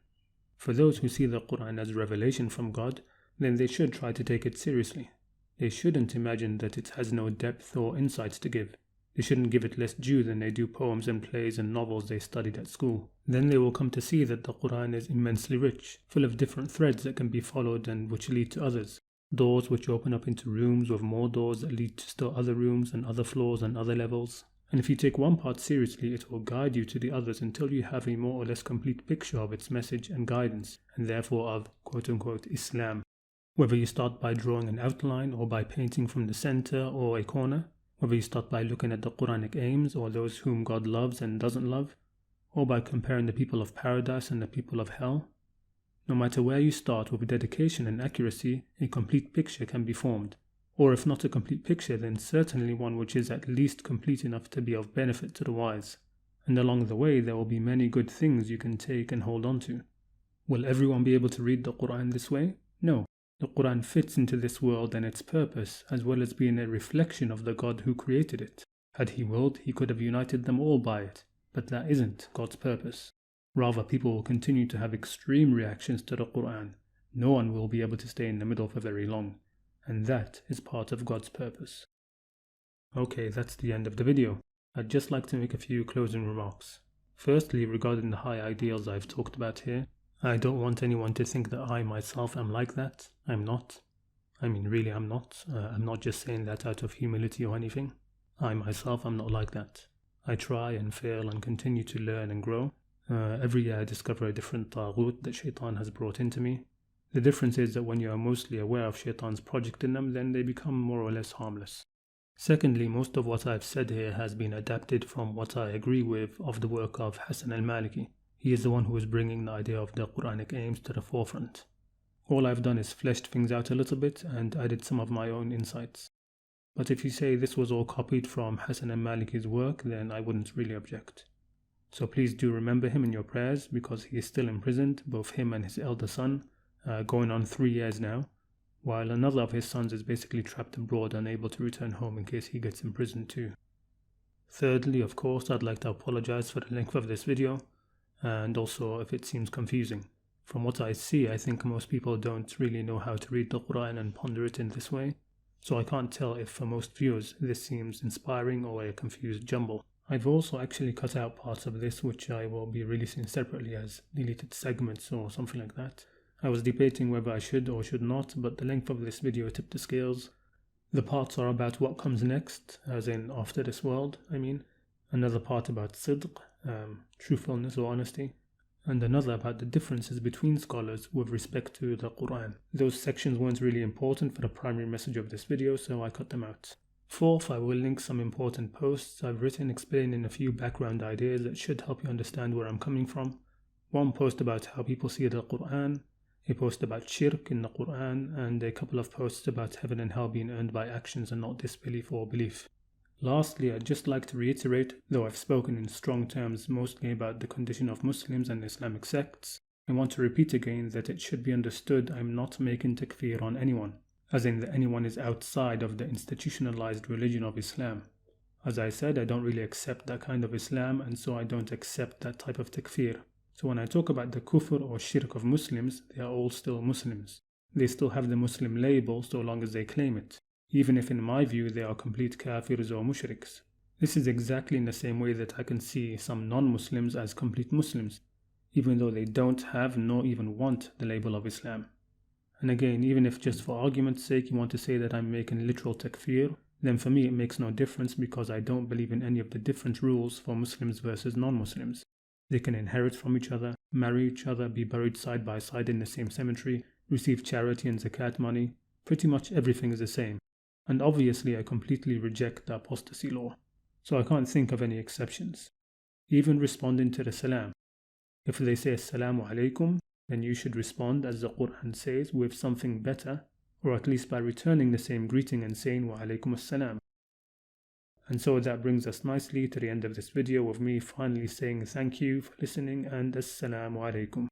[SPEAKER 1] For those who see the Qur'an as revelation from God, then they should try to take it seriously. They shouldn't imagine that it has no depth or insights to give. They shouldn't give it less due than they do poems and plays and novels they studied at school. Then they will come to see that the Qur'an is immensely rich, full of different threads that can be followed and which lead to others. Doors which open up into rooms with more doors that lead to still other rooms and other floors and other levels. And if you take one part seriously, it will guide you to the others until you have a more or less complete picture of its message and guidance, and therefore of quote-unquote Islam. Whether you start by drawing an outline or by painting from the center or a corner, whether you start by looking at the Qur'anic Aims or those whom God loves and doesn't love, or by comparing the people of paradise and the people of hell, no matter where you start, with dedication and accuracy, a complete picture can be formed. Or if not a complete picture, then certainly one which is at least complete enough to be of benefit to the wise. And along the way there will be many good things you can take and hold on to. Will everyone be able to read the Qur'an this way? No. The Qur'an fits into this world and its purpose, as well as being a reflection of the God who created it. Had He willed, He could have united them all by it, but that isn't God's purpose. Rather, people will continue to have extreme reactions to the Qur'an. No one will be able to stay in the middle for very long, and that is part of God's purpose. Okay, that's the end of the video. I'd just like to make a few closing remarks. Firstly, regarding the high ideals I've talked about here, I don't want anyone to think that I myself am like that. I'm not. I mean, really, I'm not. I'm not just saying that out of humility or anything. I myself am not like that. I try and fail and continue to learn and grow. Every year I discover a different taghut that Shaitan has brought into me. The difference is that when you are mostly aware of Shaitan's project in them, then they become more or less harmless. Secondly, most of what I've said here has been adapted from what I agree with of the work of Hassan al-Maliki. He is the one who is bringing the idea of the Qur'anic Aims to the forefront. All I've done is fleshed things out a little bit and added some of my own insights. But if you say this was all copied from Hassan al-Maliki's work, then I wouldn't really object. So please do remember him in your prayers, because he is still imprisoned, both him and his elder son, going on 3 years now, while another of his sons is basically trapped abroad, unable to return home in case he gets imprisoned too. Thirdly, of course, I'd like to apologize for the length of this video, and also if it seems confusing. From what I see, I think most people don't really know how to read the Qur'an and ponder it in this way, so I can't tell if for most viewers this seems inspiring or a confused jumble. I've also actually cut out parts of this which I will be releasing separately as deleted segments or something like that. I was debating whether I should or should not, but the length of this video tipped the scales. The parts are about what comes next, as in after this world, Another part about sidq, truthfulness or honesty. And another about the differences between scholars with respect to the Qur'an. Those sections weren't really important for the primary message of this video, so I cut them out. Fourth, I will link some important posts I've written explaining a few background ideas that should help you understand where I'm coming from. One post about how people see the Qur'an, a post about shirk in the Qur'an, and a couple of posts about heaven and hell being earned by actions and not disbelief or belief. Lastly, I'd just like to reiterate, though I've spoken in strong terms mostly about the condition of Muslims and Islamic sects, I want to repeat again that it should be understood I'm not making takfir on anyone, as in that anyone is outside of the institutionalized religion of Islam. As I said, I don't really accept that kind of Islam, and so I don't accept that type of takfir. So when I talk about the kufr or shirk of Muslims, they are all still Muslims. They still have the Muslim label so long as they claim it, even if in my view they are complete kafirs or mushriks. This is exactly in the same way that I can see some non-Muslims as complete Muslims, even though they don't have nor even want the label of Islam. And again, even if just for argument's sake you want to say that I'm making literal takfir, then for me it makes no difference because I don't believe in any of the different rules for Muslims versus non-Muslims. They can inherit from each other, marry each other, be buried side by side in the same cemetery, receive charity and zakat money. Pretty much everything is the same. And obviously I completely reject the apostasy law. So I can't think of any exceptions. Even responding to the salam. If they say assalamu alaikum, then you should respond as the Qur'an says with something better, or at least by returning the same greeting and saying wa alaikum assalam. And so that brings us nicely to the end of this video with me finally saying thank you for listening and assalamu alaikum.